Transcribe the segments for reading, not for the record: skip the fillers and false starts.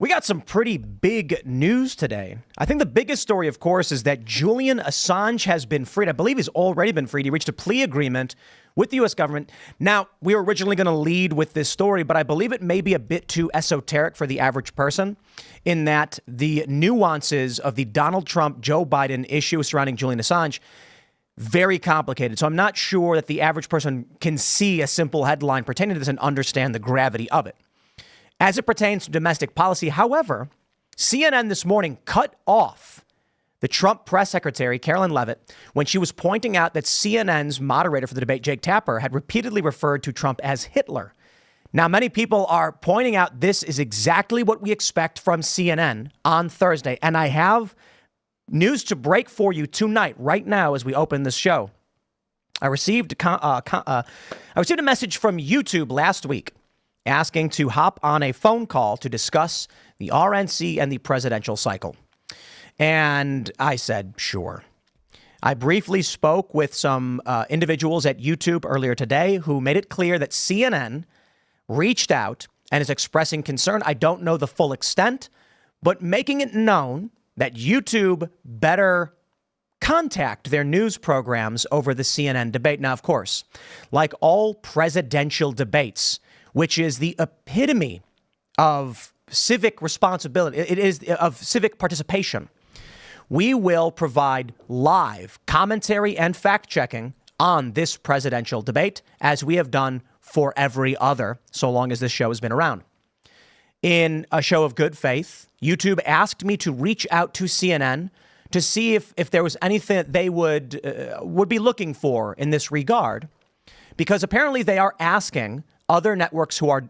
We got some pretty big news today. I think the biggest story, of course, is that Julian Assange has been freed. I believe he's already been freed. He reached a plea agreement with the U.S. government. Now, we were originally going to lead with this story, but I believe it may be a bit too esoteric for the average person in that the nuances of the Donald Trump, Joe Biden issue surrounding Julian Assange, very complicated. So I'm not sure that the average person can see a simple headline pertaining to this and understand the gravity of it. As it pertains to domestic policy, however, CNN this morning cut off the Trump press secretary, Carolyn Levitt, when she was pointing out that CNN's moderator for the debate, Jake Tapper, had repeatedly referred to Trump as Hitler. Now, many people are pointing out this is exactly what we expect from CNN on Thursday. And I have news to break for you tonight, right now, as we open this show. I received a message from YouTube last week asking to hop on a phone call to discuss the RNC and the presidential cycle. And I said, sure. I briefly spoke with some individuals at YouTube earlier today who made it clear that CNN reached out and is expressing concern. I don't know the full extent, but making it known that YouTube better contact their news programs over the CNN debate. Now, of course, like all presidential debates, which is the epitome of civic responsibility. It is of civic participation. We will provide live commentary and fact checking on this presidential debate, as we have done for every other, so long as this show has been around. In a show of good faith, YouTube asked me to reach out to CNN to see if there was anything that they would be looking for in this regard, because apparently they are asking other networks who are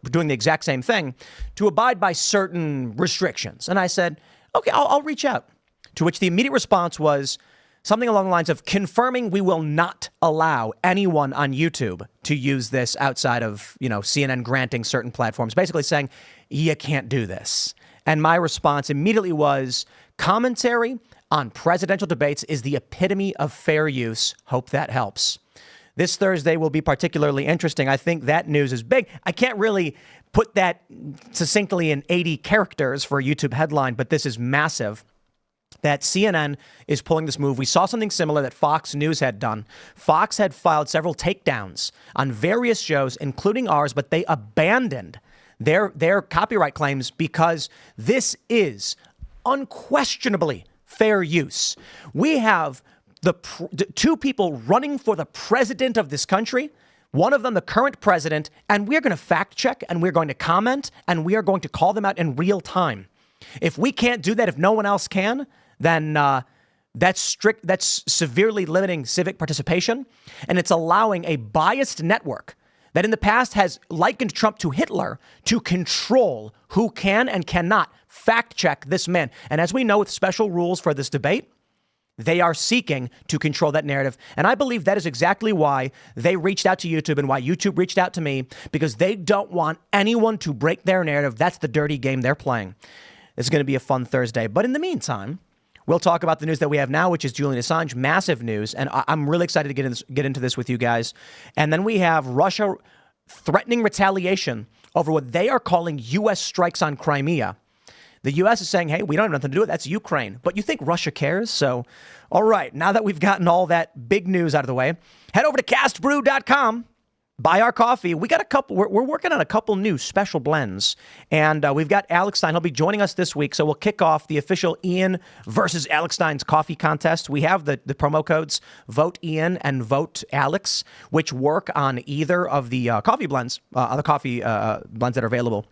doing the exact same thing to abide by certain restrictions. And I said, okay, I'll reach out. To which the immediate response was something along the lines of confirming we will not allow anyone on YouTube to use this outside of, CNN granting certain platforms, basically saying you can't do this. And my response immediately was commentary on presidential debates is the epitome of fair use. Hope that helps. This Thursday will be particularly interesting. I think that news is big. I can't really put that succinctly in 80 characters for a YouTube headline, but this is massive. That CNN is pulling this move. We saw something similar that Fox News had done. Fox had filed several takedowns on various shows, including ours, but they abandoned their copyright claims because this is unquestionably fair use. We have the two people running for the president of this country, one of them the current president, and we're going to fact check and we're going to comment and we are going to call them out in real time. If we can't do that, if no one else can, then that's severely limiting civic participation, and it's allowing a biased network that in the past has likened Trump to Hitler to control who can and cannot fact check this man. And as we know, with special rules for this debate, they are seeking to control that narrative. And I believe that is exactly why they reached out to YouTube and why YouTube reached out to me, because they don't want anyone to break their narrative. That's the dirty game they're playing. It's going to be a fun Thursday. But in the meantime, we'll talk about the news that we have now, which is Julian Assange, massive news. And I'm really excited to get into this with you guys. And then we have Russia threatening retaliation over what they are calling U.S. strikes on Crimea. The U.S. is saying, hey, we don't have nothing to do with it. That's Ukraine. But you think Russia cares? So, all right, now that we've gotten all that big news out of the way, head over to castbrew.com. Buy our coffee. We got a couple. We're working on a couple new special blends, and we've got Alex Stein. He'll be joining us this week, so we'll kick off the official Ian versus Alex Stein's coffee contest. We have the promo codes Vote Ian and Vote Alex, which work on either of the coffee blends, blends that are available.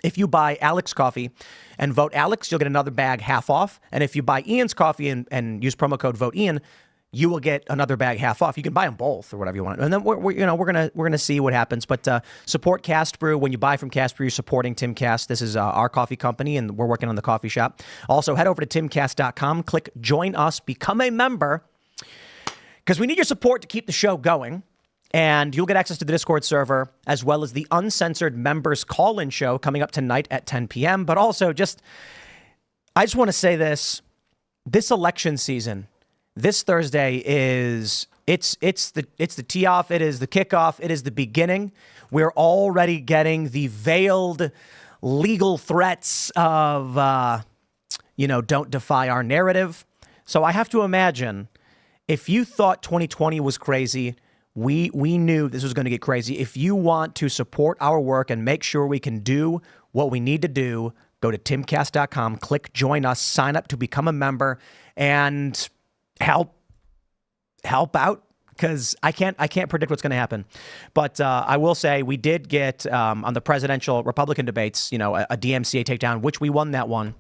If you buy Alex coffee and vote Alex, you'll get another bag half off. And if you buy Ian's coffee and use promo code Vote Ian, you will get another bag half off. You can buy them both or whatever you want. And then we're gonna see what happens. But support Cast Brew. When you buy from Cast Brew, you're supporting Timcast. This is our coffee company, and we're working on the coffee shop. Also, head over to timcast.com, click Join Us, become a member, because we need your support to keep the show going. And you'll get access to the Discord server, as well as the uncensored members call-in show coming up tonight at 10 p.m. But also, I just want to say this election season, this Thursday it's the tee off, it is the kickoff, it is the beginning. We're already getting the veiled legal threats of, don't defy our narrative. So I have to imagine if you thought 2020 was crazy, we knew this was going to get crazy. If you want to support our work and make sure we can do what we need to do, go to timcast.com, click join us, sign up to become a member, and help out, because I can't predict what's going to happen. But I will say we did get on the presidential Republican debates, a DMCA takedown, which we won that one.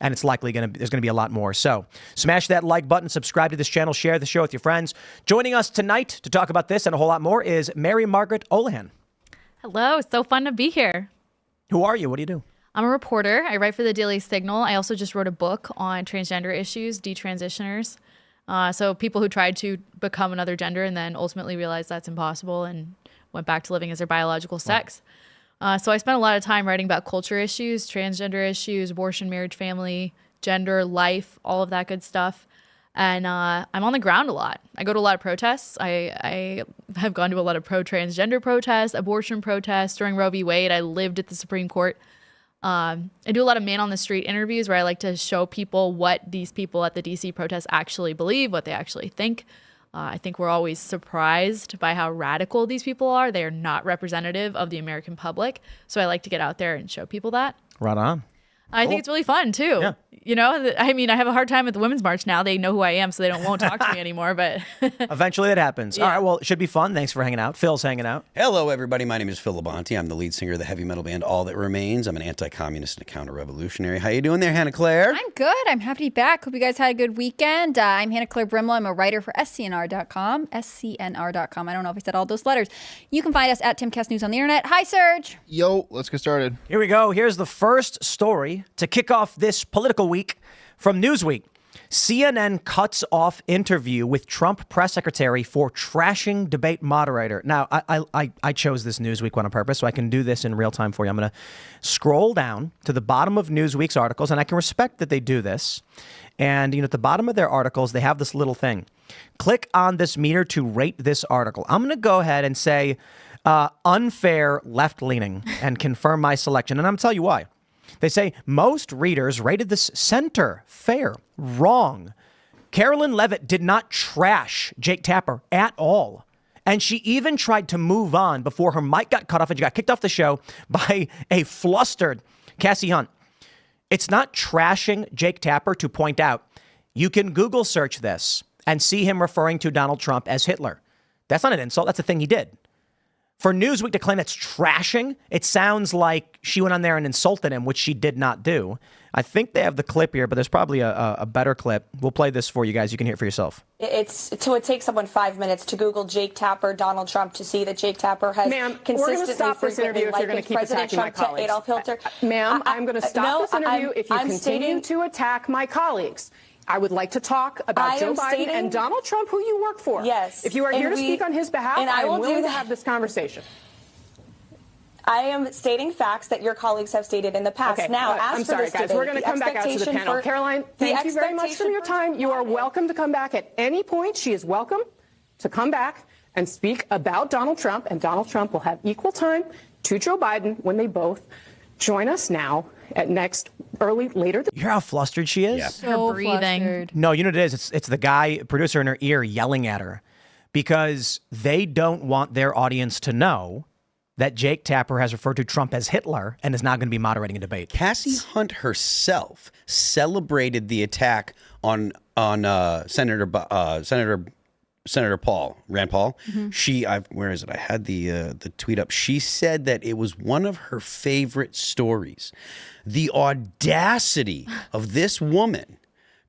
And it's likely there's going to be a lot more. So smash that like button, subscribe to this channel, share the show with your friends. Joining us tonight to talk about this and a whole lot more is Margaret Olohan. Hello. It's so fun to be here. Who are you? What do you do? I'm a reporter. I write for the Daily Signal. I also just wrote a book on transgender issues, detransitioners. So people who tried to become another gender and then ultimately realized that's impossible and went back to living as their biological sex. So I spent a lot of time writing about culture issues, transgender issues, abortion, marriage, family, gender, life, all of that good stuff. And I'm on the ground a lot. I go to a lot of protests. I have gone to a lot of pro-transgender protests, abortion protests. During Roe v. Wade, I lived at the Supreme Court. I do a lot of man-on-the-street interviews where I like to show people what these people at the D.C. protests actually believe, what they actually think. I think we're always surprised by how radical these people are. They are not representative of the American public. So I like to get out there and show people that. Right on. I think it's really fun, too. Yeah. I have a hard time at the Women's March now. They know who I am, so they won't talk to me anymore. But eventually it happens. Yeah. All right, well, it should be fun. Thanks for hanging out. Phil's hanging out. Hello, everybody. My name is Phil Labonte. I'm the lead singer of the heavy metal band All That Remains. I'm an anti-communist and a counter-revolutionary. How you doing there, Hannah Claire? I'm good. I'm happy to be back. Hope you guys had a good weekend. I'm Hannah Claire Brimlow. I'm a writer for SCNR.com. SCNR.com. I don't know if I said all those letters. You can find us at Timcast News on the internet. Hi, Serge. Yo, let's get started. Here we go. Here's the first story to kick off this political week from Newsweek. CNN cuts off interview with Trump press secretary for trashing debate moderator. Now, I chose this Newsweek one on purpose, so I can do this in real time for you. I'm going to scroll down to the bottom of Newsweek's articles, and I can respect that they do this. And, at the bottom of their articles, they have this little thing. Click on this meter to rate this article. I'm going to go ahead and say unfair, left-leaning, and confirm my selection. And I'm going to tell you why. They say most readers rated this center, fair, wrong. Carolyn Levitt did not trash Jake Tapper at all. And she even tried to move on before her mic got cut off and she got kicked off the show by a flustered Cassie Hunt. It's not trashing Jake Tapper to point out. You can Google search this and see him referring to Donald Trump as Hitler. That's not an insult. That's a thing he did. For Newsweek to claim that's trashing, it sounds like she went on there and insulted him, which she did not do. I think they have the clip here, but there's probably a better clip. We'll play this for you guys. You can hear it for yourself. It takes someone 5 minutes to Google Jake Tapper, Donald Trump, to see that Jake Tapper has consistently frequently likened President Trump to Adolf Hitler. Ma'am, I'm going to stop this interview if you continue to attack my colleagues. I would like to talk about Joe Biden and Donald Trump, who you work for. Yes. If you are here to speak on his behalf, I am willing to have this conversation. I am stating facts that your colleagues have stated in the past. Okay. Now, I'm sorry, guys. We're going to come back out to the panel. Caroline, thank you very much for your time. You are welcome to come back at any point. She is welcome to come back and speak about Donald Trump, and Donald Trump will have equal time to Joe Biden when they both join us now at later. You hear how flustered she is? Yeah. her breathing. Flustered. No, you know what it is? It's the guy, producer in her ear, yelling at her because they don't want their audience to know that Jake Tapper has referred to Trump as Hitler and is now going to be moderating a debate. Cassie Hunt herself celebrated the attack on Senator Rand Paul. Mm-hmm. Where is it? I had the tweet up. She said that it was one of her favorite stories. The audacity of this woman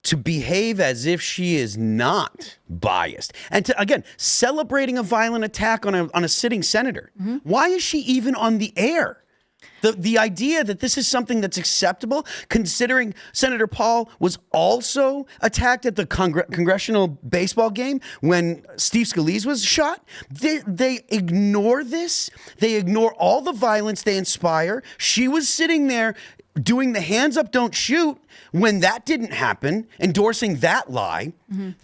to behave as if she is not biased and to, again, celebrating a violent attack on a sitting senator. Mm-hmm. Why is she even on the air? The idea that this is something that's acceptable, considering Senator Paul was also attacked at the congressional baseball game when Steve Scalise was shot. They ignore this. They ignore all the violence they inspire. She was sitting there doing the hands up, don't shoot when that didn't happen, endorsing that lie.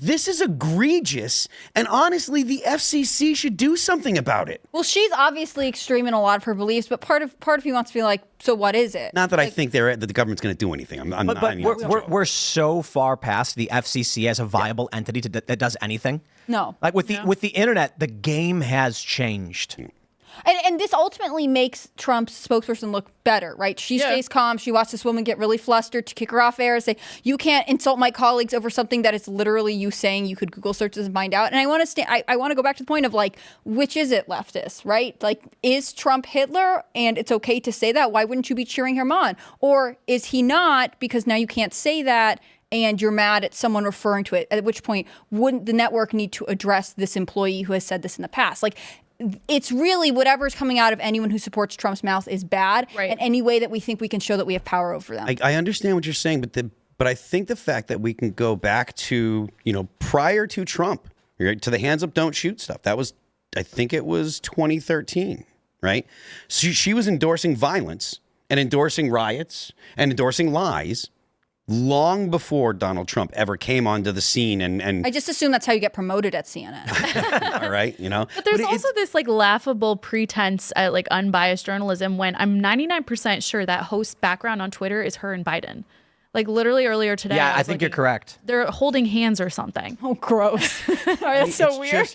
This is egregious. And honestly, the FCC should do something about it. Well, she's obviously extreme in a lot of her beliefs, but part of me wants to be like, so what is it? Not that I think that the government's going to do anything. But we're so far past the FCC as a viable entity that does anything. No. Like with the internet, the game has changed. And this ultimately makes Trump's spokesperson look better, right? She stays calm. She watched this woman get really flustered to kick her off air and say, you can't insult my colleagues over something that is literally you saying. You could Google search this and find out. And I want to go back to the point of like, which is it, leftist, right? Like, is Trump Hitler? And it's okay to say that. Why wouldn't you be cheering him on? Or is he not? Because now you can't say that and you're mad at someone referring to it, at which point wouldn't the network need to address this employee who has said this in the past? Like, it's really whatever's coming out of anyone who supports Trump's mouth is bad. Right. And any way that we think we can show that we have power over them. I understand what you're saying, but I think the fact that we can go back to, prior to Trump, right, to the hands up, don't shoot stuff. That was, I think it was 2013, right? So she was endorsing violence and endorsing riots and endorsing lies long before Donald Trump ever came onto the scene. And I just assume that's how you get promoted at CNN. All right, But there's also this like laughable pretense at like unbiased journalism when I'm 99% sure that host's background on Twitter is her and Biden. Like literally earlier today. Yeah, I think you're correct. They're holding hands or something. Oh, gross. That's so weird.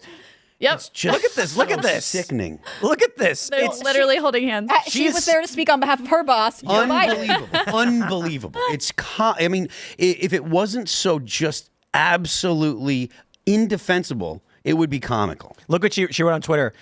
Yep. Look at this. Look at this. Sickening. Look at this. They're literally holding hands. She was there to speak on behalf of her boss. Unbelievable. Unbelievable. I mean, if it wasn't so just absolutely indefensible, it would be comical. Look what she wrote on Twitter.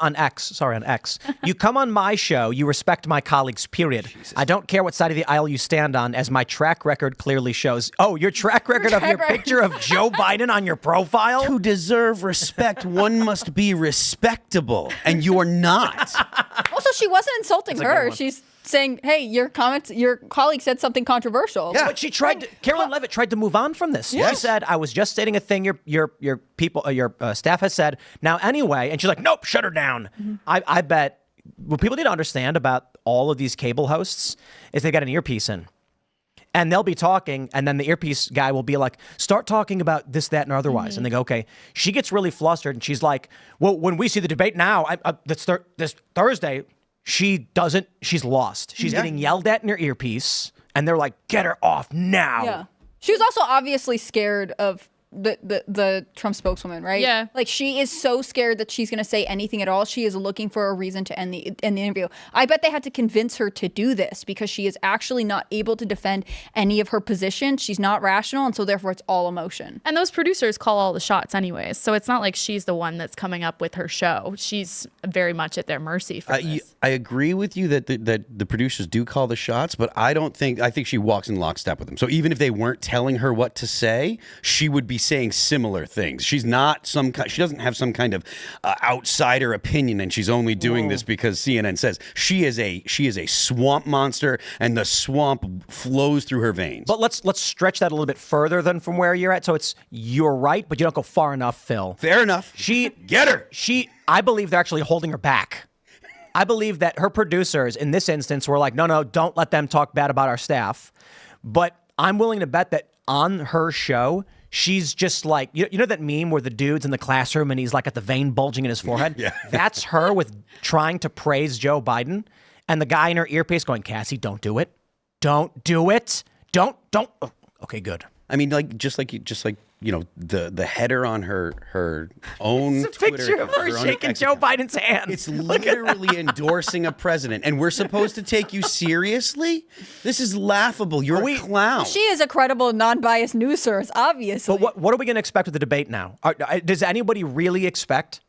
On X. You come on my show. You respect my colleagues, period. Jesus. I don't care what side of the aisle you stand on, as my track record clearly shows. Oh, your track record of your picture of Joe Biden on your profile? To deserve respect, one must be respectable, and you're not. Also, she wasn't insulting her. She's saying, hey, your colleague said something controversial. Yeah, but Caroline Levitt tried to move on from this. Yes. She said, I was just stating a thing your people, your staff has said. Now, anyway, and she's like, nope, shut her down. Mm-hmm. I bet what people need to understand about all of these cable hosts is they got an earpiece in. And they'll be talking, and then the earpiece guy will be like, start talking about this, that, and otherwise. Mm-hmm. And they go, okay. She gets really flustered, and she's like, well, when we see the debate now, this Thursday, she's lost. She's getting yelled at in her earpiece, and they're like, get her off now. Yeah. She was also obviously scared of the Trump spokeswoman, right? Yeah. Like, she is so scared that she's going to say anything at all. She is looking for a reason to end the interview. I bet they had to convince her to do this because she is actually not able to defend any of her positions. She's not rational, and so therefore it's all emotion. And those producers call all the shots anyways, so it's not like she's the one that's coming up with her show. She's very much at their mercy for this. I agree with you that the producers do call the shots, but I think she walks in lockstep with them. So even if they weren't telling her what to say, she would be saying similar things. She doesn't have some kind of outsider opinion, and she's only doing this because CNN says. She is a swamp monster, and the swamp flows through her veins. But let's stretch that a little bit further than from where you're at. So you're right, but you don't go far enough, Phil. Fair enough. Get her. I believe they're actually holding her back. I believe that her producers in this instance were like, no, don't let them talk bad about our staff. But I'm willing to bet that on her show, she's just like, you know that meme where the dude's in the classroom and he's like at the vein bulging in his forehead? Yeah. That's her with trying to praise Joe Biden. And the guy in her earpiece going, Cassie, don't do it. Don't do it. Don't. Oh, okay, good. I mean, just like the header on her own it's a Twitter, picture of her shaking Joe Biden's hand. It's literally endorsing a president, and we're supposed to take you seriously? This is laughable. You're a clown. She is a credible, non-biased news source, obviously. But what are we going to expect with the debate now? Does anybody really expect?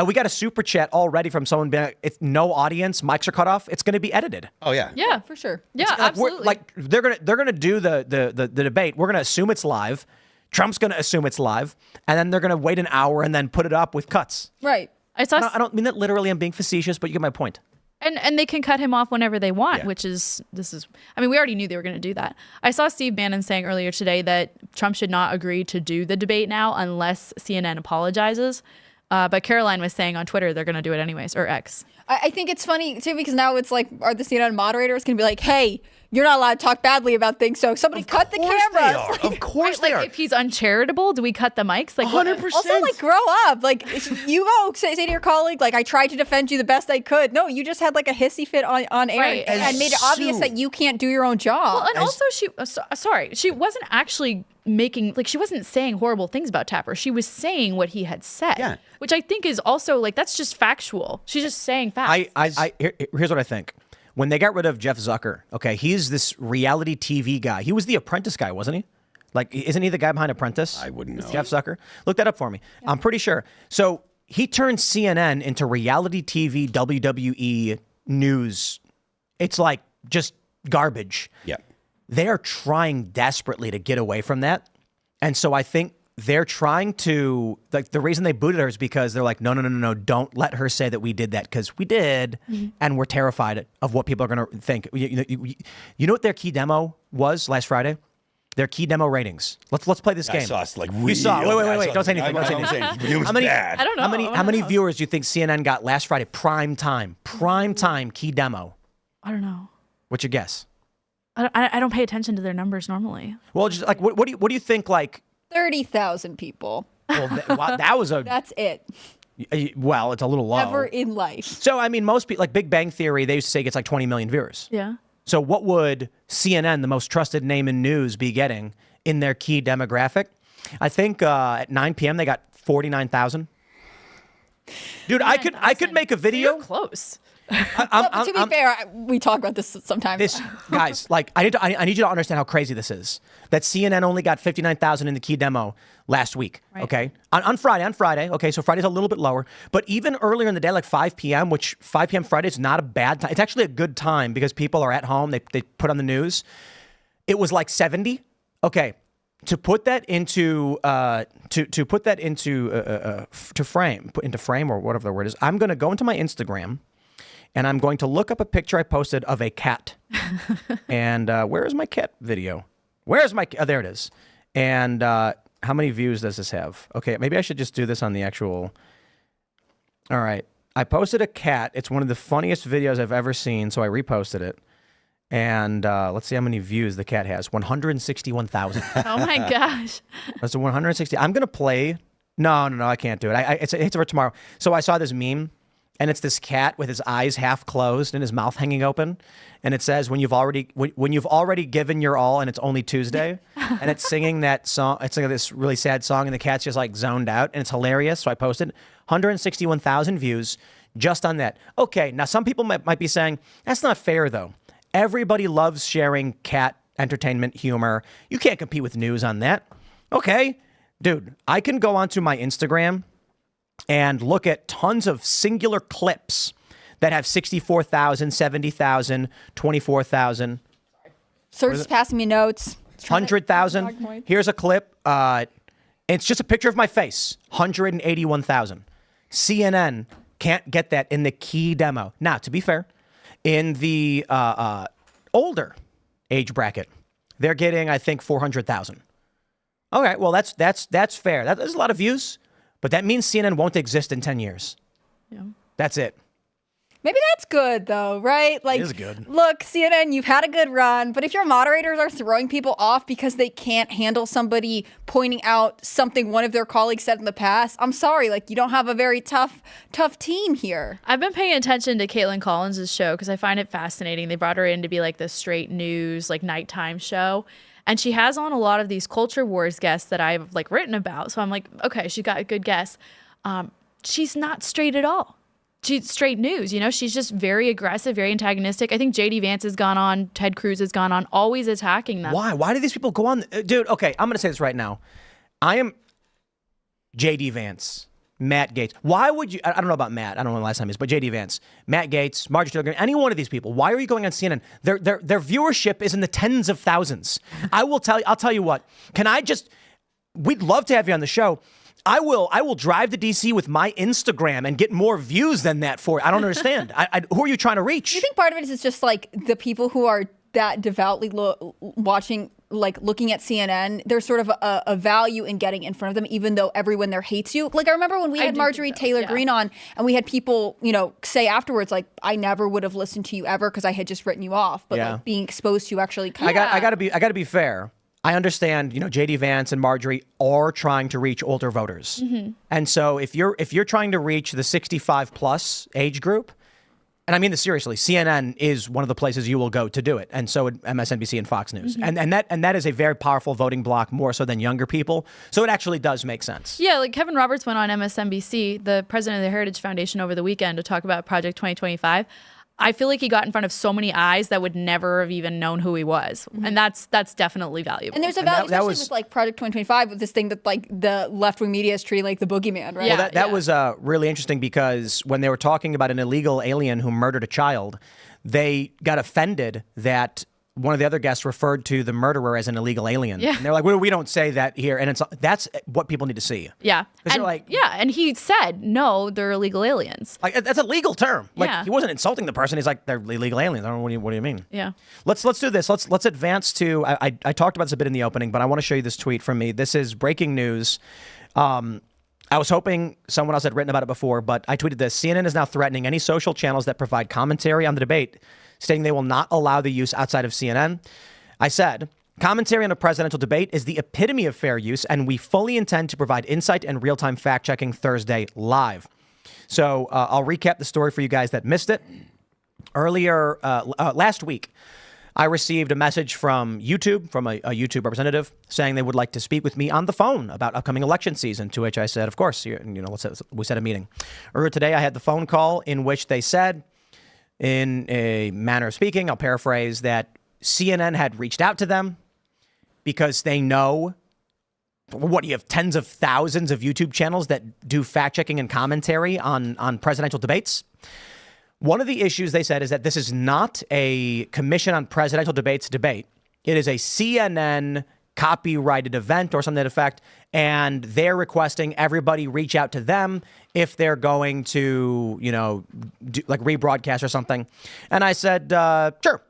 We got a super chat already from someone being like, if no audience, mics are cut off, it's going to be edited. Oh yeah. Yeah, for sure. Yeah, absolutely. They're gonna do the debate. We're gonna assume it's live. Trump's going to assume it's live, and then they're going to wait an hour and then put it up with cuts. Right. I don't mean that literally. I'm being facetious, but you get my point. And they can cut him off whenever they want, which is, I mean, we already knew they were going to do that. I saw Steve Bannon saying earlier today that Trump should not agree to do the debate now unless CNN apologizes. But Caroline was saying on Twitter they're going to do it anyways, or X. I think it's funny, too, because now it's like, are the CNN moderators going to be like, hey, you're not allowed to talk badly about things. So somebody cut the cameras. Of course they are. If he's uncharitable, do we cut the mics? Like 100%. Also, like, grow up. Like, you go say to your colleague, like, I tried to defend you the best I could. No, you just had like a hissy fit on air Right. and made it obvious that you can't do your own job. Well, and also she wasn't actually she wasn't saying horrible things about Tapper. She was saying what he had said, which I think is also like, that's just factual. She's just saying facts. Here's what I think. When they got rid of Jeff Zucker, okay, he's this reality TV guy. He was the Apprentice guy, wasn't he? Like, isn't he the guy behind Apprentice? I wouldn't know. Jeff Zucker. Look that up for me. Yeah. I'm pretty sure. So he turned CNN into reality TV, WWE news. It's like just garbage. Yeah. They are trying desperately to get away from that. And so I think they're trying to, like, the reason they booted her is because they're like, no, don't let her say that we did that, because we did, and we're terrified of what people are going to think. You know what their key demo was last Friday? Their key demo ratings. Let's play this game. I saw it, like, you saw. Wait. Don't say anything. Don't say anything. It was bad. I don't know. How many viewers do you think CNN got last Friday? Prime time key demo. I don't know. What's your guess? I don't pay attention to their numbers normally. Well, just like what do you think? Like 30,000 people. Well, that was a. That's it. Well, it's a little low. Ever in life. So I mean, most people, like Big Bang Theory, they used to say it gets like 20 million viewers. Yeah. So what would CNN, the most trusted name in news, be getting in their key demographic? I think at 9 p.m. they got 49,000. Dude, I could make a video. You're close. To be fair, we talk about this sometimes. Guys, like I need you to understand how crazy this is. That CNN only got 59,000 in the key demo last week. Right. Okay, on Friday. Okay, so Friday's a little bit lower, but even earlier in the day, like 5 p.m., which 5 p.m. Friday is not a bad time. It's actually a good time because people are at home. They put on the news. It was like 70. Okay, to put that into frame or whatever the word is, I'm going to go into my Instagram. And I'm going to look up a picture I posted of a cat. And where is my cat video? Where's my cat? Oh, there it is. And how many views does this have? Okay, maybe I should just do this on the actual. All right. I posted a cat. It's one of the funniest videos I've ever seen, so I reposted it. And let's see how many views the cat has. 161,000. Oh, my gosh. That's 160. I'm going to play. No, I can't do it. It's for tomorrow. So I saw this meme. And it's this cat with his eyes half closed and his mouth hanging open, and it says, "When you've already given your all, and it's only Tuesday," and it's singing that song. It's singing this really sad song, and the cat's just like zoned out, and it's hilarious. So I posted 161,000 views just on that. Okay, now some people might be saying that's not fair though. Everybody loves sharing cat entertainment humor. You can't compete with news on that. Okay, dude, I can go onto my Instagram and look at tons of singular clips that have 64,000, 70,000, 24,000. Serge is passing me notes. 100,000. Here's a clip. It's just a picture of my face. 181,000. CNN can't get that in the key demo. Now, to be fair, in the older age bracket, they're getting, I think, 400,000. Okay, well, that's fair. That's a lot of views. But that means CNN won't exist in 10 years. Yeah. That's it. Maybe that's good, though, right? Like, it is good. Look, CNN, you've had a good run, but if your moderators are throwing people off because they can't handle somebody pointing out something one of their colleagues said in the past, I'm sorry, like, you don't have a very tough team here. I've been paying attention to Caitlin Collins' show because I find it fascinating. They brought her in to be like the straight news, like nighttime show. And she has on a lot of these culture wars guests that I've like written about. So I'm like, okay, she got a good guess. She's not straight at all. She's straight news, you know? She's just very aggressive, very antagonistic. I think J.D. Vance has gone on, Ted Cruz has gone on, always attacking them. Why? Why do these people go on? Dude, okay, I'm going to say this right now. I am J.D. Vance, Matt Gaetz. Why would you, I don't know about Matt, I don't know when the last time is, but J.D. Vance, Matt Gaetz, Margaret Olohan, any one of these people, why are you going on CNN? Their viewership is in the tens of thousands. I'll tell you what, we'd love to have you on the show. I will drive to DC with my Instagram and get more views than that for it. I don't understand. Who are you trying to reach? You think part of it is just like the people who are that devoutly watching like looking at CNN, there's sort of a value in getting in front of them, even though everyone there hates you. Like I remember when we had Marjorie Taylor Greene on, and we had people, say afterwards, like, I never would have listened to you ever because I had just written you off. But like being exposed to actually, I gotta be fair. I understand, JD Vance and Marjorie are trying to reach older voters, and so if you're trying to reach the 65 plus age group. And I mean this seriously. CNN is one of the places you will go to do it, and so would MSNBC and Fox News, and that is a very powerful voting bloc, more so than younger people. So it actually does make sense. Yeah, like Kevin Roberts went on MSNBC, the president of the Heritage Foundation, over the weekend to talk about Project 2025. I feel like he got in front of so many eyes that would never have even known who he was. And that's definitely valuable. And there's a value, especially with like Project 2025, with this thing that like the left-wing media is treating like the boogeyman, right? Yeah, well, that was really interesting because when they were talking about an illegal alien who murdered a child, they got offended that one of the other guests referred to the murderer as an illegal alien. Yeah. And they're like, well, we don't say that here. And that's what people need to see. Yeah. And he said, no, they're illegal aliens. Like, that's a legal term. Like, he wasn't insulting the person. He's like, they're illegal aliens. I don't know, what do you mean? Yeah. Let's do this. Let's advance to, I talked about this a bit in the opening, but I want to show you this tweet from me. This is breaking news. I was hoping someone else had written about it before, but I tweeted this. CNN is now threatening any social channels that provide commentary on the debate, stating they will not allow the use outside of CNN. I said, commentary on a presidential debate is the epitome of fair use, and we fully intend to provide insight and real-time fact-checking Thursday live. So I'll recap the story for you guys that missed it. Earlier, last week, I received a message from YouTube, from a YouTube representative, saying they would like to speak with me on the phone about upcoming election season, to which I said, of course, we set a meeting. Earlier today, I had the phone call in which they said, in a manner of speaking, I'll paraphrase, that CNN had reached out to them because they know, you have tens of thousands of YouTube channels that do fact-checking and commentary on presidential debates. One of the issues, they said, is that this is not a Commission on Presidential Debates debate. It is a CNN copyrighted event or something to that effect, and they're requesting everybody reach out to them if they're going to, do, like rebroadcast or something. And I said, sure.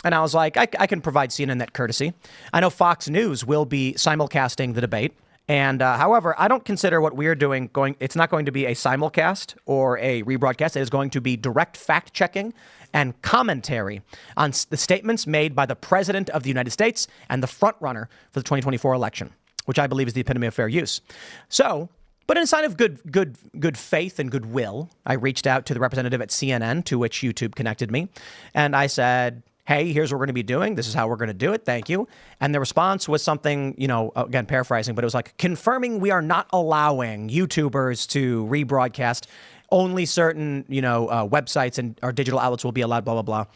And I was like, I can provide CNN that courtesy. I know Fox News will be simulcasting the debate. And however, I don't consider what we're doing it's not going to be a simulcast or a rebroadcast. It is going to be direct fact checking and commentary on the statements made by the President of the United States and the front runner for the 2024 election, which I believe is the epitome of fair use. So, but in a sign of good faith and goodwill, I reached out to the representative at CNN, to which YouTube connected me. And I said, hey, here's what we're going to be doing. This is how we're going to do it. Thank you. And the response was something, again, paraphrasing, but it was like, confirming we are not allowing YouTubers to rebroadcast. Only certain, websites and our digital outlets will be allowed, blah, blah, blah.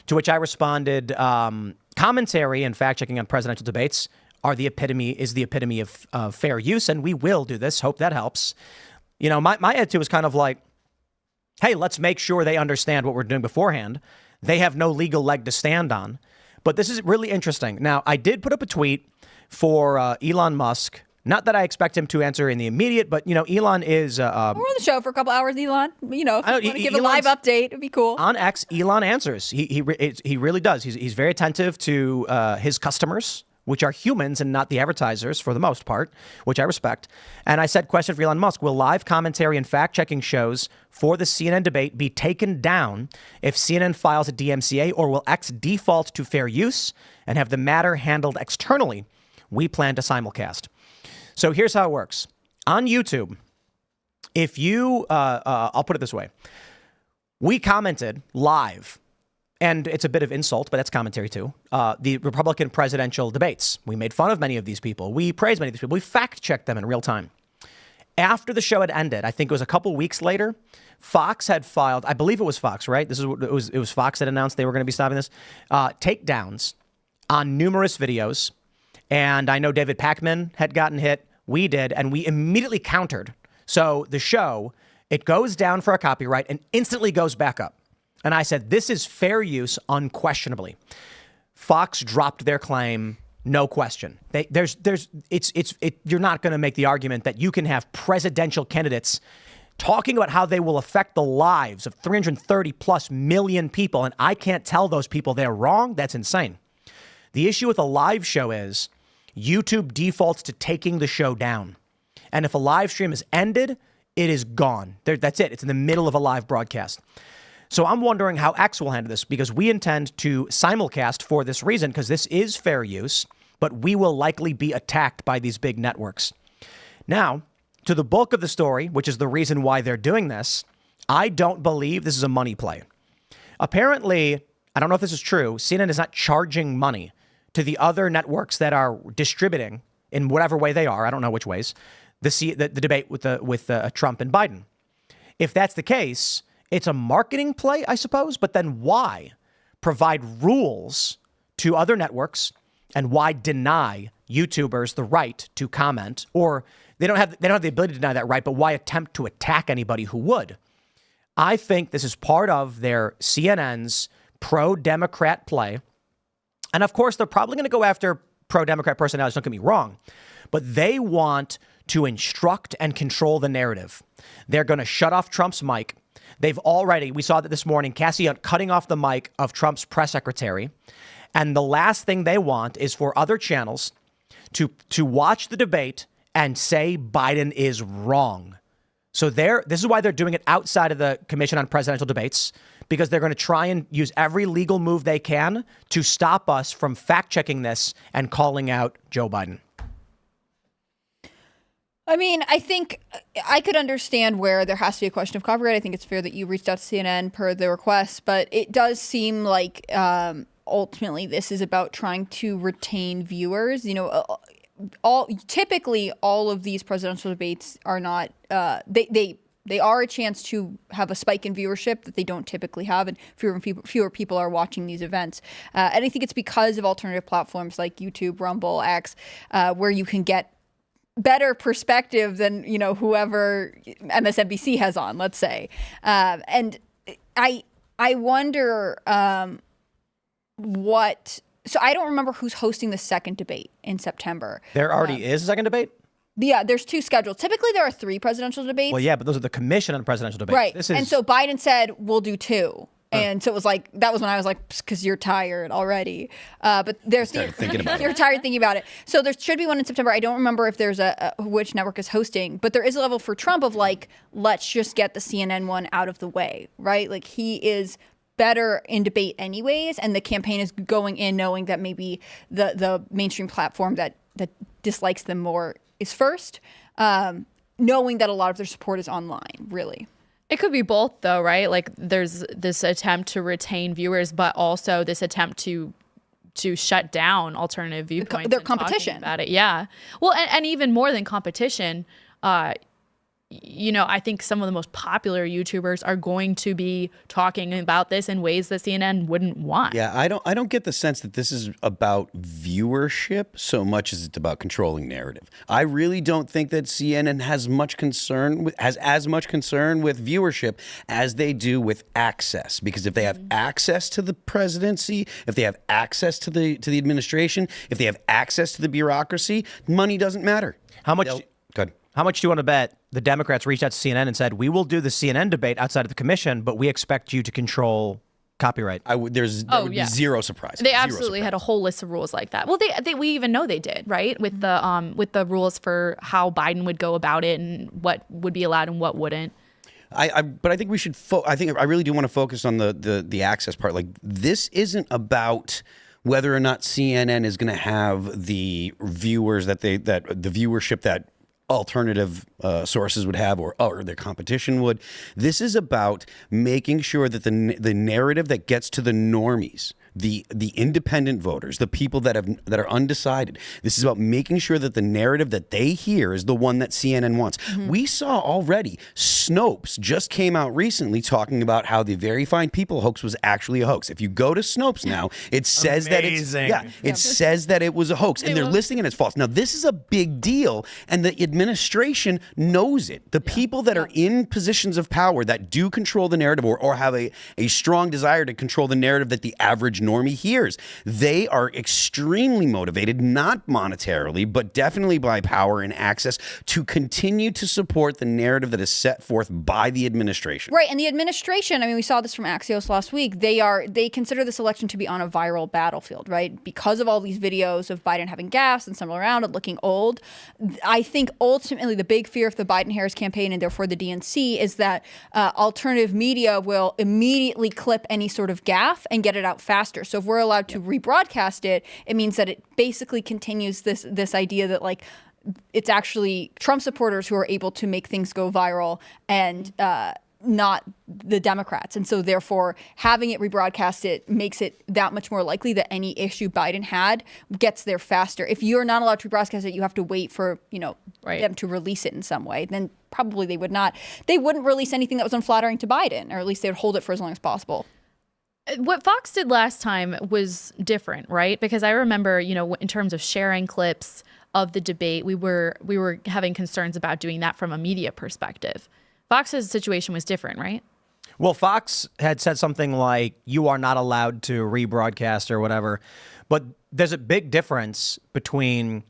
To which I responded, commentary and fact-checking on presidential debates is the epitome of fair use, and we will do this. Hope that helps. My attitude was kind of like, hey, let's make sure they understand what we're doing beforehand. They have no legal leg to stand on. But this is really interesting. Now, I did put up a tweet for Elon Musk. Not that I expect him to answer in the immediate, but, Elon is... we're on the show for a couple hours, Elon. If you want to give a live update, it'd be cool. On X, Elon answers. He really does. He's very attentive to his customers, which are humans and not the advertisers for the most part, which I respect. And I said, question for Elon Musk, will live commentary and fact-checking shows for the CNN debate be taken down if CNN files a DMCA, or will X default to fair use and have the matter handled externally? We plan to simulcast. So here's how it works. On YouTube, if you, I'll put it this way. We commented live, and it's a bit of insult, but that's commentary too, the Republican presidential debates. We made fun of many of these people. We praised many of these people. We fact-checked them in real time. After the show had ended, I think it was a couple weeks later, Fox had filed, I believe it was Fox, right? It was Fox that announced they were going to be stopping this, takedowns on numerous videos. And I know David Pakman had gotten hit. We did, and we immediately countered. So the show, it goes down for a copyright and instantly goes back up. And I said, this is fair use unquestionably. Fox dropped their claim, no question. You're not going to make the argument that you can have presidential candidates talking about how they will affect the lives of 330 plus million people, and I can't tell those people they're wrong. That's insane. The issue with a live show is YouTube defaults to taking the show down. And if a live stream is ended, it is gone. That's it. It's in the middle of a live broadcast. So I'm wondering how X will handle this, because we intend to simulcast for this reason, because this is fair use, but we will likely be attacked by these big networks. Now, to the bulk of the story, which is the reason why they're doing this, I don't believe this is a money play. Apparently, I don't know if this is true, CNN is not charging money to the other networks that are distributing, in whatever way they are, I don't know which ways, the debate with Trump and Biden. If that's the case, it's a marketing play, I suppose, but then why provide rules to other networks, and why deny YouTubers the right to comment? Or they don't have the ability to deny that right, but why attempt to attack anybody who would? I think this is part of their CNN's pro-Democrat play. And of course, they're probably going to go after pro-Democrat personalities, don't get me wrong, but they want to instruct and control the narrative. They're going to shut off Trump's mic. They've already, we saw that this morning, Cassie Hunt cutting off the mic of Trump's press secretary. And the last thing they want is for other channels to watch the debate and say Biden is wrong. So this is why they're doing it outside of the Commission on Presidential Debates, because they're going to try and use every legal move they can to stop us from fact-checking this and calling out Joe Biden. I mean, I think I could understand where there has to be a question of copyright. I think it's fair that you reached out to CNN per the request, but it does seem like ultimately this is about trying to retain viewers. You know, typically all of these presidential debates are not they are a chance to have a spike in viewership that they don't typically have, and fewer people are watching these events. And I think it's because of alternative platforms like YouTube, Rumble, X, where you can get better perspective than, you know, whoever MSNBC has on, let's say. And I wonder so I don't remember who's hosting the second debate in September. There already is a second debate? Yeah, there's two scheduled. Typically, there are 3 presidential debates. Well, yeah, but those are the Commission on Presidential Debates. Right. And so Biden said, we'll do 2. And so it was like, that was when I was like, because you're tired already. But you're tired thinking about it. So there should be one in September. I don't remember if there's which network is hosting, but there is a level for Trump of like, let's just get the CNN one out of the way, right? Like, he is better in debate anyways, and the campaign is going in knowing that maybe the mainstream platform that dislikes them more is first, knowing that a lot of their support is online, really. It could be both, though, right? Like, there's this attempt to retain viewers, but also this attempt to shut down alternative viewpoints. Their competition about it, yeah. Well, and even more than competition, you know, I think some of the most popular YouTubers are going to be talking about this in ways that CNN wouldn't want. Yeah, I don't get the sense that this is about viewership so much as it's about controlling narrative. I really don't think that CNN has as much concern with viewership as they do with access. Because if they have access to the presidency, if they have access to the administration, if they have access to the bureaucracy, money doesn't matter. How much? Good. How much do you want to bet the Democrats reached out to CNN and said, we will do the CNN debate outside of the commission, but we expect you to control copyright? There would be zero surprise. They absolutely had a whole list of rules like that. Well, we even know they did, right? With the rules for how Biden would go about it and what would be allowed and what wouldn't. But I think we should. I really do want to focus on the access part. Like, this isn't about whether or not CNN is going to have the viewers that the viewership that alternative sources would have or their competition would. This is about making sure that the narrative that gets to the normies, the independent voters, the people that are undecided. This is about making sure that the narrative that they hear is the one that CNN wants. Mm-hmm. We saw already Snopes just came out recently talking about how the Very Fine People hoax was actually a hoax. If you go to Snopes now, it says says that it was a hoax, and they're listing it as false. Now, this is a big deal, and the administration knows it. The people that are in positions of power that do control the narrative or have a strong desire to control the narrative that the average normie hears. They are extremely motivated, not monetarily, but definitely by power and access, to continue to support the narrative that is set forth by the administration. Right, and the administration, I mean, we saw this from Axios last week. They consider this election to be on a viral battlefield, right? Because of all these videos of Biden having gas and similar around and looking old. I think ultimately the big fear of the Biden-Harris campaign and therefore the DNC is that alternative media will immediately clip any sort of gaffe and get it out faster. So if we're allowed to rebroadcast it, it means that it basically continues this idea that like it's actually Trump supporters who are able to make things go viral and not the Democrats. And so therefore having it rebroadcast, it makes it that much more likely that any issue Biden had gets there faster. If you're not allowed to rebroadcast it, you have to wait for, them to release it in some way. Then probably they wouldn't release anything that was unflattering to Biden, or at least they would hold it for as long as possible. What Fox did last time was different, right? Because I remember, in terms of sharing clips of the debate, we were having concerns about doing that from a media perspective. Fox's situation was different, right? Well, Fox had said something like, you are not allowed to rebroadcast or whatever. But there's a big difference between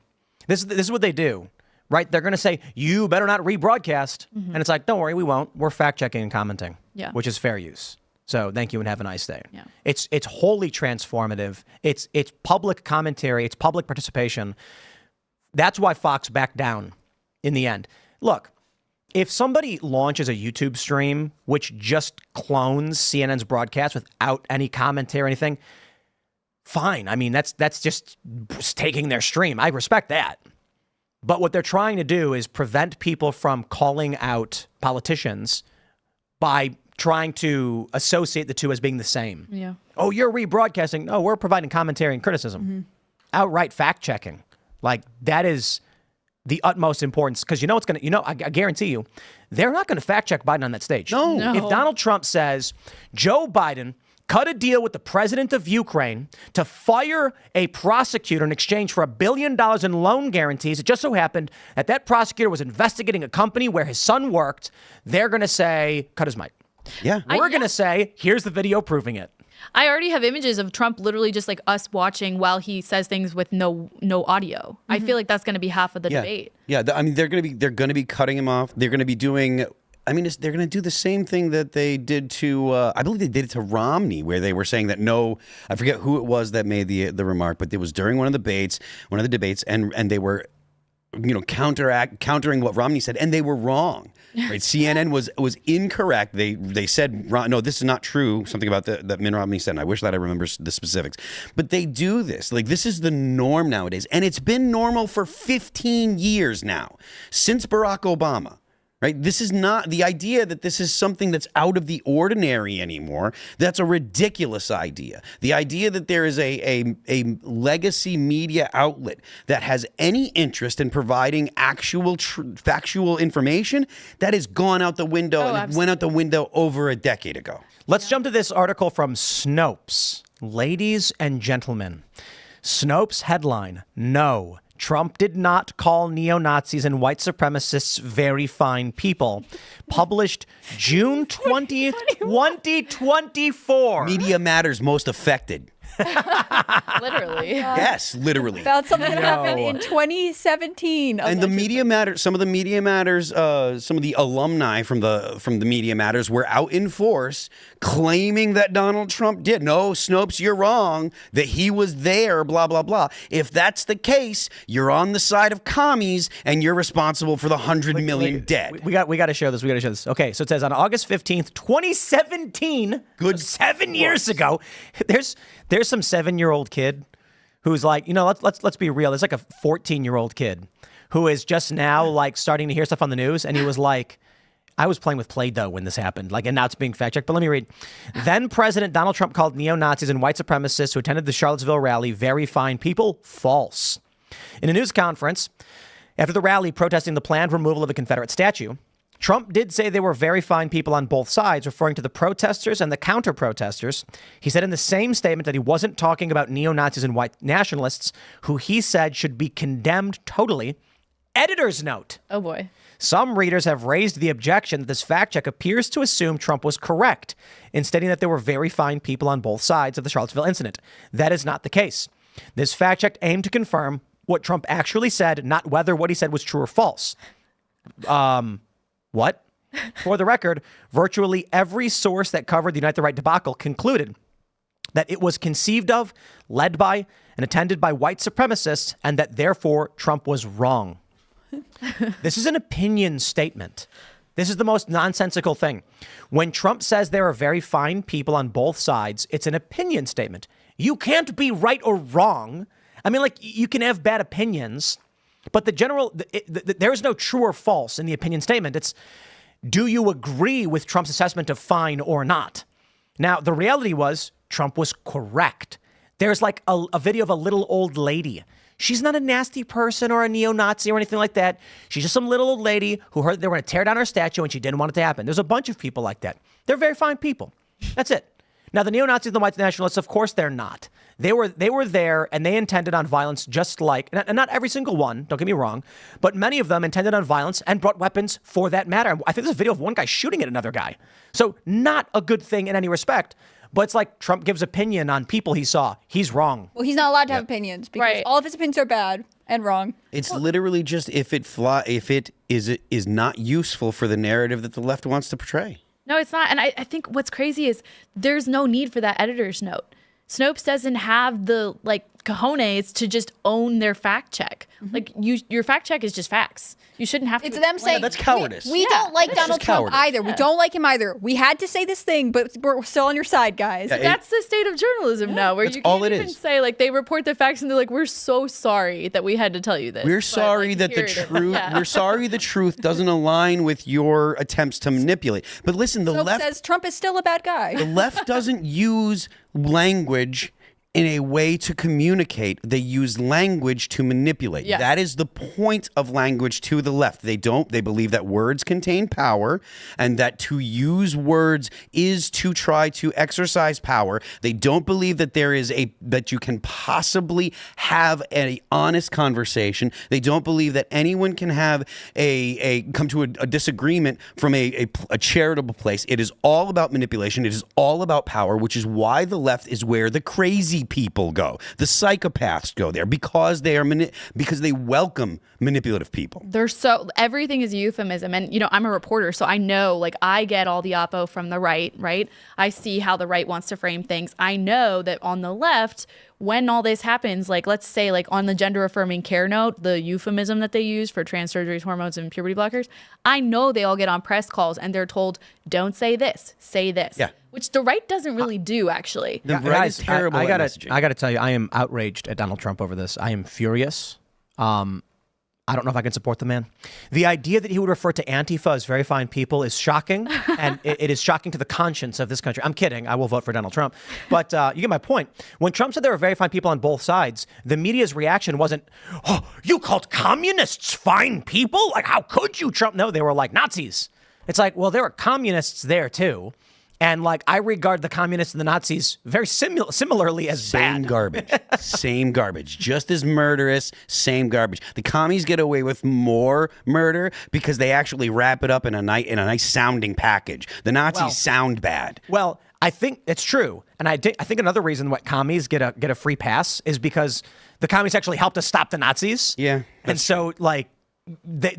this is what they do, right? They're going to say, you better not rebroadcast. And it's like, don't worry, we won't. We're fact checking and commenting, which is fair use. So thank you and have a nice day. Yeah. It's wholly transformative. It's public commentary. It's public participation. That's why Fox backed down in the end. Look, if somebody launches a YouTube stream which just clones CNN's broadcast without any commentary or anything, fine. I mean, that's just taking their stream. I respect that. But what they're trying to do is prevent people from calling out politicians by trying to associate the two as being the same. Yeah. Oh, you're rebroadcasting. No, we're providing commentary and criticism. Outright fact checking. Like, that is the utmost importance, because I guarantee you, they're not going to fact check Biden on that stage. No. If Donald Trump says Joe Biden cut a deal with the president of Ukraine to fire a prosecutor in exchange for $1 billion in loan guarantees, it just so happened that prosecutor was investigating a company where his son worked, they're going to say, cut his mic. Yeah. We're going to say, here's the video proving it. I already have images of Trump literally just like us watching while he says things with no audio. I feel like that's going to be half of the debate. Yeah, I mean, they're going to be cutting him off. They're going to be doing. I mean, they're going to do the same thing that they did to. I believe they did it to Romney, where they were saying that I forget who it was that made the remark, but it was during one of the debates, and they were, countering what Romney said, and they were wrong. Right? CNN was incorrect. They said, no, this is not true. Something about that Mitt Romney said. And I wish that I remember the specifics. But they do this. Like, this is the norm nowadays. And it's been normal for 15 years now, since Barack Obama. Right? This is not the idea that this is something that's out of the ordinary anymore. That's a ridiculous idea. The idea that there is a legacy media outlet that has any interest in providing actual factual information, that has gone out the window, and it went out the window over a decade ago. Let's jump to this article from Snopes. Ladies and gentlemen, Snopes headline, no. Trump did not call neo-Nazis and white supremacists very fine people. Published June 20th, 2024. Media Matters most affected. Literally. Yes, literally. About something that happened in 2017. And the Media Matters, some of the Media Matters, some of the alumni from the Media Matters were out in force claiming that Donald Trump did. No, Snopes, you're wrong, that he was there, blah, blah, blah. If that's the case, you're on the side of commies and you're responsible for the 100 million dead. We got to show this. We got to show this. Okay, so it says on August 15th, 2017, good 7 years ago, there's some 7-year-old kid who's like, let's be real. There's like a 14-year-old kid who is just now like starting to hear stuff on the news. And he was like, I was playing with Play-Doh when this happened. Like, and now it's being fact checked. But let me read. Then President Donald Trump called neo-Nazis and white supremacists who attended the Charlottesville rally very fine people. False. In a news conference after the rally protesting the planned removal of a Confederate statue, Trump did say they were very fine people on both sides, referring to the protesters and the counter-protesters. He said in the same statement that he wasn't talking about neo-Nazis and white nationalists, who he said should be condemned totally, Editor's note. Oh, boy. Some readers have raised the objection that this fact check appears to assume Trump was correct in stating that there were very fine people on both sides of the Charlottesville incident. That is not the case. This fact check aimed to confirm what Trump actually said, not whether what he said was true or false. What? For the record, virtually every source that covered the Unite the Right debacle concluded that it was conceived of, led by, and attended by white supremacists, and that therefore Trump was wrong. This is an opinion statement. This is the most nonsensical thing. When Trump says there are very fine people on both sides, it's an opinion statement. You can't be right or wrong. I mean, like, you can have bad opinions, but there is no true or false in the opinion statement. It's, do you agree with Trump's assessment of fine or not? Now, the reality was Trump was correct. There's like a video of a little old lady. She's not a nasty person or a neo-Nazi or anything like that. She's just some little old lady who heard they were going to tear down her statue and she didn't want it to happen. There's a bunch of people like that. They're very fine people. That's it. Now, the neo-Nazis and the white nationalists, of course, they're not. They were there and they intended on violence just like, and not every single one, don't get me wrong, but many of them intended on violence and brought weapons for that matter. I think there's a video of one guy shooting at another guy. So not a good thing in any respect. But it's like Trump gives opinion on people he saw. He's wrong. Well, he's not allowed to have opinions because all of his opinions are bad and wrong. It's literally just if it is not useful for the narrative that the left wants to portray. No, it's not. And I think what's crazy is there's no need for that editor's note. Snopes doesn't have the cojones to just own their fact check. Like your fact check is just facts. You shouldn't have to. It's them saying that's cowardice. We don't like Donald Trump either. Yeah. We don't like him either. We had to say this thing, but we're still on your side, guys. Yeah, That's the state of journalism now, where you can't even say they report the facts and they're like, we're so sorry that we had to tell you this. We're sorry that the truth. We're sorry the truth doesn't align with your attempts to manipulate. But listen, the left says Trump is still a bad guy. The left doesn't use language in a way to communicate. They use language to manipulate. Yes. That is the point of language to the left. They believe that words contain power and that to use words is to try to exercise power. They don't believe that that you can possibly have an honest conversation. They don't believe that anyone can have come to a disagreement from a charitable place. It is all about manipulation. It is all about power, which is why the left is where the crazy people go. The psychopaths go there because they welcome manipulative people. Everything is a euphemism. And, I'm a reporter, so I know, I get all the oppo from the right? I see how the right wants to frame things. I know that on the left, when all this happens, let's say, on the gender affirming care note, the euphemism that they use for trans surgeries, hormones, and puberty blockers, I know they all get on press calls and they're told, don't say this, say this. Yeah. Which the right doesn't really do, actually. The right is terrible at messaging. I got to tell you, I am outraged at Donald Trump over this. I am furious. I don't know if I can support the man. The idea that he would refer to Antifa as very fine people is shocking, and it is shocking to the conscience of this country. I'm kidding. I will vote for Donald Trump. But you get my point. When Trump said there were very fine people on both sides, the media's reaction wasn't, oh, you called communists fine people? How could you, Trump? No, they were like Nazis. It's like, well, there were communists there, too. And I regard the communists and the Nazis very similarly as same bad. Garbage. Same garbage. Just as murderous, same garbage. The commies get away with more murder because they actually wrap it up in a nice sounding package. The Nazis sound bad. Well, I think it's true. And I think another reason why commies get a free pass is because the commies actually helped us stop the Nazis. Yeah. And so they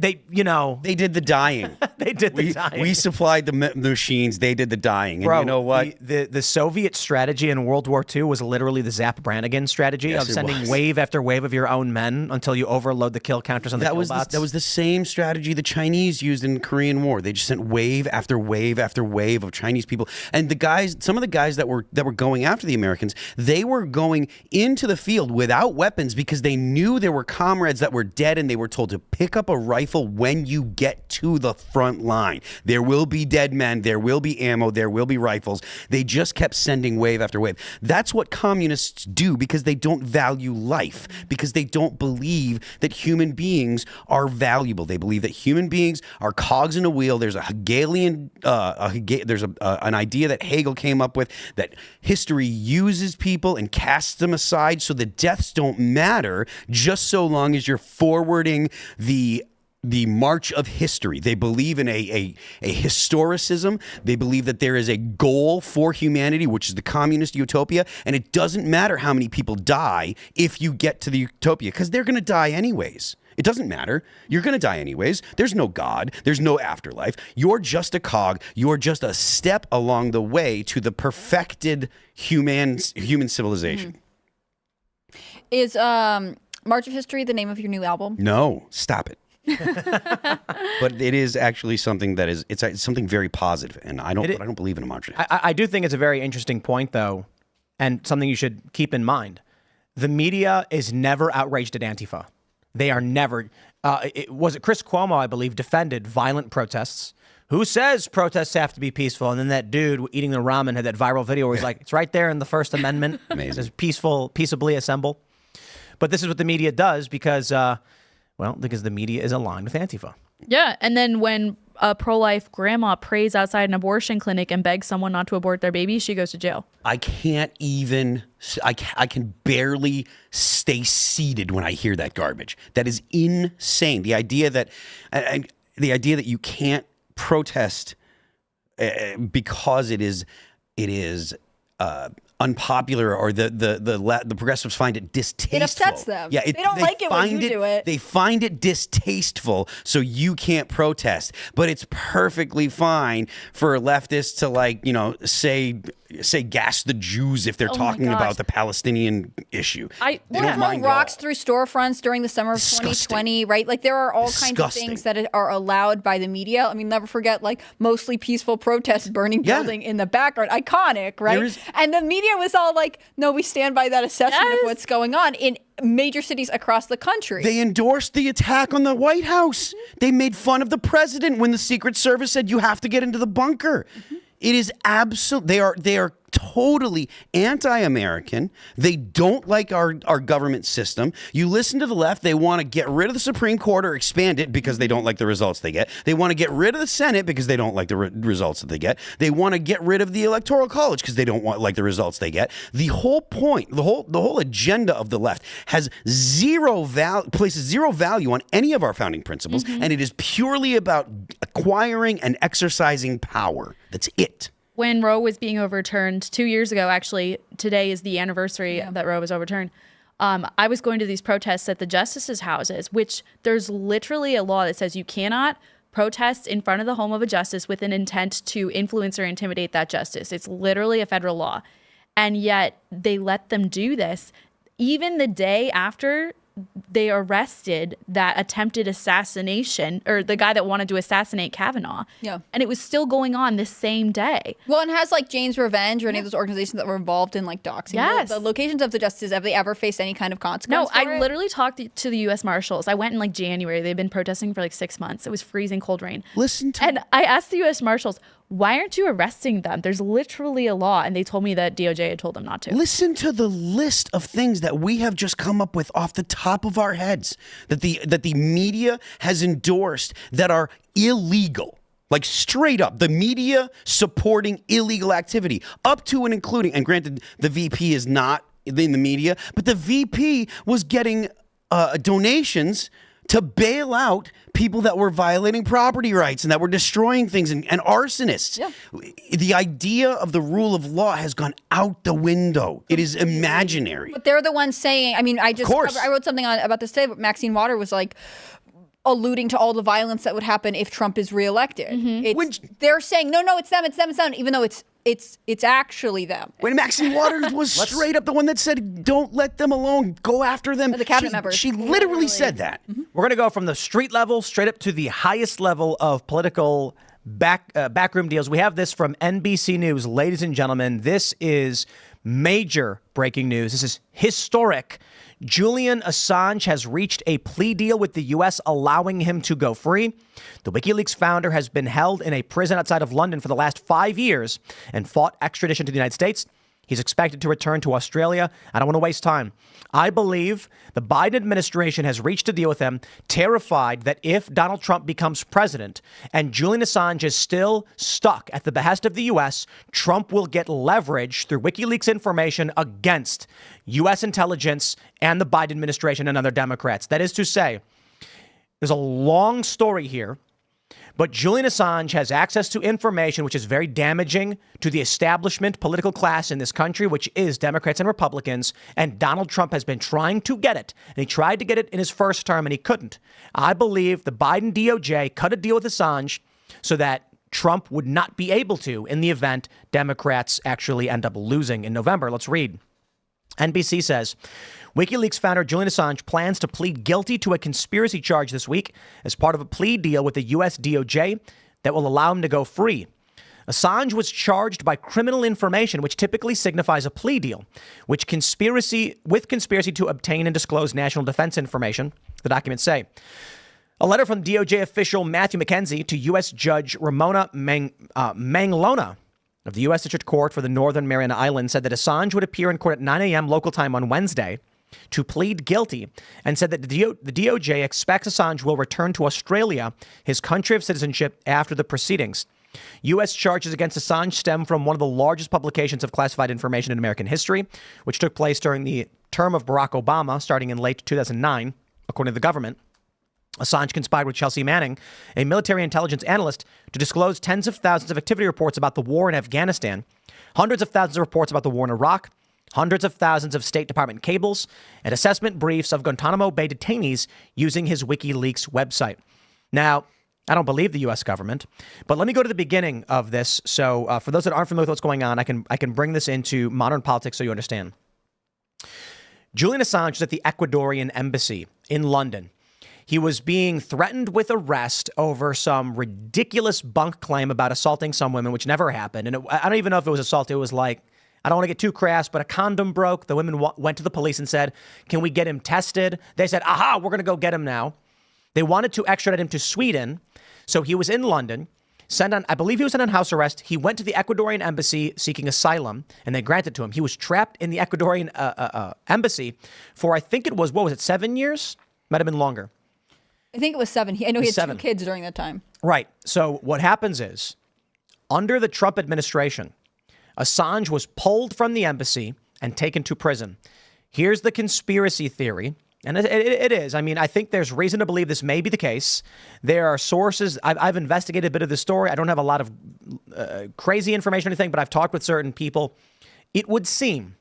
did the dying. They did the dying. We supplied the machines. They did the dying. And Bro, you know what? The Soviet strategy in World War II was literally the Zap Brannigan strategy of sending wave after wave of your own men until you overload the kill counters on the kill bots. That was the same strategy the Chinese used in the Korean War. They just sent wave after wave after wave of Chinese people. And some of the guys that were going after the Americans, they were going into the field without weapons because they knew there were comrades that were dead, and they were told to pick up a rifle when you get to the front line. There will be dead men, there will be ammo, there will be rifles. They just kept sending wave after wave. That's what communists do because they don't value life, because they don't believe that human beings are valuable. They believe that human beings are cogs in a wheel. There's a Hegelian, an idea that Hegel came up with, that history uses people and casts them aside so the deaths don't matter, just so long as you're forwarding the the march of history. They believe in a historicism. They believe that there is a goal for humanity, which is the communist utopia. And it doesn't matter how many people die if you get to the utopia, because they're going to die anyways. It doesn't matter. You're going to die anyways. There's no God. There's no afterlife. You're just a cog. You're just a step along the way to the perfected human civilization. Is March of History the name of your new album? No, stop it. But it is actually something that is it's something very positive, and I don't believe in a march. I do think it's a very interesting point, though, and something you should keep in mind. The media is never outraged at Antifa. They are never. Was it Chris Cuomo, I believe, defended violent protests? Who says protests have to be peaceful? And then that dude eating the ramen had that viral video where he's like, "It's right there in the First Amendment. Amazing. It says peaceably assemble." But this is what the media does because the media is aligned with Antifa. Yeah, and then when a pro-life grandma prays outside an abortion clinic and begs someone not to abort their baby, she goes to jail. I can't even, I can barely stay seated when I hear that garbage. That is insane. The idea that you can't protest because it is unpopular, or the progressives find it distasteful. It upsets them. Yeah, they don't like it when you do it. They find it distasteful, so you can't protest. But it's perfectly fine for leftists to say gas the Jews if they're talking about the Palestinian issue. They don't mind rocks through storefronts during the summer of 2020, right? Like there are all kinds of things that are allowed by the media. I mean, never forget mostly peaceful protests, burning building in the background. Iconic, right? And the media was all like, no, we stand by that assessment of what's going on in major cities across the country. They endorsed the attack on the White House. They made fun of the president when the Secret Service said you have to get into the bunker. It is absolute. They are totally anti-American. They don't like our government system. You listen to the left, they want to get rid of the Supreme Court or expand it because they don't like the results they get. They want to get rid of the Senate because they don't like the results that they get. They want to get rid of the Electoral College because they don't like the results they get. The whole point, the whole agenda of the left has places zero value on any of our founding principles, and it is purely about acquiring and exercising power. That's it. When Roe was being overturned 2 years ago, actually, today is the anniversary that Roe was overturned. I was going to these protests at the justices' houses, which there's literally a law that says you cannot protest in front of the home of a justice with an intent to influence or intimidate that justice. It's literally a federal law. And yet they let them do this. Even the day after they arrested that attempted assassination, or the guy that wanted to assassinate Kavanaugh. Yeah. And it was still going on this same day. Well, and has Jane's Revenge or any of those organizations that were involved in doxing the locations of the justices, have they ever faced any kind of consequence? No, I literally talked to the U.S. Marshals. I went in January. They've been protesting for 6 months. It was freezing cold rain. And I asked the U.S. Marshals, why aren't you arresting them? There's literally a law. And they told me that DOJ had told them not to. Listen to the list of things that we have just come up with off the top of our heads that the media has endorsed that are illegal. Straight up, the media supporting illegal activity, up to and including, and granted, the VP is not in the media, but the VP was getting donations to bail out people that were violating property rights and that were destroying things and arsonists. Yeah. The idea of the rule of law has gone out the window. It is imaginary. But they're the ones saying, I wrote something about this today, but Maxine Water was alluding to all the violence that would happen if Trump is reelected. They're saying, no, it's them, even though it's actually them. When Maxine Waters was straight up the one that said, don't let them alone, go after them. The cabinet members. She literally said that. We're going to go from the street level straight up to the highest level of political backroom deals. We have this from NBC News. Ladies and gentlemen, this is major breaking news. This is historic. Julian Assange has reached a plea deal with the U.S., allowing him to go free. The WikiLeaks founder has been held in a prison outside of London for the last 5 years and fought extradition to the United States. He's expected to return to Australia. I don't want to waste time. I believe the Biden administration has reached a deal with him, terrified that if Donald Trump becomes president and Julian Assange is still stuck at the behest of the U.S., Trump will get leverage through WikiLeaks information against U.S. intelligence and the Biden administration and other Democrats. That is to say, There's a long story here, but Julian Assange has access to information which is very damaging to the establishment political class in this country, which is Democrats and Republicans. And Donald Trump has been trying to get it. And he tried to get it in his first term and he couldn't. I believe the Biden DOJ cut a deal with Assange so that Trump would not be able to in the event Democrats actually end up losing in November. Let's read. NBC says, WikiLeaks founder Julian Assange plans to plead guilty to a conspiracy charge this week as part of a plea deal with the U.S. DOJ that will allow him to go free. Assange was charged by criminal information, which typically signifies a plea deal, with conspiracy to obtain and disclose national defense information, the documents say. A letter from DOJ official Matthew McKenzie to U.S. Judge Ramona Manglona of the U.S. District Court for the Northern Mariana Islands said that Assange would appear in court at 9 a.m. local time on Wednesday to plead guilty, and said that the DOJ expects Assange will return to Australia, his country of citizenship, after the proceedings. U.S. charges against Assange stem from one of the largest publications of classified information in American history, which took place during the term of Barack Obama, starting in late 2009, according to the government. Assange conspired with Chelsea Manning, a military intelligence analyst, to disclose tens of thousands of activity reports about the war in Afghanistan, hundreds of thousands of reports about the war in Iraq, hundreds of thousands of State Department cables, and assessment briefs of Guantanamo Bay detainees using his WikiLeaks website. Now, I don't believe the U.S. government, but let me go to the beginning of this. So for those that aren't familiar with what's going on, I can bring this into modern politics so you understand. Julian Assange is at the Ecuadorian embassy in London. He was being threatened with arrest over some ridiculous bunk claim about assaulting some women, which never happened. And I don't even know if it was assault. It was like, I don't want to get too crass, but a condom broke. The women went to the police and said, can we get him tested? They said, aha, we're going to go get him now. They wanted to extradite him to Sweden. So he was in London, I believe he was on house arrest. He went to the Ecuadorian embassy seeking asylum, and they granted to him. He was trapped in the Ecuadorian embassy for, I think it was, 7 years? Might have been longer. I think it was 7. I know he had 7. 2 kids during that time. Right. So what happens is, under the Trump administration, Assange was pulled from the embassy and taken to prison. Here's the conspiracy theory. And it is. I mean, I think there's reason to believe this may be the case. There are sources. I've investigated a bit of the story. I don't have a lot of crazy information or anything, but I've talked with certain people. It would seem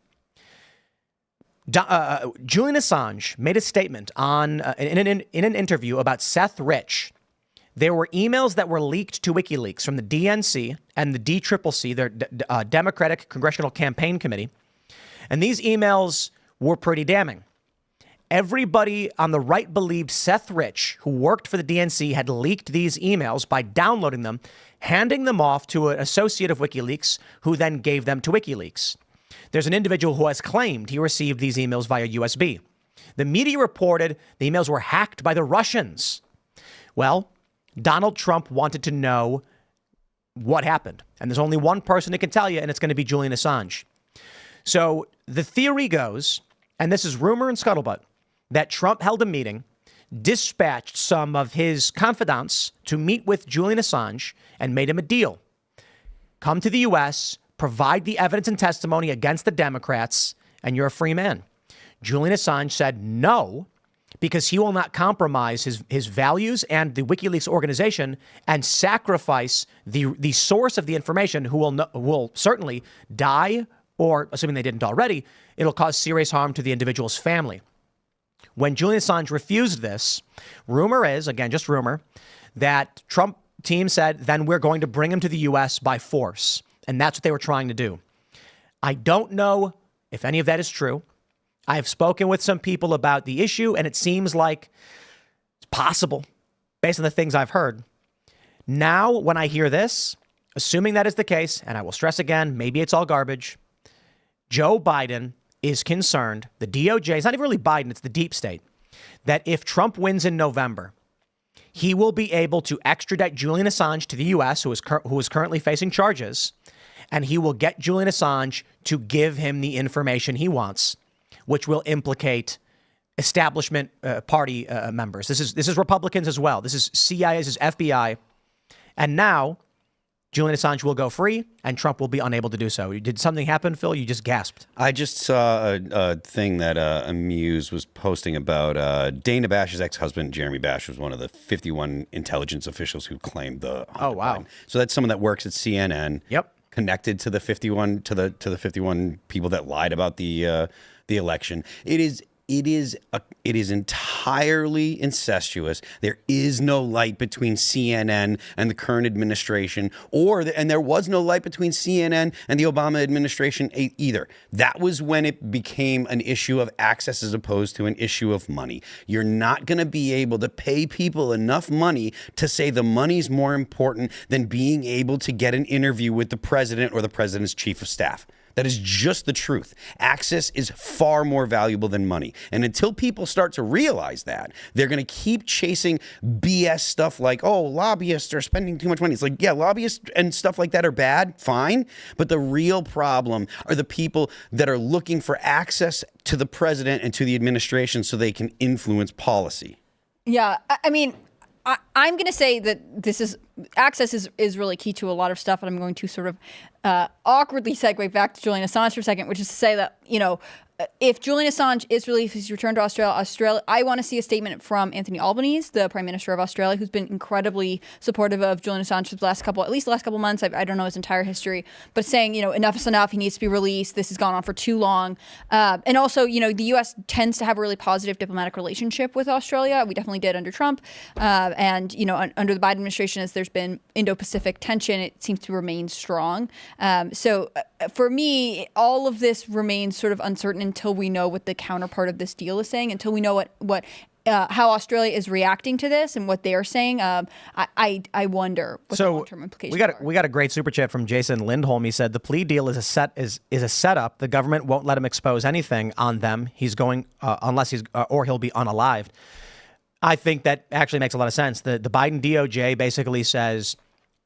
Julian Assange made a statement in an interview about Seth Rich. There were emails that were leaked to WikiLeaks from the DNC and the DCCC, their Democratic Congressional Campaign Committee. And these emails were pretty damning. Everybody on the right believed Seth Rich, who worked for the DNC, had leaked these emails by downloading them, handing them off to an associate of WikiLeaks, who then gave them to WikiLeaks. There's an individual who has claimed he received these emails via USB. The media reported the emails were hacked by the Russians. Well, Donald Trump wanted to know what happened. And there's only one person who can tell you, and it's going to be Julian Assange. So the theory goes, and this is rumor and scuttlebutt, that Trump held a meeting, dispatched some of his confidants to meet with Julian Assange, and made him a deal. Come to the U.S., provide the evidence and testimony against the Democrats, and you're a free man. Julian Assange said no, because he will not compromise his values and the WikiLeaks organization and sacrifice the source of the information, who will certainly die, or, assuming they didn't already, it'll cause serious harm to the individual's family. When Julian Assange refused this, rumor is, again, just rumor, that Trump team said, then we're going to bring him to the U.S. by force. And that's what they were trying to do. I don't know if any of that is true. I have spoken with some people about the issue, and it seems like it's possible based on the things I've heard. Now, when I hear this, assuming that is the case, and I will stress again, maybe it's all garbage, Joe Biden is concerned, the DOJ, it's not even really Biden, it's the deep state, that if Trump wins in November, he will be able to extradite Julian Assange to the U.S., who is currently facing charges, and he will get Julian Assange to give him the information he wants, which will implicate establishment party members. This is Republicans as well. This is CIA, this is FBI. And now Julian Assange will go free and Trump will be unable to do so. Did something happen, Phil? You just gasped. I just saw a thing that Amuse was posting about Dana Bash's ex-husband, Jeremy Bash, was one of the 51 intelligence officials who claimed the Oh, wow. Biden. So that's someone that works at CNN. Yep. Connected to the 51 to the 51 people that lied about the election. It is entirely incestuous. There is no light between CNN and the current administration, and there was no light between CNN and the Obama administration either. That was when it became an issue of access as opposed to an issue of money. You're not going to be able to pay people enough money to say the money's more important than being able to get an interview with the president or the president's chief of staff. That is just the truth. Access is far more valuable than money. And until people start to realize that, they're going to keep chasing BS stuff like, oh, lobbyists are spending too much money. It's like, yeah, lobbyists and stuff like that are bad, fine. But the real problem are the people that are looking for access to the president and to the administration so they can influence policy. Yeah, I mean, I'm going to say that access is really key to a lot of stuff, and I'm going to sort of awkwardly segue back to Julian Assange for a second, which is to say that, if Julian Assange is released, he's returned to Australia, I want to see a statement from Anthony Albanese, the Prime Minister of Australia, who's been incredibly supportive of Julian Assange for the last couple of months. I don't know his entire history, but saying, enough is enough. He needs to be released. This has gone on for too long. And also, the U.S. tends to have a really positive diplomatic relationship with Australia. We definitely did under Trump. And, under the Biden administration, as there's been Indo-Pacific tension, it seems to remain strong. So for me, all of this remains sort of uncertain until we know what the counterpart of this deal is saying, until we know what how Australia is reacting to this and what they're saying. I wonder what the long-term implications are. We got a great super chat from Jason Lindholm. He said the plea deal is a setup. The government won't let him expose anything on them. He's going unless or he'll be unalived. I think that actually makes a lot of sense. The Biden DOJ basically says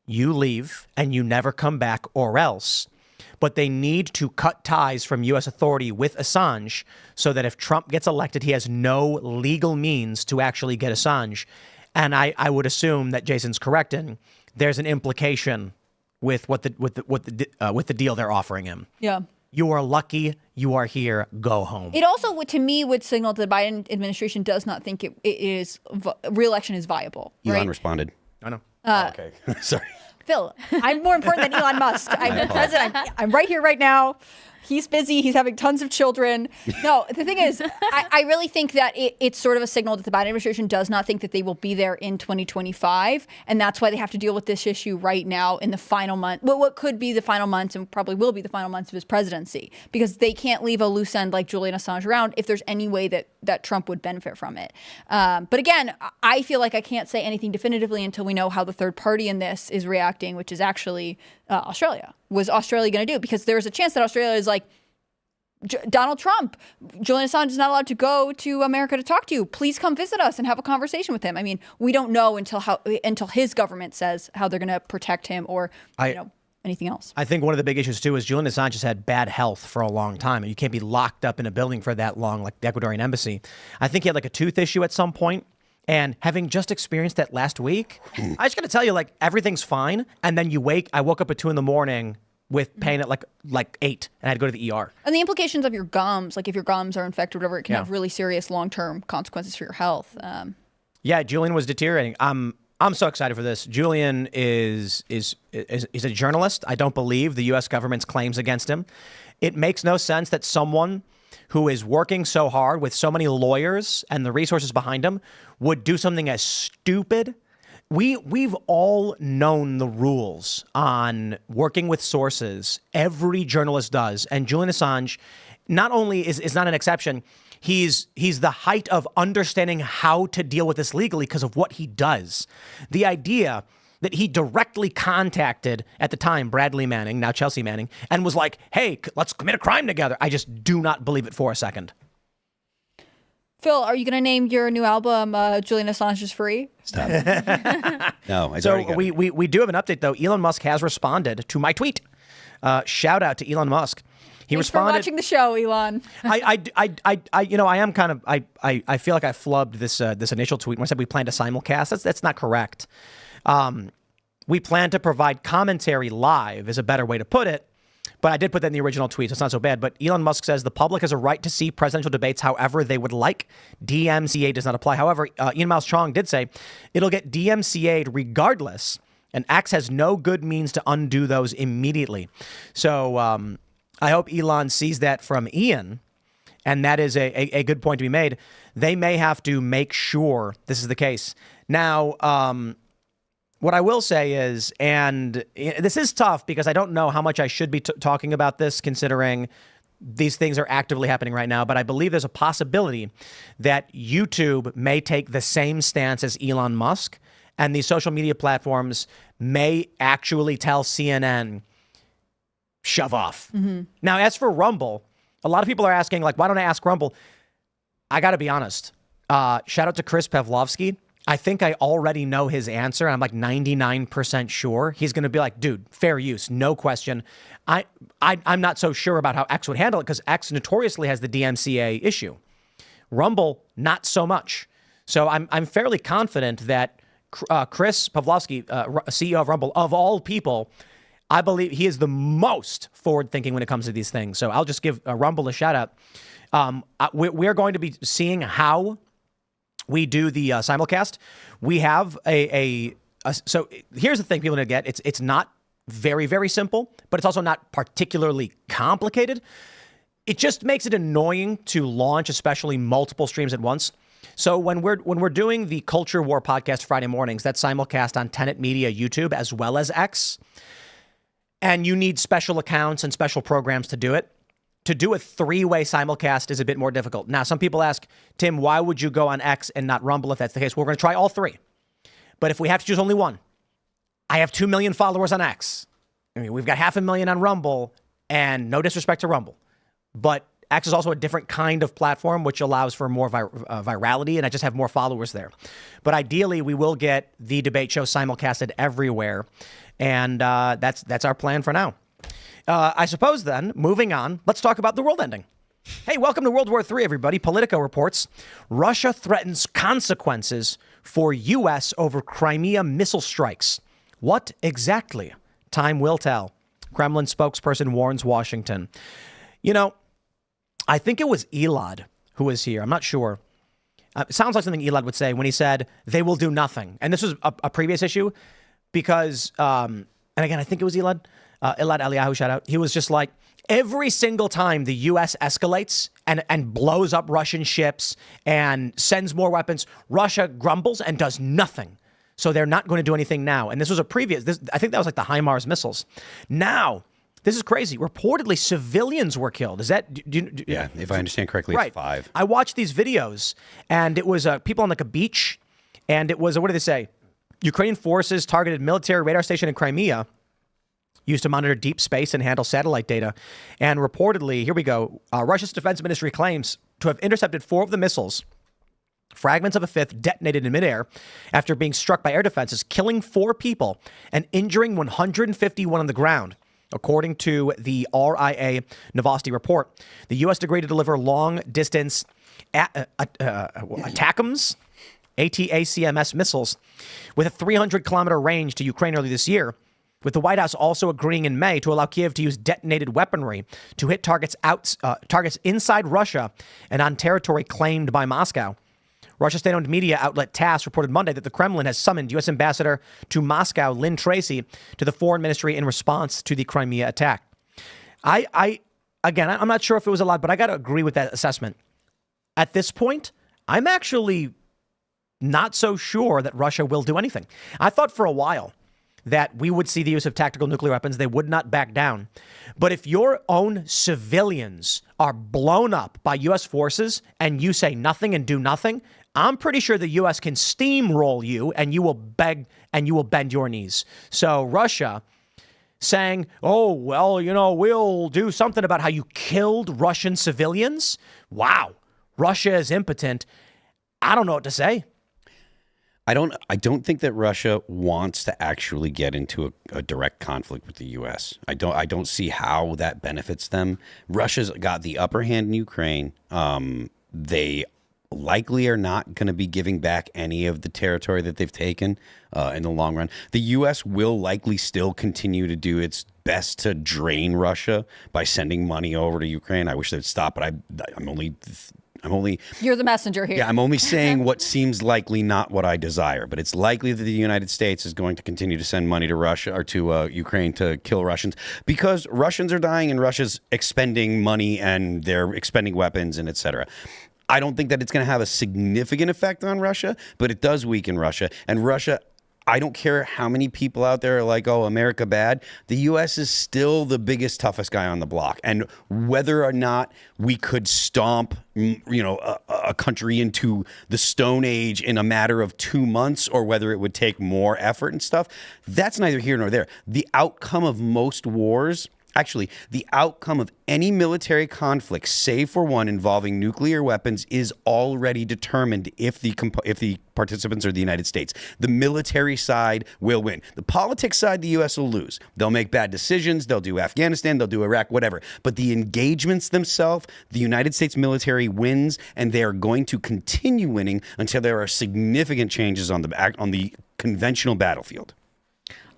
you leave and you never come back or else. But they need to cut ties from U.S. authority with Assange so that if Trump gets elected, he has no legal means to actually get Assange. And I would assume that Jason's correct in there's an implication with what the deal they're offering him. Yeah. You are lucky. You are here. Go home. It also, to me, would signal that the Biden administration does not think re-election is viable. Elon right? responded. I know. Okay. Sorry. Phil, I'm more important than Elon Musk. I'm the president. I'm right here, right now. He's busy. He's having tons of children. No, the thing is, I really think that it's sort of a signal that the Biden administration does not think that they will be there in 2025. And that's why they have to deal with this issue right now in the final month. Well, what could be the final months and probably will be the final months of his presidency, because they can't leave a loose end like Julian Assange around if there's any way that Trump would benefit from it. But again, I feel like I can't say anything definitively until we know how the third party in this is reacting, which is actually Australia. Was Australia going to do? Because there's a chance that Australia is like, Donald Trump, Julian Assange is not allowed to go to America to talk to you. Please come visit us and have a conversation with him. I mean, we don't know until his government says how they're going to protect him or anything else. I think one of the big issues too is Julian Assange has had bad health for a long time, and you can't be locked up in a building for that long, like the Ecuadorian embassy. I think he had like a tooth issue at some point. And having just experienced that last week, I just got to tell you, like, everything's fine. And then I woke up at 2 a.m. with pain at like 8, and I had to go to the ER. And the implications of your gums, like if your gums are infected or whatever, it can have really serious long-term consequences for your health. Yeah, Julian was deteriorating. I'm so excited for this. Julian is a journalist. I don't believe the U.S. government's claims against him. It makes no sense that someone who is working so hard with so many lawyers and the resources behind him would do something as stupid. We've all known the rules on working with sources. Every journalist does. And Julian Assange not only is not an exception, he's the height of understanding how to deal with this legally because of what he does. The idea that he directly contacted, at the time, Bradley Manning, now Chelsea Manning, and was like, hey, let's commit a crime together. I just do not believe it for a second. Phil, are you going to name your new album Julian Assange is Free? Stop. No, I So we do have an update, though. Elon Musk has responded to my tweet. Shout out to Elon Musk. He Thanks responded. for watching the show, Elon. I feel like I flubbed this initial tweet when I said we planned a simulcast. That's not correct. We plan to provide commentary live is a better way to put it. But I did put that in the original tweet, so it's not so bad. But Elon Musk says the public has a right to see presidential debates however they would like. DMCA does not apply. However, Ian Mouse Chong did say it'll get DMCA'd regardless, and X has no good means to undo those immediately. So I hope Elon sees that from Ian, and that is a good point to be made. They may have to make sure this is the case. Now, what I will say is, and this is tough because I don't know how much I should be talking about this considering these things are actively happening right now, but I believe there's a possibility that YouTube may take the same stance as Elon Musk, and these social media platforms may actually tell CNN, shove off. Now, as for Rumble, a lot of people are asking, like, why don't I ask Rumble? I got to be honest. Shout out to Chris Pavlovsky. I think I already know his answer. I'm like 99% sure. He's going to be like, dude, fair use, no question. I'm not so sure about how X would handle it because X notoriously has the DMCA issue. Rumble, not so much. So I'm fairly confident that Chris Pavlovsky, CEO of Rumble, of all people, I believe he is the most forward-thinking when it comes to these things. So I'll just give Rumble a shout-out. We're going to be seeing how we do the simulcast. We have so here's the thing people need to get. It's not very, very simple, but it's also not particularly complicated. It just makes it annoying to launch, especially multiple streams at once. So when we're doing the Culture War podcast Friday mornings, that's simulcast on Tenet Media YouTube as well as X, and you need special accounts and special programs to do it. To do a three-way simulcast is a bit more difficult. Now, some people ask, Tim, why would you go on X and not Rumble if that's the case? Well, we're going to try all three. But if we have to choose only one, I have 2 million followers on X. I mean, we've got 500,000 on Rumble, and no disrespect to Rumble. But X is also a different kind of platform, which allows for more virality, and I just have more followers there. But ideally, we will get the debate show simulcasted everywhere, and that's our plan for now. I suppose then, moving on, let's talk about the world ending. Hey, welcome to World War III, everybody. Politico reports Russia threatens consequences for U.S. over Crimea missile strikes. What exactly? Time will tell. Kremlin spokesperson warns Washington. You know, I think it was Elad who was here. I'm not sure. It sounds like something Elad would say when he said they will do nothing. And this was a previous issue because, and again, I think it was Elad. Elad Eliyahu, shout out. He was just like, every single time the U.S. escalates and blows up Russian ships and sends more weapons, Russia grumbles and does nothing. So they're not going to do anything now. And this was I think that was like the HIMARS missiles. Now, this is crazy. Reportedly, civilians were killed. Is that? Yeah, if I understand correctly, right. It's 5. I watched these videos, and it was people on like a beach, and it was, what did they say? Ukrainian forces targeted military radar station in Crimea, used to monitor deep space and handle satellite data. And reportedly, here we go, Russia's defense ministry claims to have intercepted 4 of the missiles. Fragments of a 5th detonated in midair after being struck by air defenses, killing 4 people and injuring 151 on the ground, according to the RIA Novosti report. The U.S. agreed to deliver long-distance ATACMS, ATACMS missiles with a 300-kilometer range to Ukraine early this year, with the White House also agreeing in May to allow Kiev to use detonated weaponry to hit targets inside Russia and on territory claimed by Moscow. Russia's state-owned media outlet TASS reported Monday that the Kremlin has summoned U.S. Ambassador to Moscow, Lynn Tracy, to the foreign ministry in response to the Crimea attack. I'm not sure if it was a lot, but I got to agree with that assessment. At this point, I'm actually not so sure that Russia will do anything. I thought for a while that we would see the use of tactical nuclear weapons. They would not back down. But if your own civilians are blown up by U.S. forces and you say nothing and do nothing, I'm pretty sure the U.S. can steamroll you and you will beg and you will bend your knees. So Russia saying, oh, well, we'll do something about how you killed Russian civilians. Wow. Russia is impotent. I don't know what to say. I don't think that Russia wants to actually get into a direct conflict with the U.S. I don't see how that benefits them. Russia's got the upper hand in Ukraine. They likely are not going to be giving back any of the territory that they've taken in the long run. The U.S. will likely still continue to do its best to drain Russia by sending money over to Ukraine. I wish they'd stop, but I'm only You're the messenger here. Yeah, I'm only saying what seems likely, not what I desire. But it's likely that the United States is going to continue to send money to Russia or to Ukraine to kill Russians because Russians are dying and Russia's expending money and they're expending weapons and et cetera. I don't think that it's going to have a significant effect on Russia, but it does weaken Russia. And Russia, I don't care how many people out there are like, oh, America bad. The U.S. is still the biggest, toughest guy on the block. And whether or not we could stomp, a country into the Stone Age in a matter of 2 months, or whether it would take more effort and stuff, that's neither here nor there. The outcome of most wars, actually, the outcome of any military conflict, save for one involving nuclear weapons, is already determined if the participants are the United States. The military side will win. The politics side, the U.S. will lose. They'll make bad decisions. They'll do Afghanistan. They'll do Iraq, whatever. But the engagements themselves, the United States military wins, and they are going to continue winning until there are significant changes on the conventional battlefield.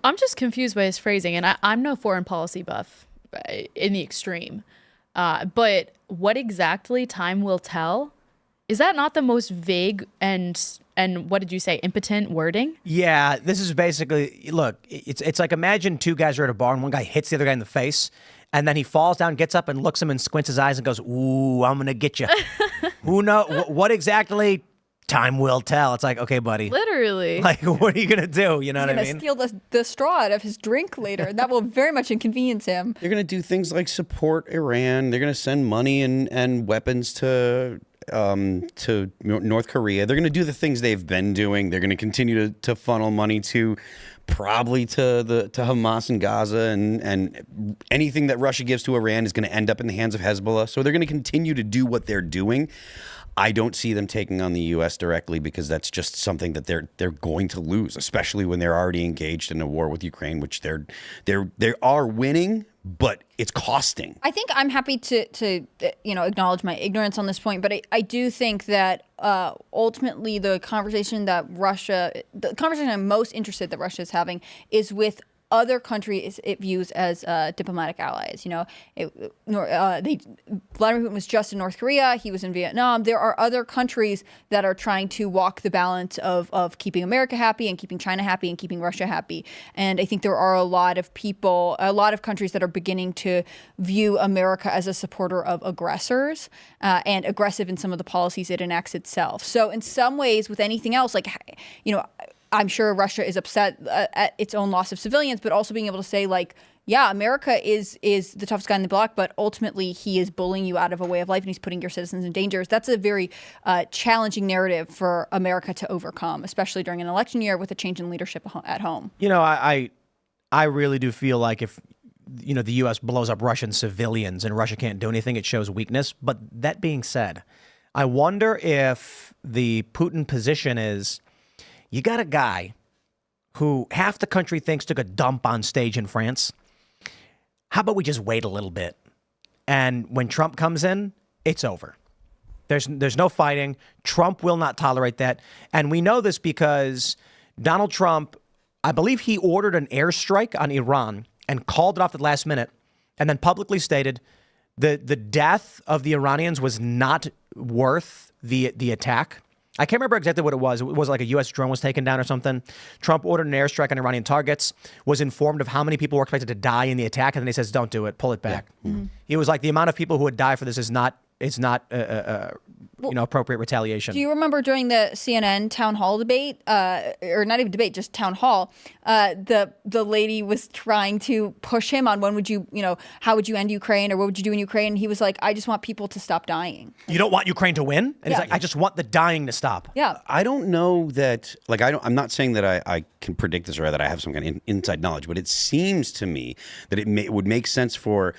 I'm just confused by his phrasing, and I'm no foreign policy buff in the extreme. But what exactly time will tell? Is that not the most vague and what did you say, impotent wording? Yeah, this is basically, look, it's like imagine two guys are at a bar and one guy hits the other guy in the face and then he falls down, gets up and looks him and squints his eyes and goes, ooh, I'm going to get you. Who knows? What exactly? Time will tell. It's like, okay, buddy. Literally. Like, what are you going to do? You know what I mean? He's going to steal the straw out of his drink later. And that will very much inconvenience him. They're going to do things like support Iran. They're going to send money and weapons to North Korea. They're going to do the things they've been doing. They're going to continue to funnel money probably to Hamas and Gaza, and anything that Russia gives to Iran is going to end up in the hands of Hezbollah. So they're going to continue to do what they're doing. I don't see them taking on the U.S. directly because that's just something that they're going to lose, especially when they're already engaged in a war with Ukraine, which they are winning, but it's costing. I think I'm happy to acknowledge my ignorance on this point, but I do think that ultimately the conversation I'm most interested that Russia is having is with other countries it views as diplomatic allies. Vladimir Putin was just in North Korea. He was in Vietnam. There are other countries that are trying to walk the balance of keeping America happy and keeping China happy and keeping Russia happy. And I think there are a lot of countries that are beginning to view America as a supporter of aggressors and aggressive in some of the policies it enacts itself. So in some ways, with anything else, I'm sure Russia is upset at its own loss of civilians, but also being able to say, yeah, America is the toughest guy in the block, but ultimately he is bullying you out of a way of life and he's putting your citizens in danger. That's a very challenging narrative for America to overcome, especially during an election year with a change in leadership at home. I really do feel like if the U.S. blows up Russian civilians and Russia can't do anything, it shows weakness. But that being said, I wonder if the Putin position is, you got a guy who half the country thinks took a dump on stage in France. How about we just wait a little bit? And when Trump comes in, it's over. There's no fighting. Trump will not tolerate that. And we know this because Donald Trump, I believe he ordered an airstrike on Iran and called it off at the last minute and then publicly stated the death of the Iranians was not worth the attack. I can't remember exactly what it was. It was like a U.S. drone was taken down or something. Trump ordered an airstrike on Iranian targets, was informed of how many people were expected to die in the attack, and then he says, don't do it, pull it back. Yeah. Mm-hmm. He was like, the amount of people who would die for this is not appropriate retaliation. Do you remember during the CNN town hall debate, or not even debate, just town hall, the lady was trying to push him on how would you end Ukraine or what would you do in Ukraine? And he was like, I just want people to stop dying. You don't want Ukraine to win? And he's like, I just want the dying to stop. Yeah. I don't know that, I'm not saying that I can predict this or that I have some kind of inside knowledge, but it seems to me that it would make sense for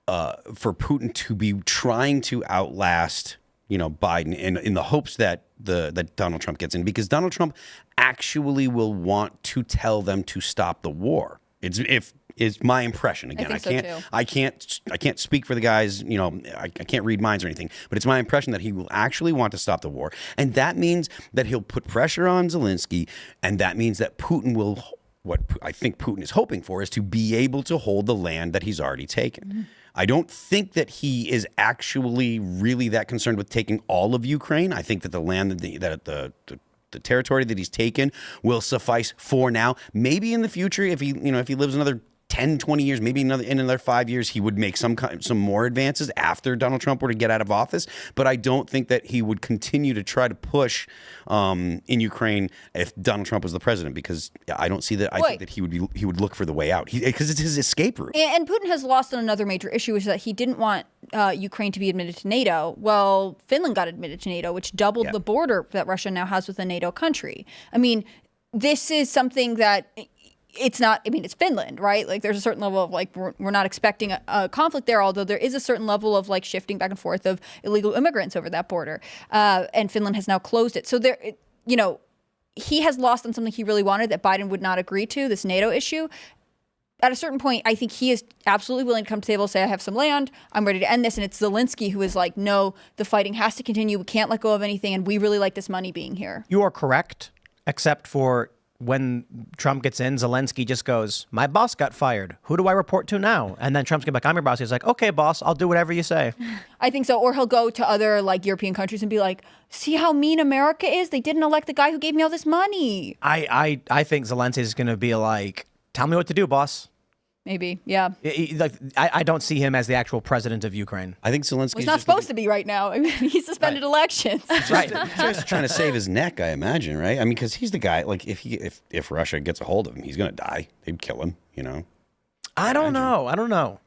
Putin to be trying to outlast, Biden in the hopes that that Donald Trump gets in, because Donald Trump actually will want to tell them to stop the war. If is my impression. Again, I can't speak for the guys, you know, I can't read minds or anything, but it's my impression that he will actually want to stop the war. And that means that he'll put pressure on Zelensky, and that means that Putin will, what I think Putin is hoping for is to be able to hold the land that he's already taken. Mm-hmm. I don't think that he is actually really that concerned with taking all of Ukraine. I think that the land that the territory that he's taken will suffice for now. Maybe in the future, if he lives another 10, 20 years, maybe in another 5 years, he would make some more advances after Donald Trump were to get out of office. But I don't think that he would continue to try to push in Ukraine if Donald Trump was the president, because I don't see that. I think that he would look for the way out, because it's his escape route. And Putin has lost on another major issue, which is that he didn't want Ukraine to be admitted to NATO. Well, Finland got admitted to NATO, which doubled the border that Russia now has with a NATO country. I mean, this is something that it's not, I mean, it's Finland, right? Like, there's a certain level of, like, we're not expecting a conflict there, although there is a certain level of, like, shifting back and forth of illegal immigrants over that border. And Finland has now closed it. So there, you know, he has lost on something he really wanted that Biden would not agree to, this NATO issue. At a certain point, I think he is absolutely willing to come to the table and say, I have some land, I'm ready to end this. And it's Zelensky who is like, no, the fighting has to continue. We can't let go of anything. And we really like this money being here. You are correct, except for when Trump gets in, Zelensky just goes, my boss got fired. Who do I report to now? And then Trump's going to be like, I'm your boss. He's like, okay, boss, I'll do whatever you say. I think so. Or he'll go to other, like, European countries and be like, see how mean America is? They didn't elect the guy who gave me all this money. I think Zelensky is going to be like, tell me what to do, boss. Maybe, yeah. I don't see him as the actual president of Ukraine. I think Zelensky's he's not supposed to be right now. I mean, he suspended elections. Right. He's just trying to save his neck, I imagine, right? I mean, because he's the guy. Like, if Russia gets a hold of him, he's going to die. They'd kill him, you know. I don't know.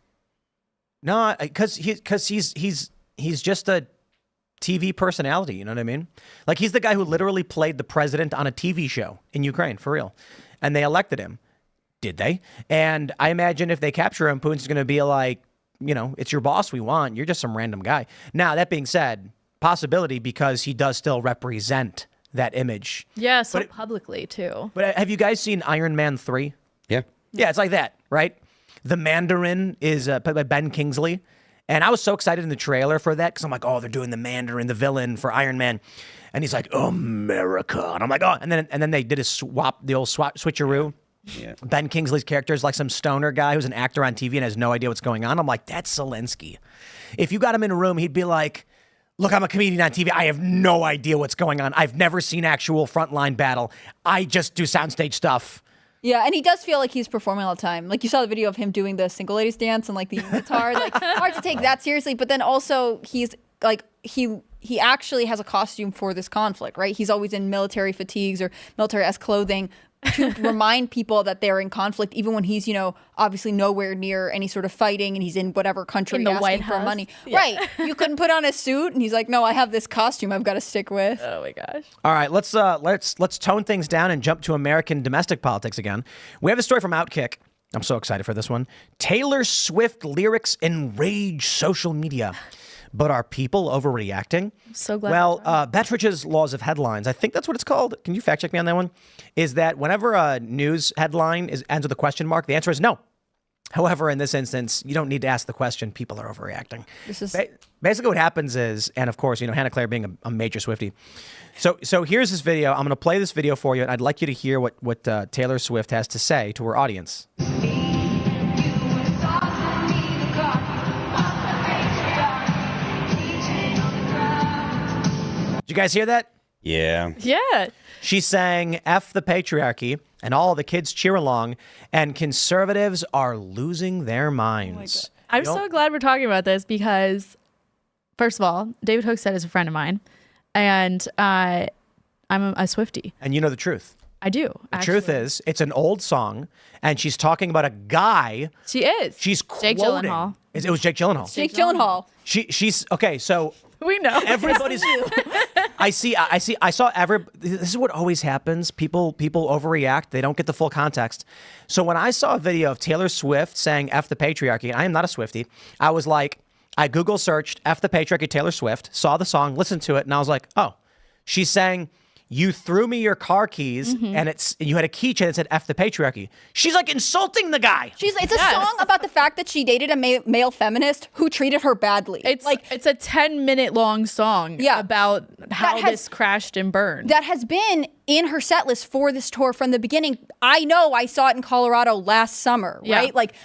No, because he's just a TV personality. You know what I mean? Like, he's the guy who literally played the president on a TV show in Ukraine, for real, and they elected him. Did they? And I imagine if they capture him, Putin's going to be like, you know, it's your boss we want. You're just some random guy. Now, that being said, possibility, because he does still represent that image. Yeah, so publicly, too. But have you guys seen Iron Man 3? Yeah. Yeah, it's like that, right? The Mandarin is played by Ben Kingsley. And I was so excited in the trailer for that because I'm like, oh, they're doing the Mandarin, the villain for Iron Man. And he's like, America. And I'm like, oh. And then they did the old switcheroo. Yeah. Ben Kingsley's character is like some stoner guy who's an actor on TV and has no idea what's going on. I'm like, that's Zelensky. If you got him in a room, he'd be like, look, I'm a comedian on TV. I have no idea what's going on. I've never seen actual frontline battle. I just do soundstage stuff. Yeah, and he does feel like he's performing all the time. Like, you saw the video of him doing the single ladies dance and, like, the guitar. Like, hard to take that seriously. But then also he's like, he actually has a costume for this conflict, right? He's always in military fatigues or military-esque clothing to remind people that they're in conflict, even when he's, you know, obviously nowhere near any sort of fighting, and he's in whatever country in the asking White for House. money. Yeah. Right. You couldn't put on a suit, and he's like, no, I have this costume I've got to stick with. Oh my gosh. All right, let's tone things down and jump to American domestic politics again. We have a story from Outkick. I'm so excited for this one. Taylor Swift lyrics enrage social media. But are people overreacting? So glad. Well, Bettridge's Laws of Headlines, I think that's what it's called. Can you fact check me on that one? Is that whenever a news headline ends with a question mark, the answer is no. However, in this instance, you don't need to ask the question. People are overreacting. This is basically what happens is, and of course, you know, Hannah Claire being a major Swiftie. So here's this video. I'm going to play this video for you, and I'd like you to hear what Taylor Swift has to say to her audience. Did you guys hear that? Yeah. Yeah. She's saying F the patriarchy, and all the kids cheer along, and conservatives are losing their minds. I'm so glad we're talking about this because, first of all, David Hookstead is a friend of mine, and I'm a Swiftie. And you know the truth. I do. The truth is, it's an old song, and she's talking about a guy. She is. She's Jake quoting. Gyllenhaal. It was Jake Gyllenhaal. Jake Gyllenhaal. She's okay. So we know everybody's. I saw this is what always happens. People overreact. They don't get the full context. So when I saw a video of Taylor Swift saying F the patriarchy, and I am not a Swiftie, I was like, I Google searched F the patriarchy Taylor Swift, saw the song, listened to it, and I was like, oh, she's saying you threw me your car keys and you had a keychain that said F the patriarchy. She's like insulting the guy. It's a song about the fact that she dated a male feminist who treated her badly. It's a 10-minute long song about how this crashed and burned. That has been in her set list for this tour from the beginning. I know, I saw it in Colorado last summer, right? Like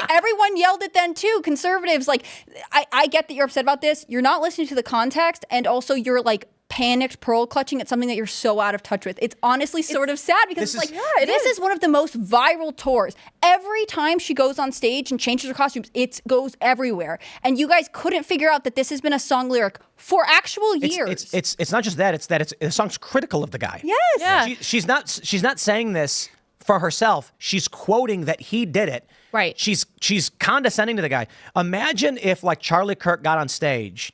everyone yelled it then too. Conservatives, like, I get that you're upset about this. You're not listening to the context, and also you're like panicked pearl clutching at something that you're so out of touch with. It's honestly sort of sad because this is one of the most viral tours. Every time she goes on stage and changes her costumes, it goes everywhere. And you guys couldn't figure out that this has been a song lyric for actual years. It's not just that. It's that the song's critical of the guy. Yes. Yeah. She's not saying this for herself. She's quoting that he did it. Right. She's condescending to the guy. Imagine if like Charlie Kirk got on stage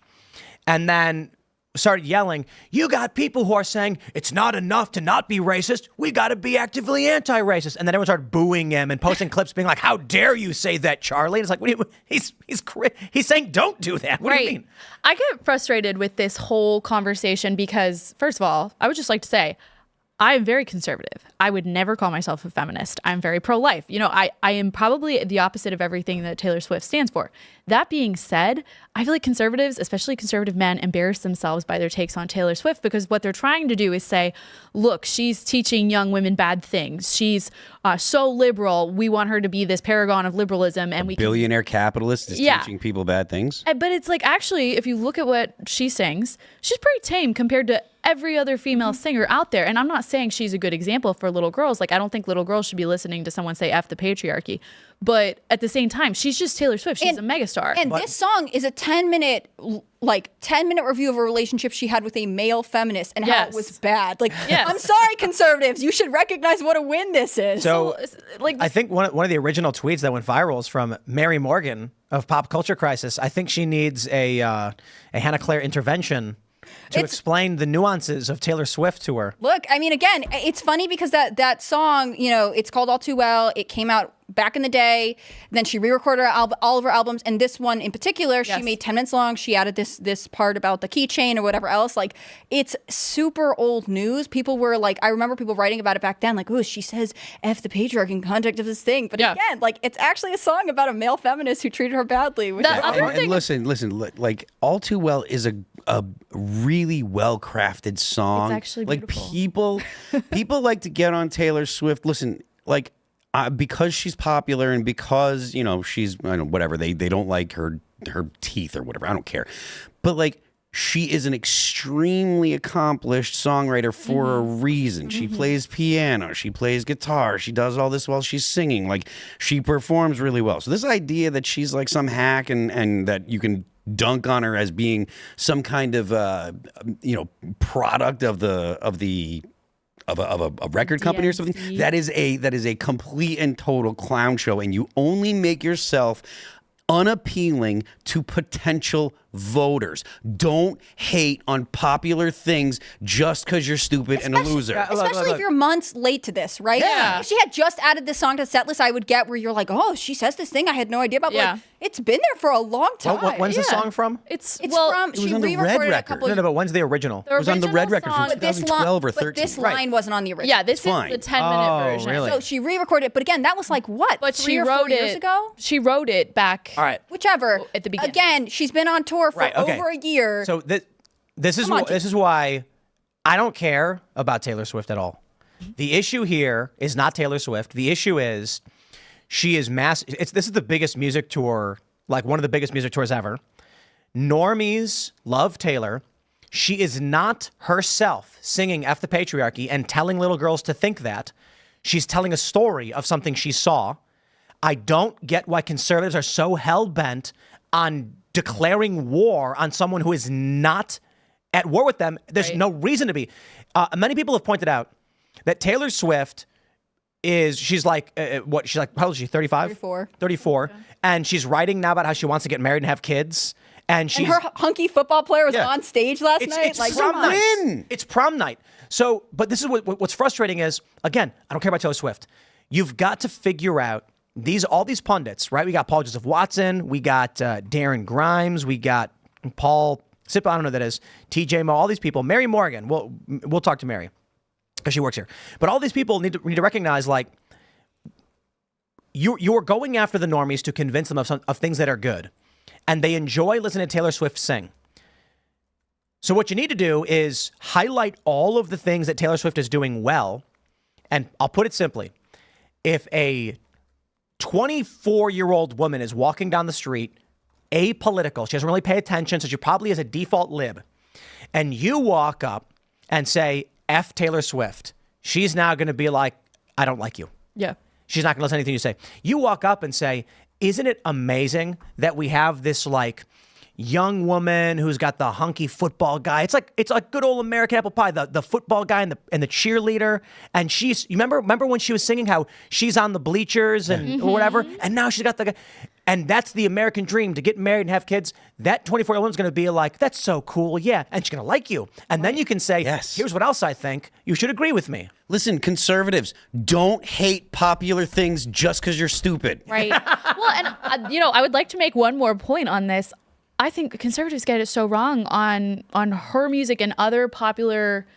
and then started yelling, you got people who are saying it's not enough to not be racist. We got to be actively anti-racist. And then everyone started booing him and posting clips being like, how dare you say that, Charlie? And it's like, what do you, he's saying don't do that. What do you mean? I get frustrated with this whole conversation because, first of all, I would just like to say, I am very conservative. I would never call myself a feminist. I'm very pro-life. You know, I am probably the opposite of everything that Taylor Swift stands for. That being said, I feel like conservatives, especially conservative men, embarrass themselves by their takes on Taylor Swift because what they're trying to do is say, look, she's teaching young women bad things. She's so liberal. We want her to be this paragon of liberalism. And Billionaire capitalist is teaching people bad things. But it's like, actually, if you look at what she sings, she's pretty tame compared to every other female singer out there. And I'm not saying she's a good example for little girls. Like, I don't think little girls should be listening to someone say F the patriarchy. But at the same time, she's just Taylor Swift. She's a megastar. And this song is a 10-minute review of a relationship she had with a male feminist and how it was bad. Like, I'm sorry, conservatives. You should recognize what a win this is. So I think one of the original tweets that went viral is from Mary Morgan of Pop Culture Crisis. I think she needs a Hannah Claire intervention to explain the nuances of Taylor Swift to her. Look, I mean, again, it's funny because that song, you know, it's called All Too Well. It came out back in the day. Then she re-recorded all of her albums. And this one in particular, she made 10 minutes long. She added this part about the keychain or whatever else. Like, it's super old news. People were like, I remember people writing about it back then. Like, oh, she says F the patriarchy in context of this thing. But again, like, it's actually a song about a male feminist who treated her badly. And listen, like, All Too Well is a really well-crafted song. It's actually beautiful. Like, people like to get on Taylor Swift. Listen, like, because she's popular and because, you know, she's, I don't know, whatever, they don't like her teeth or whatever. I don't care. But like, she is an extremely accomplished songwriter for a reason. She plays piano, she plays guitar, she does all this while she's singing. Like, she performs really well. So this idea that she's like some hack and that you can dunk on her as being some kind of product of a record company or something, that is a complete and total clown show, and you only make yourself unappealing to potential voters. Don't hate on popular things just because you're stupid and a loser. Especially if you're months late to this, right? Yeah. If she had just added this song to the set list, I would get where you're like, oh, she says this thing I had no idea about. Yeah. But like, it's been there for a long time. When's the song from? It's from, was she on the Red re-recorded a record. couple No, but when's the original? It was on the Red record from song- 2012 or 13. But this line wasn't on the original. Yeah, this is fine. the 10-minute version. really? So she re-recorded it, but again, that was like what? But 3 she or 4 wrote years it ago? She wrote it back. All right. Whichever. At the beginning. Again, she's been on tour for over a year. So this is why I don't care about Taylor Swift at all. The issue here is not Taylor Swift. The issue is she is this is the biggest music tour, like one of the biggest music tours ever. Normies love Taylor. She is not herself singing F the patriarchy and telling little girls to think that. She's telling a story of something she saw. I don't get why conservatives are so hell-bent on declaring war on someone who is not at war with them. There's no reason to be. Many people have pointed out that Taylor Swift she's like, how old is she, 35? 34. Okay. And she's writing now about how she wants to get married and have kids. And her hunky football player was on stage last night. It's prom night. It's prom night. So, but this is what's frustrating is, again, I don't care about Taylor Swift. You've got to figure out all these pundits, right? We got Paul Joseph Watson, we got Darren Grimes, we got Paul Sip, I don't know who that is. TJ Mo, all these people. Mary Morgan. We'll talk to Mary because she works here. But all these people need to recognize, like, you're going after the normies to convince them of things that are good. And they enjoy listening to Taylor Swift sing. So what you need to do is highlight all of the things that Taylor Swift is doing well. And I'll put it simply. If a 24-year-old woman is walking down the street, apolitical, she doesn't really pay attention, so she probably is a default lib, and you walk up and say, F Taylor Swift, she's now going to be like, I don't like you. Yeah. She's not going to listen to anything you say. You walk up and say, isn't it amazing that we have this, like, young woman who's got the hunky football guy. It's like good old American apple pie, the football guy and the cheerleader. And you remember when she was singing how she's on the bleachers and whatever, and now she's got the guy. And that's the American dream, to get married and have kids. That 24-year-old woman's going to be like, that's so cool, yeah. And she's going to like you. And then you can say, yes, here's what else I think. You should agree with me. Listen, conservatives, don't hate popular things just because you're stupid. Right. Well, and, I would like to make one more point on this. I think conservatives get it so wrong on her music and other popular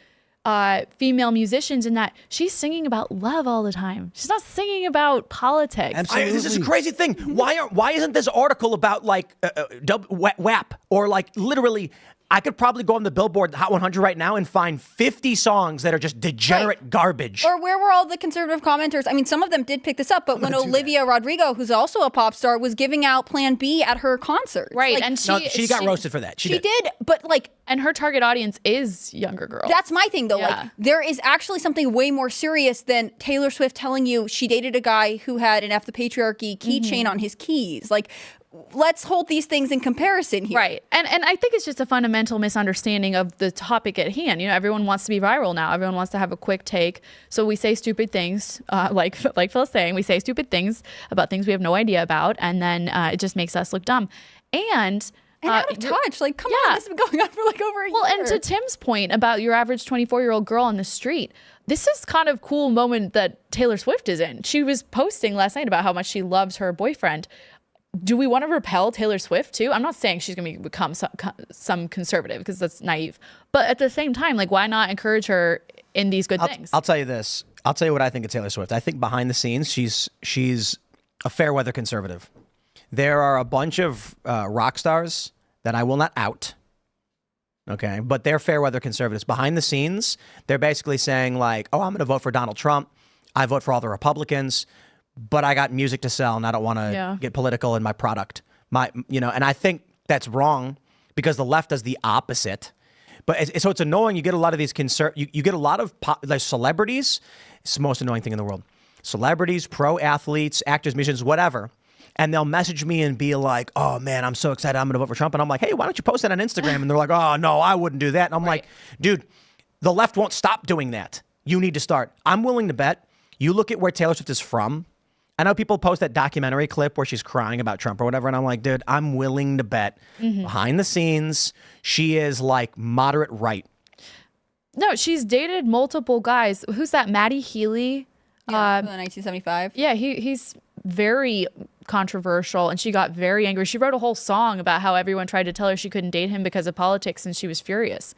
female musicians, in that she's singing about love all the time. She's not singing about politics. Absolutely. This is a crazy thing. Why isn't this article about like WAP or like literally? I could probably go on the Billboard Hot 100 right now and find 50 songs that are just degenerate garbage. Or where were all the conservative commenters? I mean, some of them did pick this up, but when Olivia Rodrigo, who's also a pop star, was giving out Plan B at her concert. Right, and she got roasted for that. She did, but like... And her target audience is younger girls. That's my thing, though. Yeah. Like, there is actually something way more serious than Taylor Swift telling you she dated a guy who had an F the patriarchy keychain on his keys. Like, let's hold these things in comparison here. Right. And I think it's just a fundamental misunderstanding of the topic at hand. Everyone wants to be viral now. Everyone wants to have a quick take. So we say stupid things, like Phil's saying, we say stupid things about things we have no idea about, and then it just makes us look dumb. And out of touch. Like, come on, this has been going on for like over a year. Well, and to Tim's point about your average 24-year-old girl on the street, this is kind of cool moment that Taylor Swift is in. She was posting last night about how much she loves her boyfriend. Do we want to repel Taylor Swift too? I'm not saying she's going to become some conservative, because that's naive. But at the same time, like, why not encourage her in these good things? I'll tell you this. I'll tell you what I think of Taylor Swift. I think behind the scenes, she's a fair weather conservative. There are a bunch of rock stars that I will not out, okay? But they're fair weather conservatives. Behind the scenes, they're basically saying like, oh, I'm going to vote for Donald Trump. I vote for all the Republicans, but I got music to sell and I don't want to get political in my product. And I think that's wrong, because the left does the opposite. But so it's annoying. You get a lot of these you get a lot of like celebrities. It's the most annoying thing in the world. Celebrities, pro athletes, actors, musicians, whatever. And they'll message me and be like, oh, man, I'm so excited. I'm going to vote for Trump. And I'm like, hey, why don't you post that on Instagram? And they're like, oh, no, I wouldn't do that. And I'm like, dude, the left won't stop doing that. You need to start. I'm willing to bet. You look at where Taylor Swift is from. I know people post that documentary clip where she's crying about Trump or whatever. And I'm like, dude, I'm willing to bet behind the scenes, she is like moderate right. No, she's dated multiple guys. Who's that? Matty Healy? Yeah, 1975. Yeah, he's very controversial, and she got very angry. She wrote a whole song about how everyone tried to tell her she couldn't date him because of politics, and she was furious.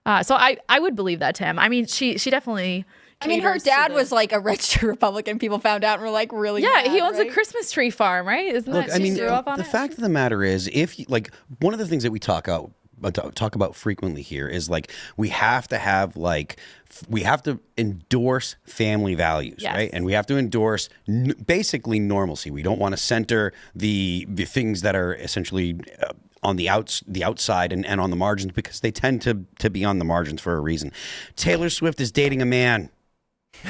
So I would believe that, Tim. I mean, she definitely... I mean, her dad was like a registered Republican. People found out and were like, really? Yeah, mad, he owns right? a Christmas tree farm, right? Isn't that she grew up on the it? fact of the matter is, one of the things that we talk about frequently here is like, we have to endorse family values, right? And we have to endorse basically normalcy. We don't want to center the things that are essentially on the outside and on the margins, because they tend to be on the margins for a reason. Taylor Swift is dating a man.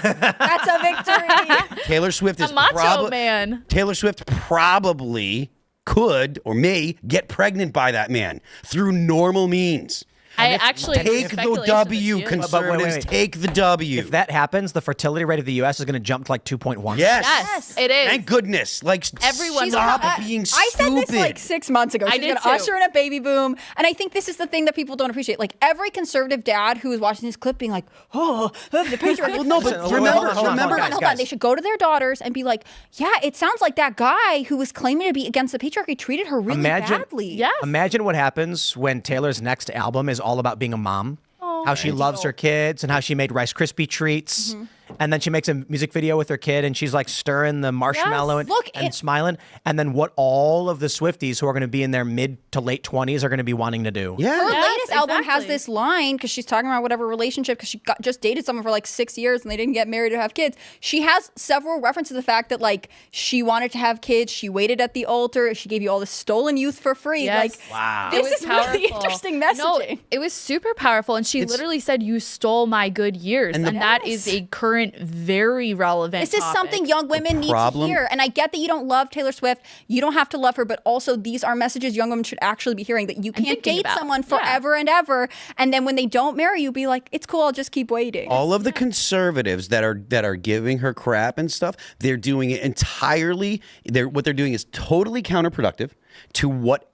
That's a victory. Taylor Swift is a macho man. Taylor Swift probably could or may get pregnant by that man through normal means. I actually take the W, conservatives. Wait. Take the W. If that happens, the fertility rate of the U.S. is going to jump to like 2.1. Yes, it is. Thank goodness. Like, Everyone stop knows. being I stupid. said this like 6 months ago. She's did going to too. usher in a baby boom. And I think this is the thing that people don't appreciate. Like every conservative dad who is watching this clip being like, oh, the patriarchy. Well, no, but Listen, remember, hold on, Hold on. They should go to their daughters and be like, yeah, it sounds like that guy who was claiming to be against the patriarchy treated her really badly. Yes. Imagine what happens when Taylor's next album is all about being a mom. How she loves her kids and how she made Rice Krispie treats. And then she makes a music video with her kid and she's like stirring the marshmallow and smiling. And then what all of the Swifties who are going to be in their mid to late 20s are going to be wanting to do. Yeah. Her Yes, latest album has exactly. this line because she's talking about whatever relationship because she just dated someone for like 6 years and they didn't get married or have kids. She has several references to the fact that like she wanted to have kids. She waited at the altar. She gave you all this stolen youth for free. Yes. Like, Wow. this It is was really powerful. interesting No, messaging. it was super powerful. And she literally said, you stole my good years. And, that is a current, very relevant This is topic. something young women need to problem- hear. And I get that you don't love Taylor Swift. You don't have to love her. But also, these are messages young women should actually be hearing that you can't thinking date about. someone Yeah. forever and ever. And then when they don't marry you, be like, it's cool. I'll just keep waiting. All of the conservatives that are giving her crap and stuff, they're doing it entirely. What they're doing is totally counterproductive to what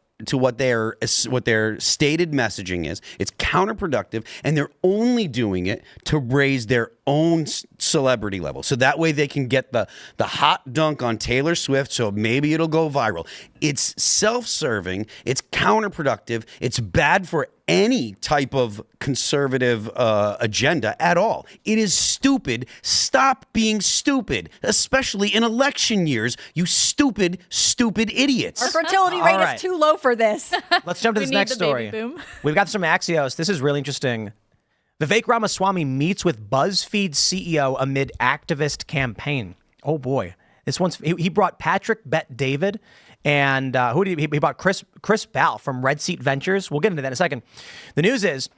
their stated messaging is. It's counterproductive, and they're only doing it to raise their own celebrity level. So that way they can get the hot dunk on Taylor Swift, so maybe it'll go viral. It's self-serving, it's counterproductive, it's bad for any type of conservative agenda at all. It is stupid. Stop being stupid, especially in election years, you stupid idiots. Our fertility rate right. is too low for this. Let's jump to this need next the baby story. boom. We've got some Axios. This is really interesting. Vivek Ramaswamy meets with BuzzFeed CEO amid activist campaign. Oh boy, he brought Patrick Bet David and who did he brought Chris Ball from Red Seat Ventures. We'll get into that in a second. The news is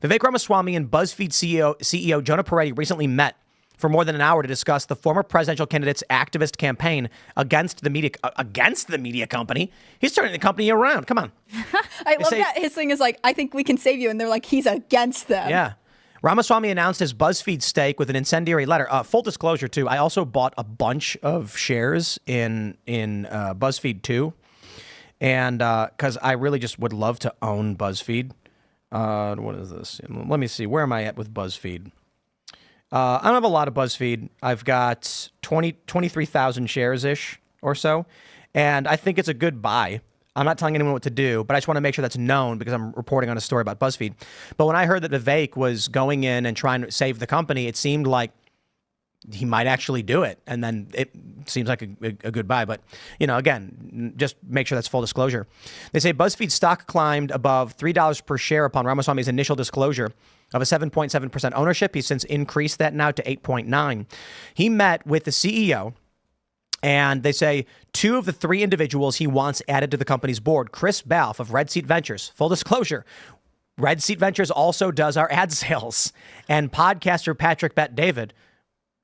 Vivek Ramaswamy and BuzzFeed CEO Jonah Peretti recently met for more than an hour to discuss the former presidential candidate's activist campaign against the media company. He's turning the company around. Come on. I love that his thing is like, I think we can save you. And they're like, he's against them. Yeah. Ramaswamy announced his BuzzFeed stake with an incendiary letter. Full disclosure, too, I also bought a bunch of shares in BuzzFeed, too. And because I really just would love to own BuzzFeed. What is this? Let me see. Where am I at with BuzzFeed? I don't have a lot of BuzzFeed. I've got 23,000 shares-ish or so. And I think it's a good buy. I'm not telling anyone what to do, but I just want to make sure that's known because I'm reporting on a story about BuzzFeed. But when I heard that Vivek was going in and trying to save the company, it seemed like he might actually do it. And then it seems like a good buy. But, again, just make sure that's full disclosure. They say BuzzFeed stock climbed above $3 per share upon Ramaswamy's initial disclosure of a 7.7% ownership. He's since increased that now to 8.9%. He met with the CEO. And they say 2 of the 3 individuals he wants added to the company's board, Chris Balfe of Red Seat Ventures. Full disclosure, Red Seat Ventures also does our ad sales. And podcaster Patrick Bet David.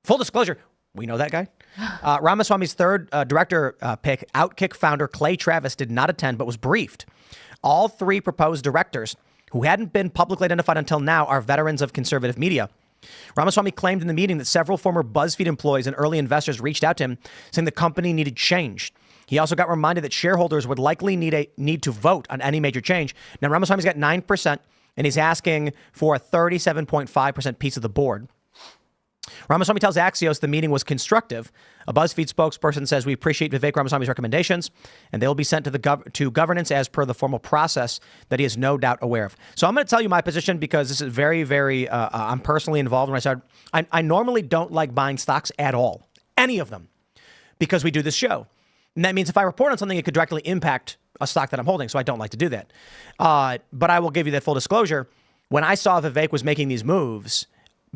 Full disclosure, we know that guy. Ramaswamy's third director pick, Outkick founder Clay Travis, did not attend but was briefed. All 3 proposed directors, who hadn't been publicly identified until now, are veterans of conservative media. Ramaswamy claimed in the meeting that several former BuzzFeed employees and early investors reached out to him saying the company needed change. He also got reminded that shareholders would likely need to vote on any major change. Now, Ramaswamy's got 9%, and he's asking for a 37.5% piece of the board. Ramaswamy tells Axios the meeting was constructive. A BuzzFeed spokesperson says, "We appreciate Vivek Ramaswamy's recommendations, and they will be sent to governance as per the formal process that he is no doubt aware of." So I'm going to tell you my position because this is very, very, I'm personally involved. When I started, I normally don't like buying stocks at all, any of them, because we do this show. And that means if I report on something, it could directly impact a stock that I'm holding, so I don't like to do that. But I will give you that full disclosure. When I saw Vivek was making these moves,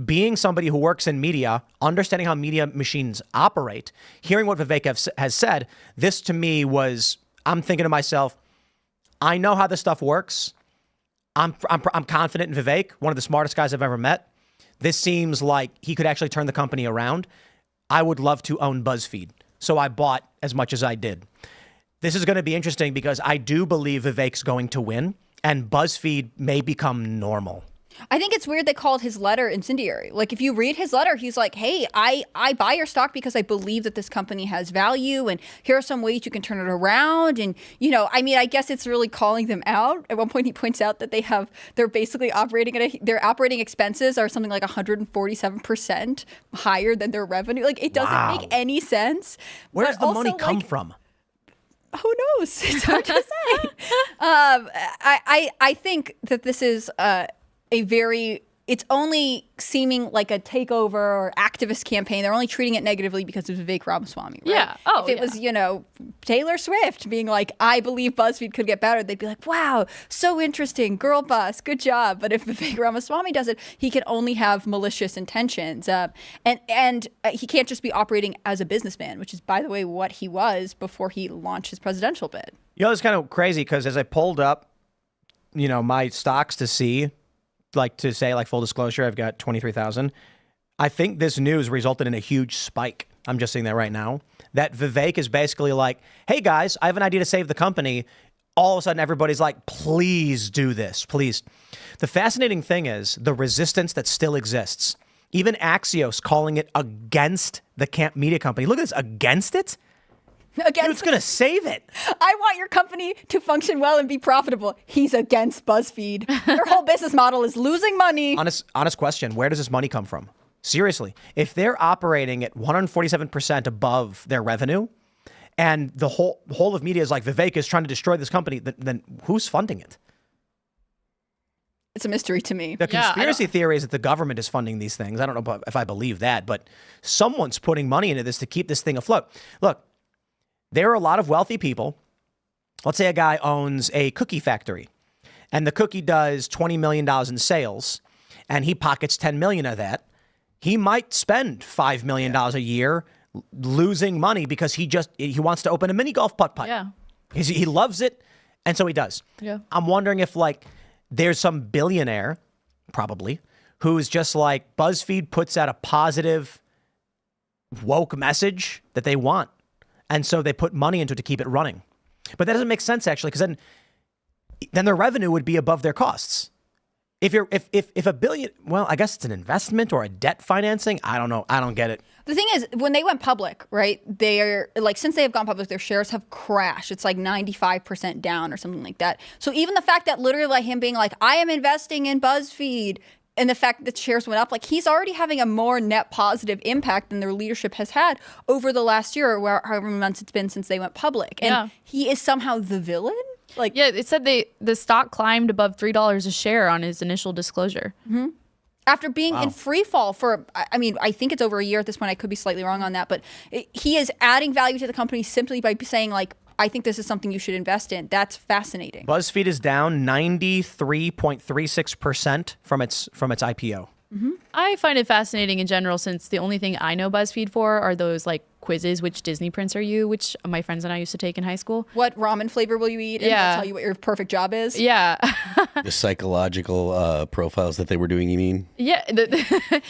being somebody who works in media, understanding how media machines operate, hearing what Vivek has said, this to me was, I'm thinking to myself, I know how this stuff works. I'm confident in Vivek, one of the smartest guys I've ever met. This seems like he could actually turn the company around. I would love to own BuzzFeed. So I bought as much as I did. This is going to be interesting because I do believe Vivek's going to win. and BuzzFeed may become normal. I think it's weird they called his letter incendiary. Like, if you read his letter, he's like, hey, I buy your stock because I believe that this company has value, and here are some ways you can turn it around. And, you know, I mean, I guess it's really calling them out. At one point, he points out that they're basically operating their operating expenses are something like 147% higher than their revenue. Like, it doesn't make any sense. Where does the money come from? Who knows? It's hard to say. I think that this is it's only seeming like a takeover or activist campaign. They're only treating it negatively because of Vivek Ramaswamy, right? Yeah. Oh, if it was, you know, Taylor Swift being like, I believe BuzzFeed could get better, they'd be like, wow, so interesting, girl boss, good job. But if Vivek Ramaswamy does it, he can only have malicious intentions. And he can't just be operating as a businessman, which is, by the way, what he was before he launched his presidential bid. You know, it's kind of crazy because as I pulled up, you know, my stocks to see, like to say, like full disclosure, I've got 23,000. I think this news resulted in a huge spike. I'm just seeing that right now. That Vivek is basically like, hey guys, I have an idea to save the company. All of a sudden, everybody's like, please do this, please. The fascinating thing is the resistance that still exists. Even Axios calling it against the Camp Media Company. Look at this, against it? Dude's going to save it. I want your company to function well and be profitable. He's against BuzzFeed. Their whole business model is losing money. Honest question. Where does this money come from? Seriously. If they're operating at 147% above their revenue and the whole of media is like, Vivek is trying to destroy this company, then who's funding it? It's a mystery to me. The conspiracy theory is that the government is funding these things. I don't know if I believe that, but someone's putting money into this to keep this thing afloat. Look, there are a lot of wealthy people. Let's say a guy owns a cookie factory and the cookie does $20 million in sales and he pockets $10 million of that. He might spend $5 million a year losing money because he wants to open a mini golf putt-putt. Yeah. He loves it. And so he does. Yeah. I'm wondering if like there's some billionaire probably who's just like BuzzFeed puts out a positive woke message that they want. And so they put money into it to keep it running. But that doesn't make sense, actually, because then their revenue would be above their costs. If a billion, well, I guess it's an investment or a debt financing. I don't know. I don't get it. The thing is, when they went public, right, they're like, since they have gone public, their shares have crashed. It's like 95% down or something like that. So even the fact that literally like him being like, I am investing in BuzzFeed, and the fact that shares went up, like he's already having a more net positive impact than their leadership has had over the last year, or however many months it's been since they went public. And he is somehow the villain. Like, yeah, it said the stock climbed above $3 a share on his initial disclosure. Mm-hmm. After being in free fall for, I mean, I think it's over a year at this point. I could be slightly wrong on that, but he is adding value to the company simply by saying like, I think this is something you should invest in. That's fascinating. BuzzFeed is down 93.36% from its IPO. Mm-hmm. I find it fascinating in general, since the only thing I know BuzzFeed for are those like quizzes, which Disney prince are you, which my friends and I used to take in high school. What ramen flavor will you eat? And they'll tell you what your perfect job is. Yeah. The psychological profiles that they were doing, you mean? Yeah.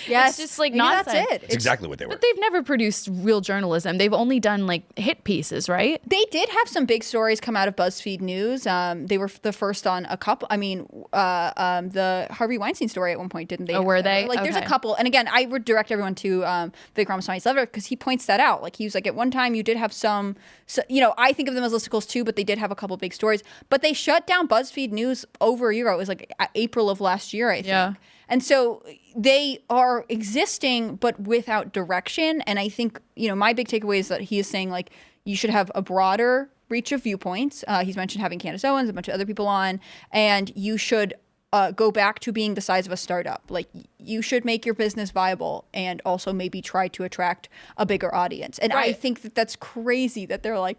Yes. It's just like Maybe nonsense. That's it. It's exactly what they were. But they've never produced real journalism. They've only done like hit pieces, right? They did have some big stories come out of BuzzFeed News. They were the first on a couple. I mean, the Harvey Weinstein story at one point, didn't they? Oh, were they? Like, there's a couple. And again, I would direct everyone to Vivek Ramaswamy's letter because he points that out. Like, he was like, at one time you did have some, you know, I think of them as listicles too, but they did have a couple big stories. But they shut down BuzzFeed News over a year ago. It was like April of last year, I think. Yeah. And so they are existing, but without direction. And I think, you know, my big takeaway is that he is saying, like, you should have a broader reach of viewpoints. He's mentioned having Candace Owens, a bunch of other people on, and you should go back to being the size of a startup. Like, you should make your business viable and also maybe try to attract a bigger audience. And I think that that's crazy that they're like,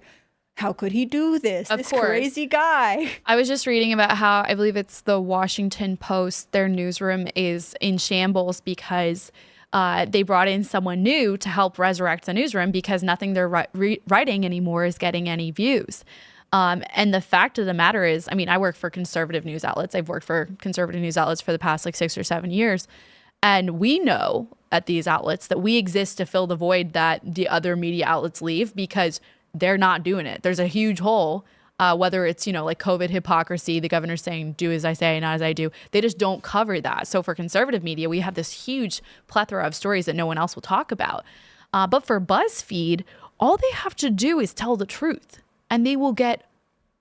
how could he do this? Of this course. Crazy guy. I was just reading about how, I believe it's the Washington Post, their newsroom is in shambles because they brought in someone new to help resurrect the newsroom because nothing they're writing anymore is getting any views. And the fact of the matter is, I mean, I work for conservative news outlets. I've worked for conservative news outlets for the past like 6 or 7 years. And we know at these outlets that we exist to fill the void that the other media outlets leave because they're not doing it. There's a huge hole whether it's, like COVID hypocrisy, the governor's saying, do as I say, not as I do. They just don't cover that. So for conservative media, we have this huge plethora of stories that no one else will talk about. But for BuzzFeed, all they have to do is tell the truth, and they will get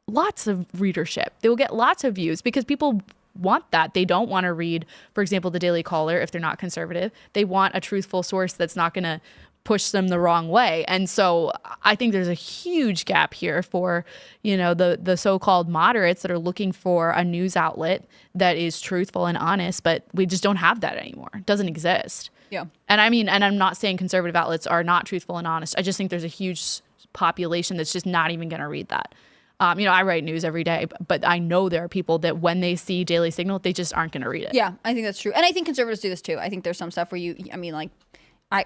lots of readership. They will get lots of views because people want that. They don't want to read, for example, the Daily Caller if they're not conservative. They want a truthful source that's not going to push them the wrong way. And so I think there's a huge gap here for, the so-called moderates that are looking for a news outlet that is truthful and honest, but we just don't have that anymore. It doesn't exist. Yeah. And and I'm not saying conservative outlets are not truthful and honest. I just think there's a huge population that's just not even going to read that. I write news every day, but I know there are people that when they see Daily Signal, they just aren't going to read it. Yeah, I think that's true. And I think conservatives do this too. I think there's some stuff where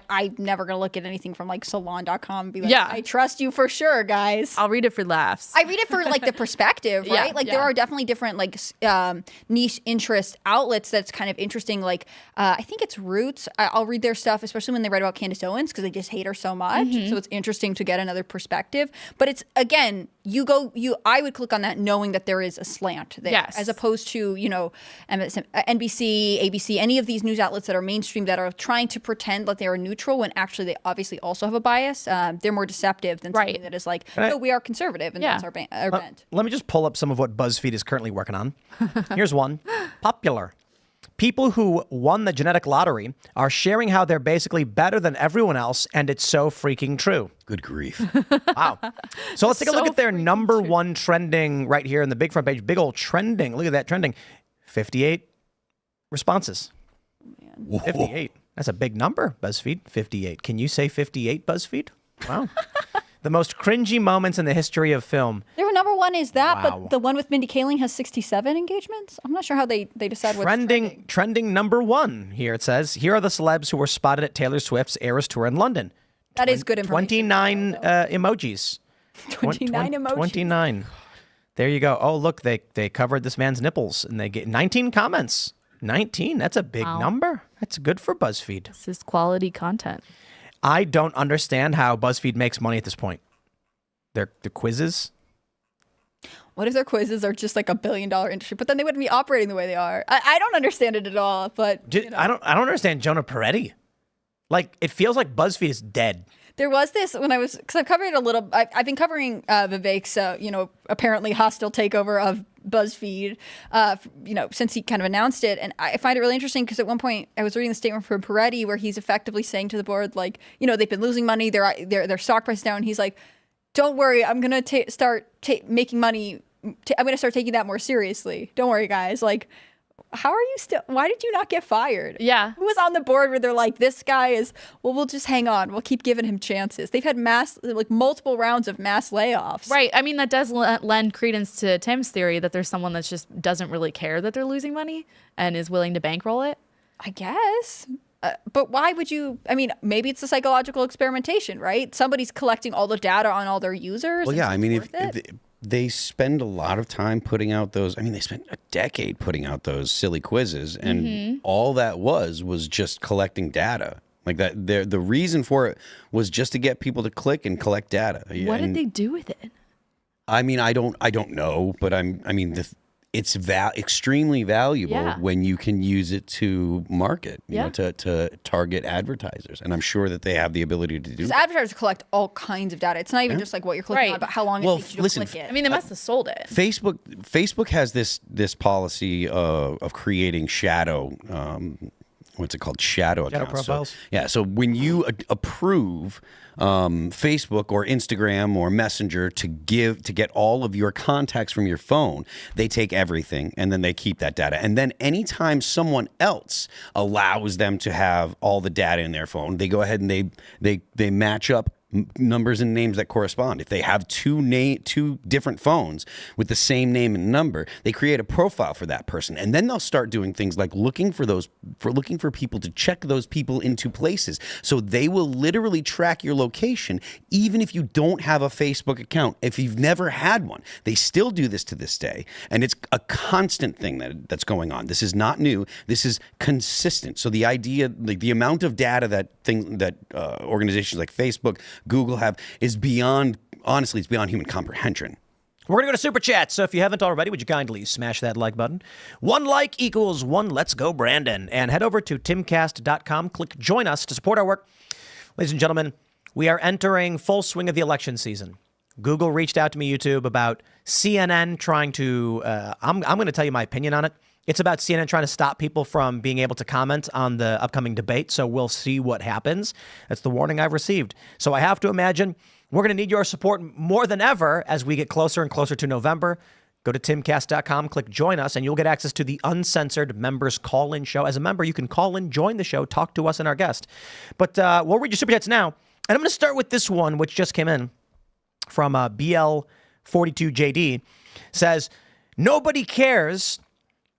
I'm never going to look at anything from salon.com and be like, yeah, I trust you for sure, guys. I'll read it for laughs. I read it for the perspective, right? There are definitely different niche interest outlets that's kind of interesting. I think it's Roots. I'll read their stuff, especially when they write about Candace Owens because they just hate her so much. Mm-hmm. So it's interesting to get another perspective. But it's, again, I would click on that knowing that there is a slant there, yes, as opposed to, NBC, ABC, any of these news outlets that are mainstream that are trying to pretend that they are neutral when actually they obviously also have a bias. They're more deceptive than something that is no, we are conservative and that's our bent. Let me just pull up some of what BuzzFeed is currently working on. Here's one. Popular. People who won the genetic lottery are sharing how they're basically better than everyone else, and it's so freaking true. Good grief. Wow. So let's take a look at their number one trending right here in the big front page. Big old trending. Look at that trending. 58 responses. Man. 58. That's a big number, BuzzFeed. 58. Can you say 58, BuzzFeed? Wow. The most cringy moments in the history of film. Their number one is that, but the one with Mindy Kaling has 67 engagements. I'm not sure how they decide what's trending. Trending number one here, it says. Here are the celebs who were spotted at Taylor Swift's Eras Tour in London. That is good information. 29 emojis. 29 emojis. 29. There you go. Oh, look, they covered this man's nipples, and they get 19 comments. 19. That's a big number. That's good for BuzzFeed. This is quality content. I don't understand how BuzzFeed makes money at this point. Their quizzes. What if their quizzes are just like $1 billion industry, but then they wouldn't be operating the way they are? I don't understand it at all. But I don't understand Jonah Peretti. It feels like BuzzFeed is dead. There was this when I was, because I've covered it a little. I've been covering Vivek's, apparently hostile takeover of BuzzFeed, since he kind of announced it. And I find it really interesting because at one point I was reading the statement from Peretti where he's effectively saying to the board, they've been losing money, their stock price is down. He's like, don't worry, I'm going to start making money. I'm going to start taking that more seriously. Don't worry, guys. How are you still? Why did you not get fired? Yeah. Who was on the board where they're like, this guy is, we'll just hang on. We'll keep giving him chances. They've had multiple rounds of mass layoffs. Right. I mean, that does lend credence to Tim's theory that there's someone that just doesn't really care that they're losing money and is willing to bankroll it. I guess. But why would you? I mean, maybe it's a psychological experimentation, right? Somebody's collecting all the data on all their users. Well, yeah. I mean, if they spend a lot of time putting out those. I mean, they spent a decade putting out those silly quizzes, and all that was just collecting data. Like that, the reason for it was just to get people to click and collect data. What did they do with it? I mean, I don't know, but it's extremely valuable when you can use it to market, to target advertisers. And I'm sure that they have the ability to do that. Because advertisers collect all kinds of data. It's not even just what you're clicking on, but how long it takes you to click it. I mean, they must have sold it. Facebook has this policy of creating shadow what's it called? Shadow accounts. Profiles. So when you approve Facebook or Instagram or Messenger to get all of your contacts from your phone, they take everything and then they keep that data. And then anytime someone else allows them to have all the data in their phone, they go ahead and they match up numbers and names that correspond. If they have two different phones with the same name and number, they create a profile for that person, and then they'll start doing things like looking for people to check those people into places. So they will literally track your location even if you don't have a Facebook account. If you've never had one, they still do this to this day, and it's a constant thing that's going on. This is not new. This is consistent. So the idea, the amount of data that organizations like Facebook, Google have is beyond, honestly, it's beyond human comprehension. We're going to go to Super Chat. So if you haven't already, would you kindly smash that like button? 1 like equals 1 Let's Go Brandon. And head over to timcast.com. Click Join Us to support our work. Ladies and gentlemen, we are entering full swing of the election season. Google reached out to me, YouTube, about CNN trying to, I'm going to tell you my opinion on it. It's about CNN trying to stop people from being able to comment on the upcoming debate. So we'll see what happens. That's the warning I've received. So I have to imagine we're going to need your support more than ever as we get closer and closer to November. Go to timcast.com, click Join Us, and you'll get access to the uncensored members call-in show. As a member, you can call in, join the show, talk to us and our guest. But we'll read your Super Chats now. And I'm going to start with this one, which just came in from BL42JD. Says, nobody cares.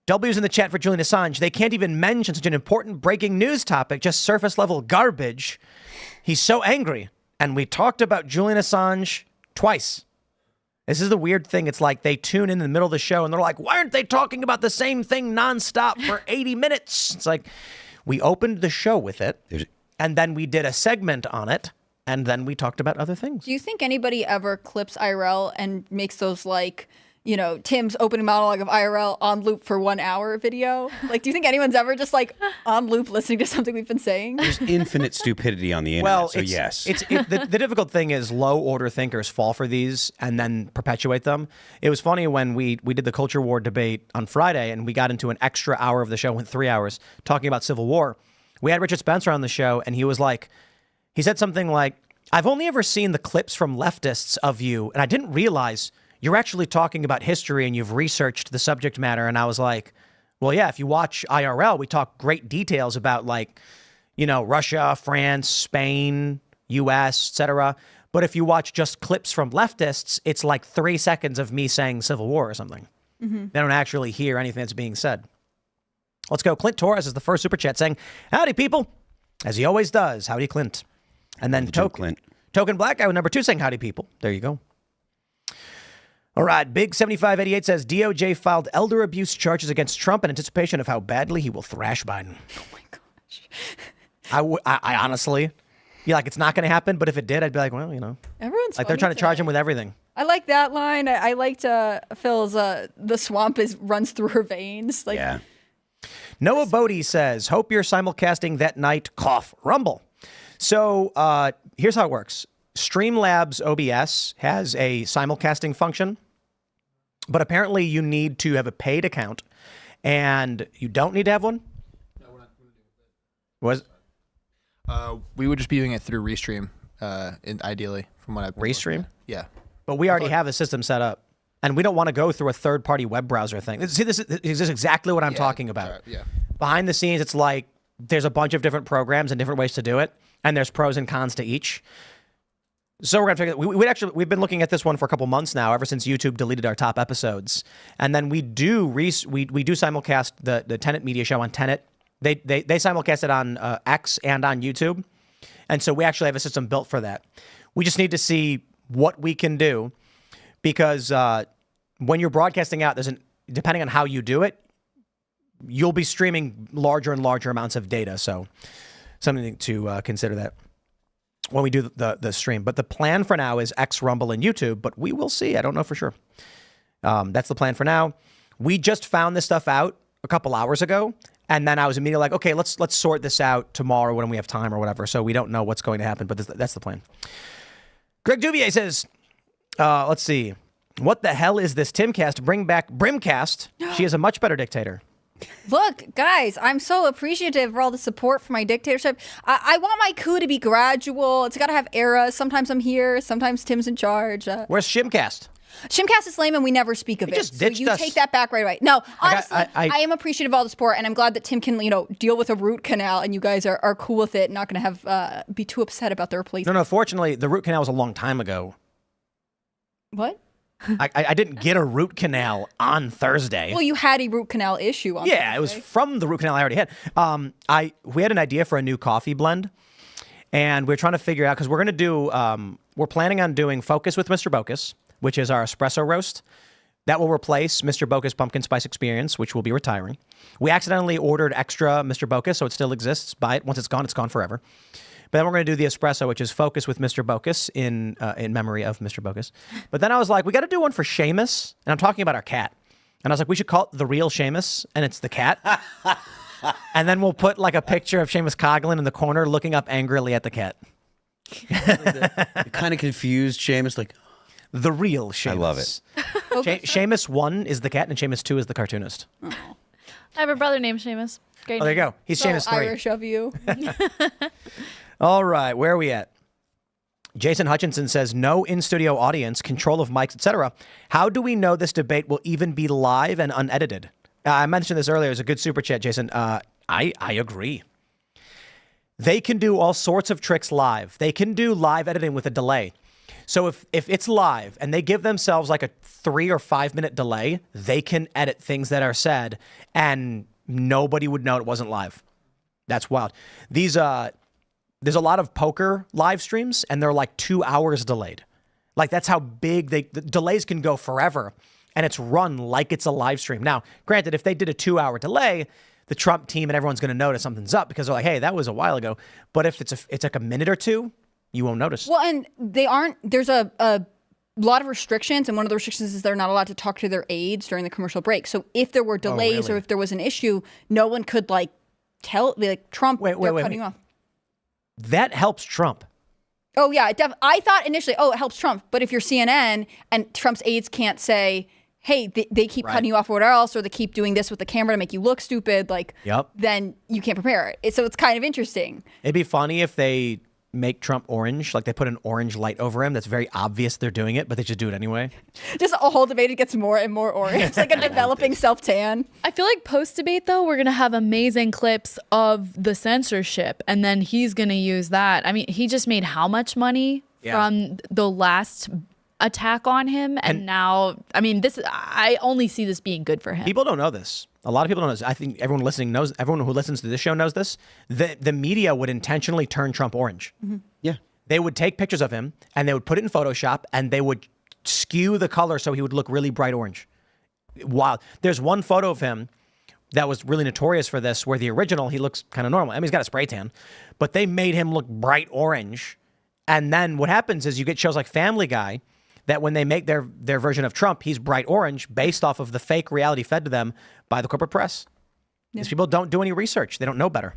W's in the chat for Julian Assange. They can't even mention such an important breaking news topic, just surface-level garbage. He's so angry. And we talked about Julian Assange twice. This is the weird thing. It's like they tune in the middle of the show and they're like, why aren't they talking about the same thing nonstop for 80 minutes? It's like we opened the show with it and then we did a segment on it and then we talked about other things. Do you think anybody ever clips IRL and makes those like, you know, Tim's opening monologue of IRL on loop for 1 hour video? Like, do you think anyone's ever just like on loop listening to something we've been saying? There's infinite stupidity on the internet, Well, so yes. The difficult thing is low order thinkers fall for these and then perpetuate them. It was funny when we did the culture war debate on Friday and we got into an extra hour of the show, went 3 hours, talking about Civil War. We had Richard Spencer on the show and he said something like, I've only ever seen the clips from leftists of you and I didn't realize you're actually talking about history and you've researched the subject matter. And I was like, well, yeah, if you watch IRL, we talk great details about like, you know, Russia, France, Spain, US, etc. But if you watch just clips from leftists, it's like 3 seconds of me saying Civil War or something. Mm-hmm. They don't actually hear anything that's being said. Let's go. Clint Torres is the first super chat saying, howdy, people. As he always does. Howdy, Clint. And then Token Black Guy with number 2 saying, howdy, people. There you go. All right, Big 7588 says DOJ filed elder abuse charges against Trump in anticipation of how badly he will thrash Biden. Oh my gosh. I honestly, like it's not going to happen, but if it did, I'd be like, well, you know, everyone's like they're trying to charge him with everything. I like that line. I liked Phil's the swamp runs through her veins. Like, yeah. Noah Bodie says, hope you're simulcasting that night. Cough, rumble. So here's how it works. Streamlabs OBS has a simulcasting function. But apparently you need to have a paid account, and you don't need to have one? No, we're not going to do it. We would just be doing it through Restream, ideally, from what I've been Restream? Yeah. But we already have a system set up, and we don't want to go through a third-party web browser thing. See, this is exactly what I'm talking about. Yeah. Behind the scenes, it's like there's a bunch of different programs and different ways to do it, and there's pros and cons to each. So we're gonna figure. We've been looking at this one for a couple months now, ever since YouTube deleted our top episodes, and then we do simulcast the Tenet Media Show on Tenet. They simulcast it on X and on YouTube, and so we actually have a system built for that. We just need to see what we can do, because when you're broadcasting out, depending on how you do it, you'll be streaming larger and larger amounts of data. So something to consider that when we do the stream. But the plan for now is X, Rumble, and YouTube, but we will see. I don't know for sure. That's the plan for now. We just found this stuff out a couple hours ago, and then I was immediately like, okay, let's sort this out tomorrow when we have time or whatever. So we don't know what's going to happen, but that's the plan. Greg Duvier says, let's see. What the hell is this Timcast? Bring back Brimcast. She is a much better dictator. Look, guys, I'm so appreciative for all the support for my dictatorship. I want my coup to be gradual. It's got to have eras. Sometimes I'm here. Sometimes Tim's in charge. Where's Shimcast? Shimcast is lame and we never speak of it. Just so ditched you us. take that back right away. No, honestly, I am appreciative of all the support, and I'm glad that Tim can, deal with a root canal, and you guys are cool with it, not going to have be too upset about the replacement. No, fortunately, the root canal was a long time ago. What? I didn't get a root canal on Thursday. Well, you had a root canal issue on Thursday. It was from the root canal I already had. We had an idea for a new coffee blend, and we're trying to figure out, because we're going to do, we're planning on doing Focus with Mr. Bocus, which is our espresso roast. That will replace Mr. Bocus Pumpkin Spice Experience, which will be retiring. We accidentally ordered extra Mr. Bocus, so it still exists. Buy it. Once it's gone forever. But then we're going to do the espresso, which is Focus with Mr. Bocus in memory of Mr. Bocus. But then I was like, we got to do one for Seamus. And I'm talking about our cat. And I was like, we should call it The Real Seamus. And it's the cat. And then we'll put like a picture of Seamus Coughlin in the corner looking up angrily at the cat. Kind of confused Seamus, like, The Real Seamus. I love it. Seamus 1 is the cat and Seamus 2 is the cartoonist. I have a brother named Seamus. Great Oh, there you name. go. He's So Seamus 3. Irish of you. All right, where are we at? Jason Hutchinson says, no in-studio audience, control of mics, etc. How do we know this debate will even be live and unedited? I mentioned this earlier. It was a good super chat, Jason. I agree. They can do all sorts of tricks live. They can do live editing with a delay. So if it's live and they give themselves like a 3 or 5 minute delay, they can edit things that are said and nobody would know it wasn't live. That's wild. These there's a lot of poker live streams and they're like 2 hours delayed. Like that's how big the delays can go forever and it's run like it's a live stream. Now, granted, if they did a 2 hour delay, the Trump team and everyone's going to notice something's up because they're like, hey, that was a while ago. But if it's like a minute or two, you won't notice. Well, and there's a lot of restrictions, and one of the restrictions is they're not allowed to talk to their aides during the commercial break. So if there were delays or if there was an issue, no one could like Trump, they're cutting you off. That helps Trump. Oh, yeah. I thought initially, it helps Trump. But if you're CNN and Trump's aides can't say, hey, they keep cutting you off or whatever else, or they keep doing this with the camera to make you look stupid, then you can't prepare it. So it's kind of interesting. It'd be funny if they make Trump orange, like they put an orange light over him. That's very obvious they're doing it, but they just do it anyway. Just a whole debate, it gets more and more orange. It's like a developing self-tan. I feel like post-debate, though, we're going to have amazing clips of the censorship, and then he's going to use that. I mean, he just made how much money from the last attack on him? And now, I mean, I only see this being good for him. People don't know this. A lot of people don't know this. I think everyone listening knows, everyone who listens to this show knows this. The media would intentionally turn Trump orange. Mm-hmm. Yeah. They would take pictures of him and they would put it in Photoshop and they would skew the color so he would look really bright orange. Wow. There's one photo of him that was really notorious for this, where the original, he looks kind of normal. I mean, he's got a spray tan, but they made him look bright orange. And then what happens is you get shows like Family Guy that when they make their version of Trump, he's bright orange based off of the fake reality fed to them by the corporate press. Yeah. These people don't do any research. They don't know better.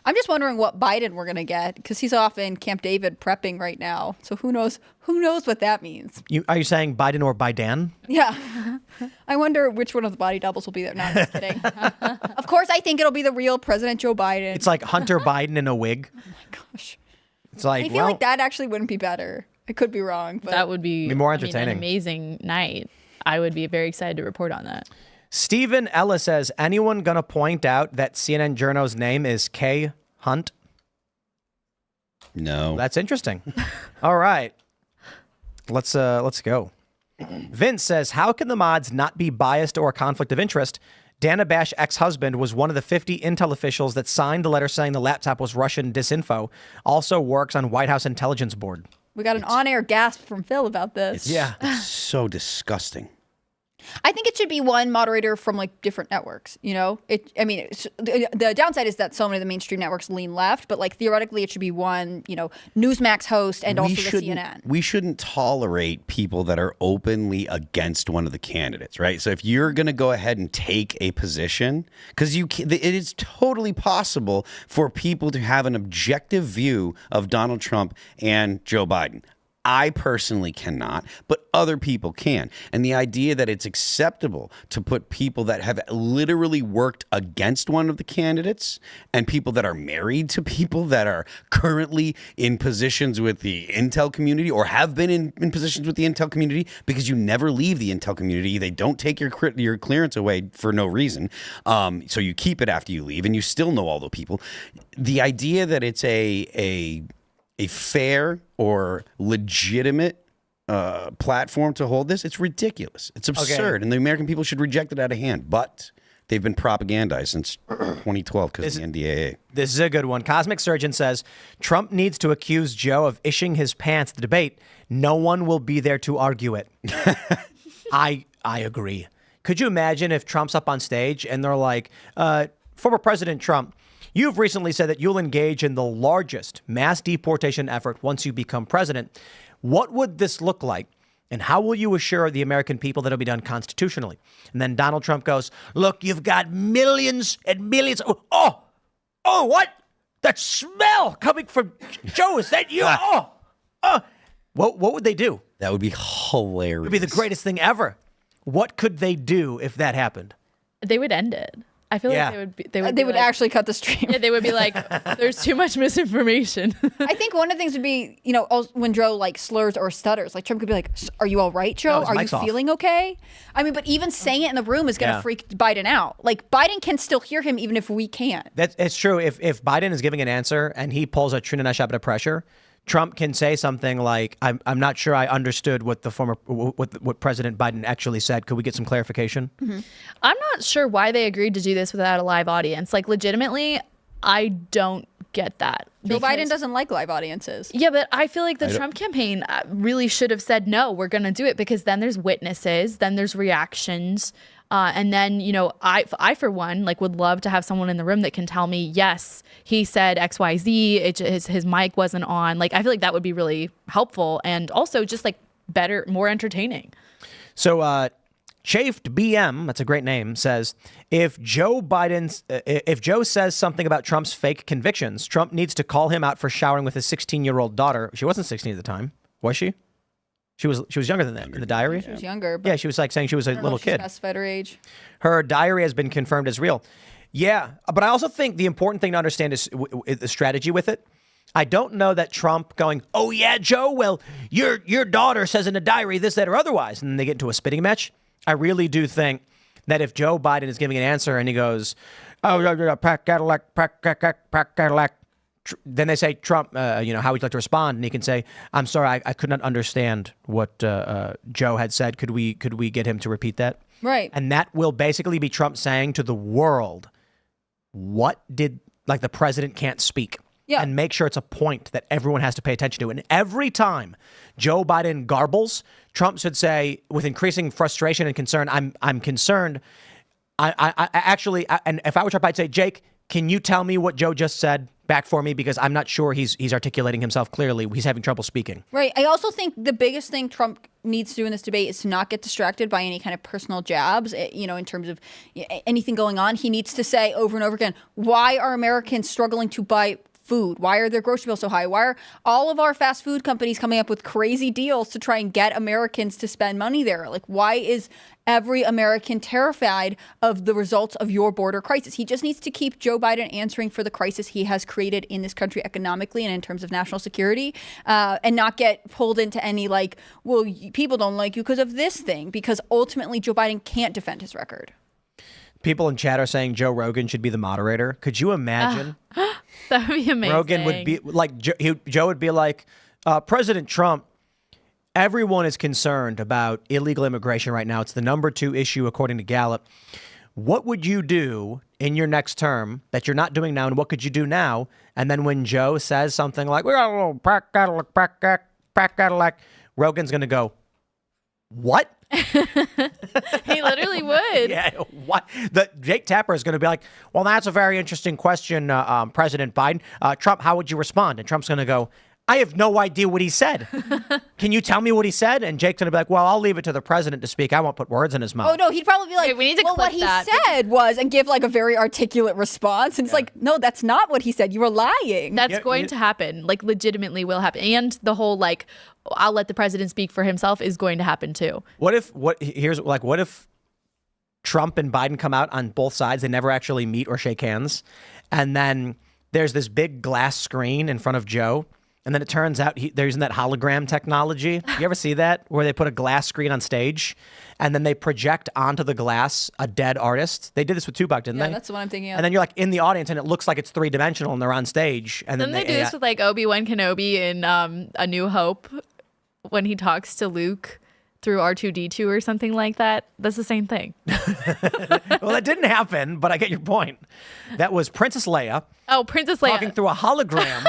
I'm just wondering what Biden we're going to get, because he's off in Camp David prepping right now. So who knows what that means. Are you saying Biden or Biden? Yeah. I wonder which one of the body doubles will be there. No, I'm just kidding. Of course, I think it'll be the real President Joe Biden. It's like Hunter Biden in a wig. Oh my gosh. It's like, I feel like that actually wouldn't be better. I could be wrong. But that would be more entertaining. An amazing night. I would be very excited to report on that. Stephen Ellis says, anyone going to point out that CNN journo's name is K. Hunt? No. That's interesting. All right. Let's go. Vince says, how can the mods not be biased or a conflict of interest? Dana Bash ex-husband was one of the 50 Intel officials that signed the letter saying the laptop was Russian disinfo. Also works on White House Intelligence Board. We got an on-air gasp from Phil about this. It's so disgusting. I think it should be one moderator from like different networks. You know, the downside is that so many of the mainstream networks lean left, but like theoretically, it should be one, Newsmax host and also the CNN. We shouldn't tolerate people that are openly against one of the candidates, right? So if you're going to go ahead and take a position, because it is totally possible for people to have an objective view of Donald Trump and Joe Biden. I personally cannot, but other people can. And the idea that it's acceptable to put people that have literally worked against one of the candidates and people that are married to people that are currently in positions with the Intel community or have been in positions with the Intel community, because you never leave the Intel community. They don't take your clearance away for no reason. So you keep it after you leave and you still know all the people. The idea that it's a fair or legitimate platform to hold this, it's ridiculous. It's absurd. And the American people should reject it out of hand. But they've been propagandized since 2012 because of the NDAA. This is a good one. Cosmic Surgeon says, Trump needs to accuse Joe of ishing his pants at the debate. No one will be there to argue it. I agree. Could you imagine if Trump's up on stage and they're like, former President Trump, You've recently said that you'll engage in the largest mass deportation effort once you become president. What would this look like? And how will you assure the American people that it'll be done constitutionally? And then Donald Trump goes, look, you've got millions and millions. Oh, what? That smell coming from Joe, is that you? What would they do? That would be hilarious. It would be the greatest thing ever. What could they do if that happened? They would end it. I feel like they would actually cut the stream. Yeah, they would be like, there's too much misinformation. I think one of the things would be, when Joe like slurs or stutters, like Trump could be like, are you all right, Joe? Are you feeling okay? I mean, but even saying it in the room is going to freak Biden out. Like Biden can still hear him even if we can't. It's true. If Biden is giving an answer and he pulls a Trina Nashapita pressure, Trump can say something like, I'm not sure I understood what what President Biden actually said. Could we get some clarification? Mm-hmm. I'm not sure why they agreed to do this without a live audience. Like, legitimately, I don't get that. Joe Biden doesn't like live audiences. Yeah, but I feel like the Trump campaign really should have said, no, we're going to do it, because then there's witnesses, then there's reactions. And then, I for one, like, would love to have someone in the room that can tell me, yes, he said X, Y, Z. His mic wasn't on. Like, I feel like that would be really helpful and also just like better, more entertaining. So, Chafed BM, that's a great name, says if Joe says something about Trump's fake convictions, Trump needs to call him out for showering with his 16-year-old daughter. She wasn't 16 at the time, was she? She was younger than that in the diary. She was younger. Yeah, she was like saying she was a little kid. Specified her age. Her diary has been confirmed as real. Yeah, but I also think the important thing to understand is the strategy with it. I don't know that Trump going, oh yeah, Joe, well, your daughter says in a diary this, that, or otherwise, and then they get into a spitting match. I really do think that if Joe Biden is giving an answer and he goes, oh, pack Cadillac, then they say, Trump, how would you like to respond? And he can say, I'm sorry, I could not understand what Joe had said. Could we get him to repeat that? Right. And that will basically be Trump saying to the world, the president can't speak. Yeah. And make sure it's a point that everyone has to pay attention to. And every time Joe Biden garbles, Trump should say, with increasing frustration and concern, I'm concerned. I actually, and if I were Trump, I'd say, Jake, can you tell me what Joe just said back for me? Because I'm not sure he's articulating himself clearly. He's having trouble speaking. Right. I also think the biggest thing Trump needs to do in this debate is to not get distracted by any kind of personal jabs, in terms of anything going on. He needs to say over and over again, why are Americans struggling to buy food? Why are their grocery bills so high? Why are all of our fast food companies coming up with crazy deals to try and get Americans to spend money there? Like, why is every American terrified of the results of your border crisis? He just needs to keep Joe Biden answering for the crisis he has created in this country economically and in terms of national security, and not get pulled into any people don't like you because of this thing, because ultimately Joe Biden can't defend his record. People in chat are saying Joe Rogan should be the moderator. Could you imagine? That would be amazing. Rogan would be like, Joe would be like, President Trump, everyone is concerned about illegal immigration right now. It's the number 2 issue according to Gallup. What would you do in your next term that you're not doing now, and what could you do now? And then when Joe says something like, we got a little pack Cadillac, Rogan's going to go, what? He literally would. Yeah, what? Jake Tapper is going to be like, well, that's a very interesting question, President Biden. Trump, how would you respond? And Trump's going to go, I have no idea what he said. Can you tell me what he said? And Jake's going to be like, well, I'll leave it to the president to speak. I won't put words in his mouth. Oh, no, he'd probably be like, we need to what he said was, and give like a very articulate response. And it's like, no, that's not what he said. You were lying. That's going to happen. Like, legitimately will happen. And the whole, like, I'll let the president speak for himself is going to happen too. What if Trump and Biden come out on both sides? They never actually meet or shake hands. And then there's this big glass screen in front of Joe. And then it turns out they're using that hologram technology. You ever see that? Where they put a glass screen on stage and then they project onto the glass a dead artist. They did this with Tupac, didn't they? Yeah, that's what I'm thinking of. And then you're like in the audience and it looks like it's 3-dimensional and they're on stage. And then they do this with like Obi-Wan Kenobi in A New Hope when he talks to Luke through R2-D2 or something like that. That's the same thing. Well, that didn't happen, but I get your point. That was Princess Leia. Oh, Princess Leia. Talking through a hologram.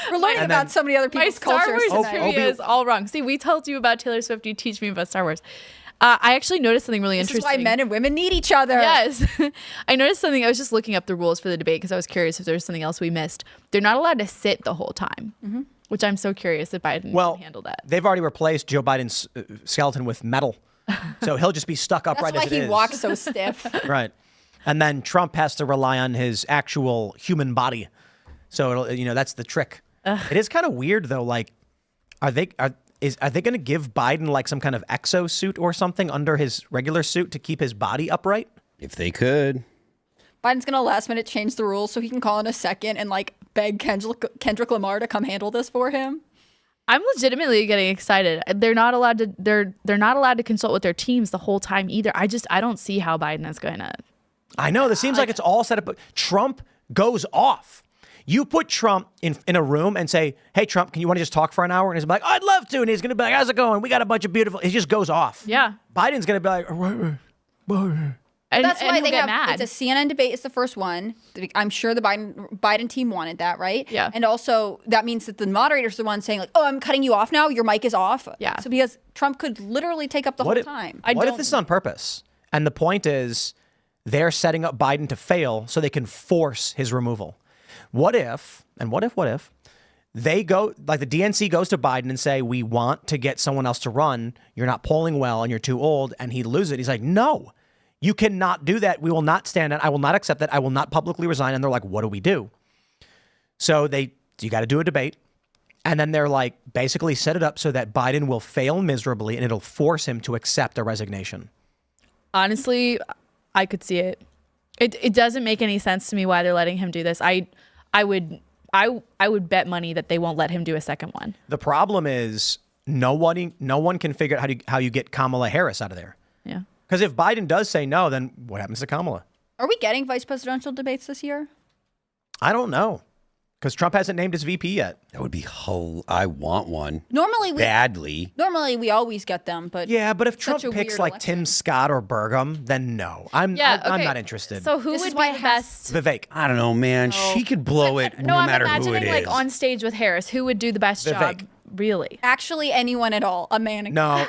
We're learning about so many other people's cultures. My Star Wars trivia is all wrong. See, we told you about Taylor Swift. You teach me about Star Wars. I actually noticed something really interesting. This is why men and women need each other. Yes. I noticed something. I was just looking up the rules for the debate because I was curious if there was something else we missed. They're not allowed to sit the whole time, which I'm so curious if Biden can handle that. They've already replaced Joe Biden's skeleton with metal. So he'll just be stuck upright as it is. That's why he walks so stiff. Right. And then Trump has to rely on his actual human body. So, that's the trick. It is kind of weird, though. Like, are they going to give Biden like some kind of exosuit or something under his regular suit to keep his body upright? If they could. Biden's going to last minute change the rules so he can call in a second and like beg Kendrick Lamar to come handle this for him. I'm legitimately getting excited. They're not allowed to. They're not allowed to consult with their teams the whole time either. I don't see how Biden is going to. I know this seems like it's all set up. But Trump goes off. You put Trump in a room and say, "Hey, Trump, can you want to just talk for an hour?" And he's like, "I'd love to." And he's going to be like, "How's it going? We got a bunch of beautiful." He just goes off. Yeah. Biden's going to be like, And that's why they have mad. it's a CNN debate is the first one. I'm sure the Biden team wanted that, right? Yeah. And also that means that the moderator's the one saying like, "Oh, I'm cutting you off now. Your mic is off." Yeah. So because Trump could literally take up the whole time. What if this is on purpose? And the point is they're setting up Biden to fail so they can force his removal. What if they go, like the DNC goes to Biden and say, "We want to get someone else to run. You're not polling well and you're too old." And he loses it. He's like, "No, you cannot do that. We will not stand it. I will not accept that. I will not publicly resign." And they're like, "What do we do?" So you got to do a debate. And then they're like, basically set it up so that Biden will fail miserably and it'll force him to accept a resignation. Honestly, I could see it. It doesn't make any sense to me why they're letting him do this. I would bet money that they won't let him do a second one. The problem is no one can figure out how you get Kamala Harris out of there. Yeah. Because if Biden does say no, then what happens to Kamala? Are we getting vice presidential debates this year? I don't know. Because Trump hasn't named his VP yet. That would be I want one. Normally we always get them, but yeah, but if Trump such a picks weird like election. Tim Scott or Burgum, then no. I'm not interested. So who would be the best? Vivek. I don't know, man. She could blow it no I'm matter who it imagining is. like on stage with Harris, who would do the best job? Really? Actually, anyone at all. A man. No.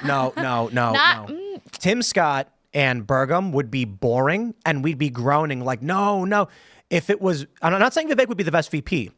Tim Scott and Burgum would be boring, and we'd be groaning like, no. If it was, I'm not saying Vivek would be the best VP,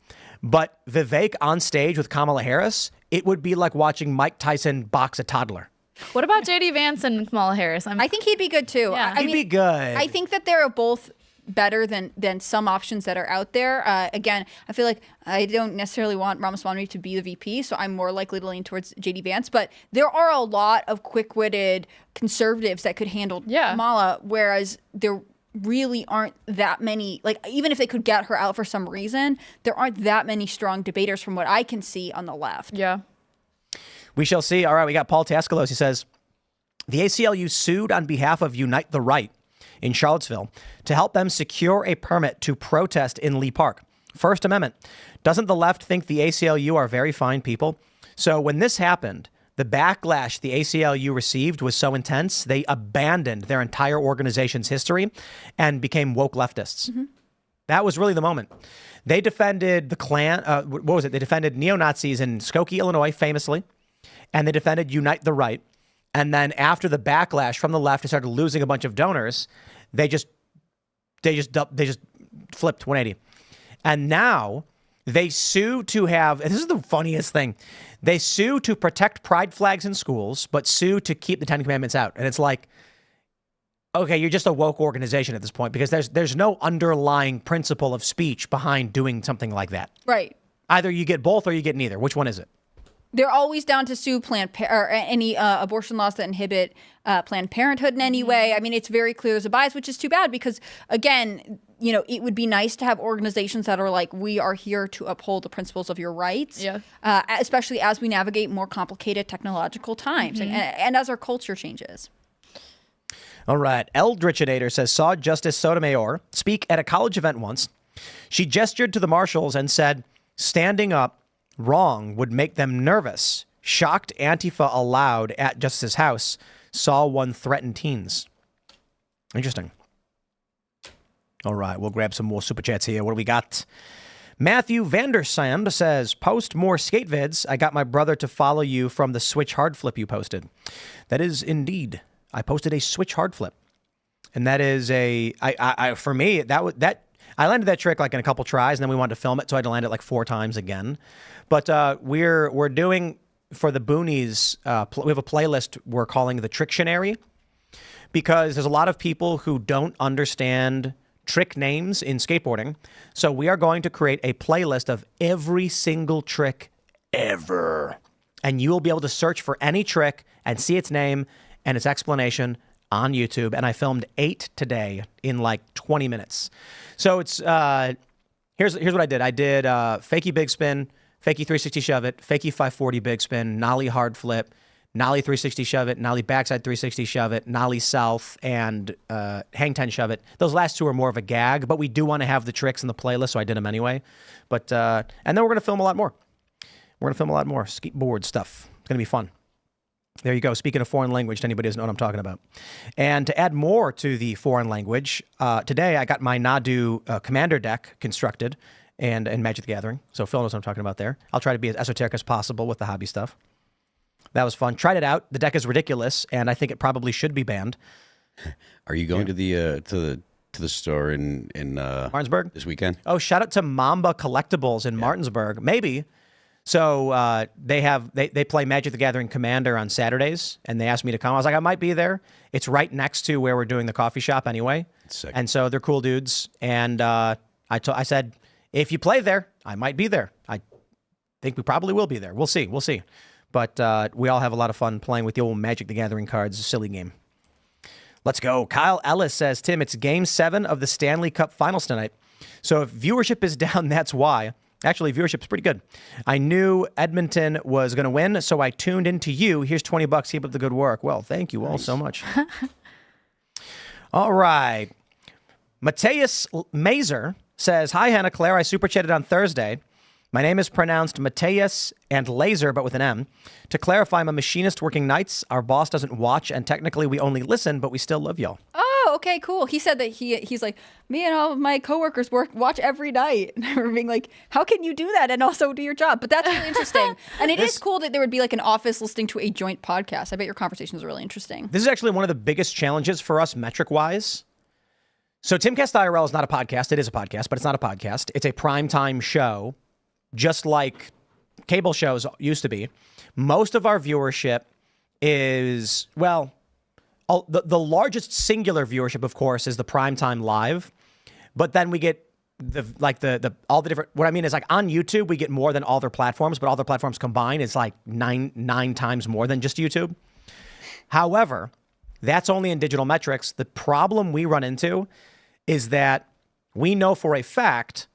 but Vivek on stage with Kamala Harris, it would be like watching Mike Tyson box a toddler. What about JD Vance and Kamala Harris? I think he'd be good too. Yeah. He'd be good. I think that they're both better than some options that are out there. Again, I feel like I don't necessarily want Ramaswamy to be the VP, so I'm more likely to lean towards JD Vance. But there are a lot of quick-witted conservatives that could handle Kamala, whereas there really aren't that many. Like, even if they could get her out for some reason, there aren't that many strong debaters from what I can see on the left. Yeah. We shall see. All right, we got Paul Tascalos. He says, the ACLU sued on behalf of Unite the Right in Charlottesville to help them secure a permit to protest in Lee Park. First Amendment. Doesn't the left think the ACLU are very fine people? So when this happened, the backlash the ACLU received was so intense, they abandoned their entire organization's history and became woke leftists. Mm-hmm. That was really the moment. They defended the Klan. What was it? They defended neo-Nazis in Skokie, Illinois, famously, and they defended Unite the Right. And then after the backlash from the left and started losing a bunch of donors, they just flipped 180. And now they sue to have, and this is the funniest thing, they sue to protect pride flags in schools, but sue to keep the Ten Commandments out. And it's like, okay, you're just a woke organization at this point because there's no underlying principle of speech behind doing something like that. Right. Either you get both or you get neither. Which one is it? They're always down to sue or any abortion laws that inhibit Planned Parenthood in any way. I mean, it's very clear there's a bias, which is too bad because, again, you know, it would be nice to have organizations that are like, we are here to uphold the principles of your rights, especially as we navigate more complicated technological times and as our culture changes. All right. Eldritchinator says, saw Justice Sotomayor speak at a college event once. She gestured to the marshals and said, standing up wrong would make them nervous. Shocked Antifa allowed at Justice's house. Saw one threaten teens. Interesting. All right, we'll grab some more super chats here. What do we got? Matthew Vandersand says, post more skate vids. I got my brother to follow you from the Switch hard flip you posted. That is indeed I posted a switch hard flip. And that is for me, I landed that trick like in a couple tries, and then we wanted to film it, so I had to land it like 4 times again. But we're doing, for the boonies, we have a playlist we're calling the Trictionary, because there's a lot of people who don't understand trick names in skateboarding. So we are going to create a playlist of every single trick ever. And you will be able to search for any trick and see its name and its explanation on YouTube. And I filmed 8 today in like 20 minutes. So it's here's what I did. I did fakie big spin, fakie 360 shove it, fakie 540 big spin, nollie hard flip, nollie 360 shove it, nollie backside 360 shove it, nollie south, and hang 10 shove it. Those last 2 are more of a gag, but we do want to have the tricks in the playlist, so I did them anyway. But and then we're going to film a lot more. We're going to film a lot more skateboard stuff. It's going to be fun. There you go. Speaking of foreign language, to anybody who doesn't know what I'm talking about. And to add more to the foreign language, today I got my Nadu commander deck constructed and Magic the Gathering. So Phil knows what I'm talking about there. I'll try to be as esoteric as possible with the hobby stuff. That was fun. Tried it out. The deck is ridiculous, and I think it probably should be banned. Are you going to the store in Martinsburg this weekend? Oh, shout out to Mamba Collectibles in Martinsburg. Maybe. So they play Magic the Gathering Commander on Saturdays, and they asked me to come. I was like, I might be there. It's right next to where we're doing the coffee shop anyway. Sick. And so they're cool dudes. And I said, if you play there, I might be there. I think we probably will be there. We'll see. But we all have a lot of fun playing with the old Magic the Gathering cards. Silly game. Let's go. Kyle Ellis says, Tim, it's Game 7 of the Stanley Cup Finals tonight. So if viewership is down, that's why. Actually, viewership's pretty good. I knew Edmonton was going to win, so I tuned into you. Here's $20. Keep up the good work. Well, thank you all so much. All right. Mateus Mazer says, hi, Hannah Claire. I super chatted on Thursday. My name is pronounced Mateus and Laser, but with an M. To clarify, I'm a machinist working nights. Our boss doesn't watch, and technically we only listen, but we still love y'all. Oh, okay, cool. He said that he's like, me and all of my coworkers watch every night. And we're being like, how can you do that and also do your job? But that's really interesting. And it is cool that there would be like an office listening to a joint podcast. I bet your conversations are really interesting. This is actually one of the biggest challenges for us metric-wise. So Timcast IRL is not a podcast. It is a podcast, but it's not a podcast. It's a primetime show, just like cable shows used to be. Most of our viewership is, well, the largest singular viewership, of course, is the primetime live. But then we get all the different, what I mean is like on YouTube, we get more than all their platforms, but all their platforms combined is like nine times more than just YouTube. However, that's only in digital metrics. The problem we run into is that we know for a fact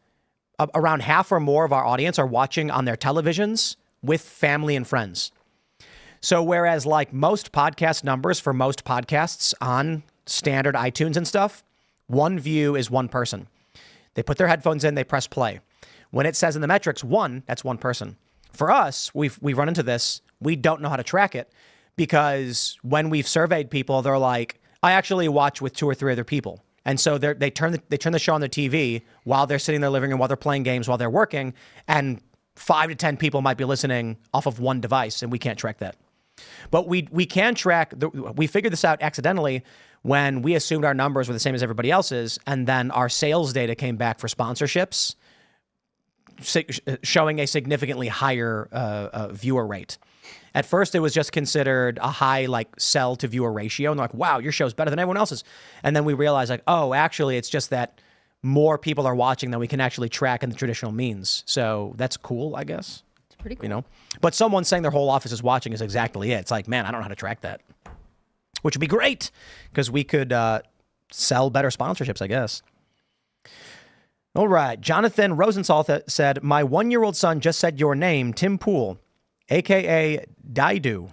around half or more of our audience are watching on their televisions with family and friends. So whereas like most podcast numbers for most podcasts on standard iTunes and stuff, one view is one person. They put their headphones in, they press play. When it says in the metrics 1, that's one person. For us, we've run into this. We don't know how to track it because when we've surveyed people, they're like, I actually watch with 2 or 3 other people. And so they turn the show on their TV while they're sitting in their living room, while they're playing games, while they're working, and 5 to 10 people might be listening off of one device, and we can't track that. But we can track, we figured this out accidentally when we assumed our numbers were the same as everybody else's, and then our sales data came back for sponsorships, showing a significantly higher viewer rate. At first, it was just considered a high like sell to viewer ratio. And they're like, wow, your show's better than everyone else's. And then we realized like, oh, actually, it's just that more people are watching than we can actually track in the traditional means. So that's cool, I guess. It's pretty cool. You know, but someone saying their whole office is watching is exactly it. It's like, man, I don't know how to track that, which would be great because we could sell better sponsorships, I guess. All right. Jonathan Rosenthal said, my 1-year-old son just said your name, Tim Pool, a.k.a. Daidu.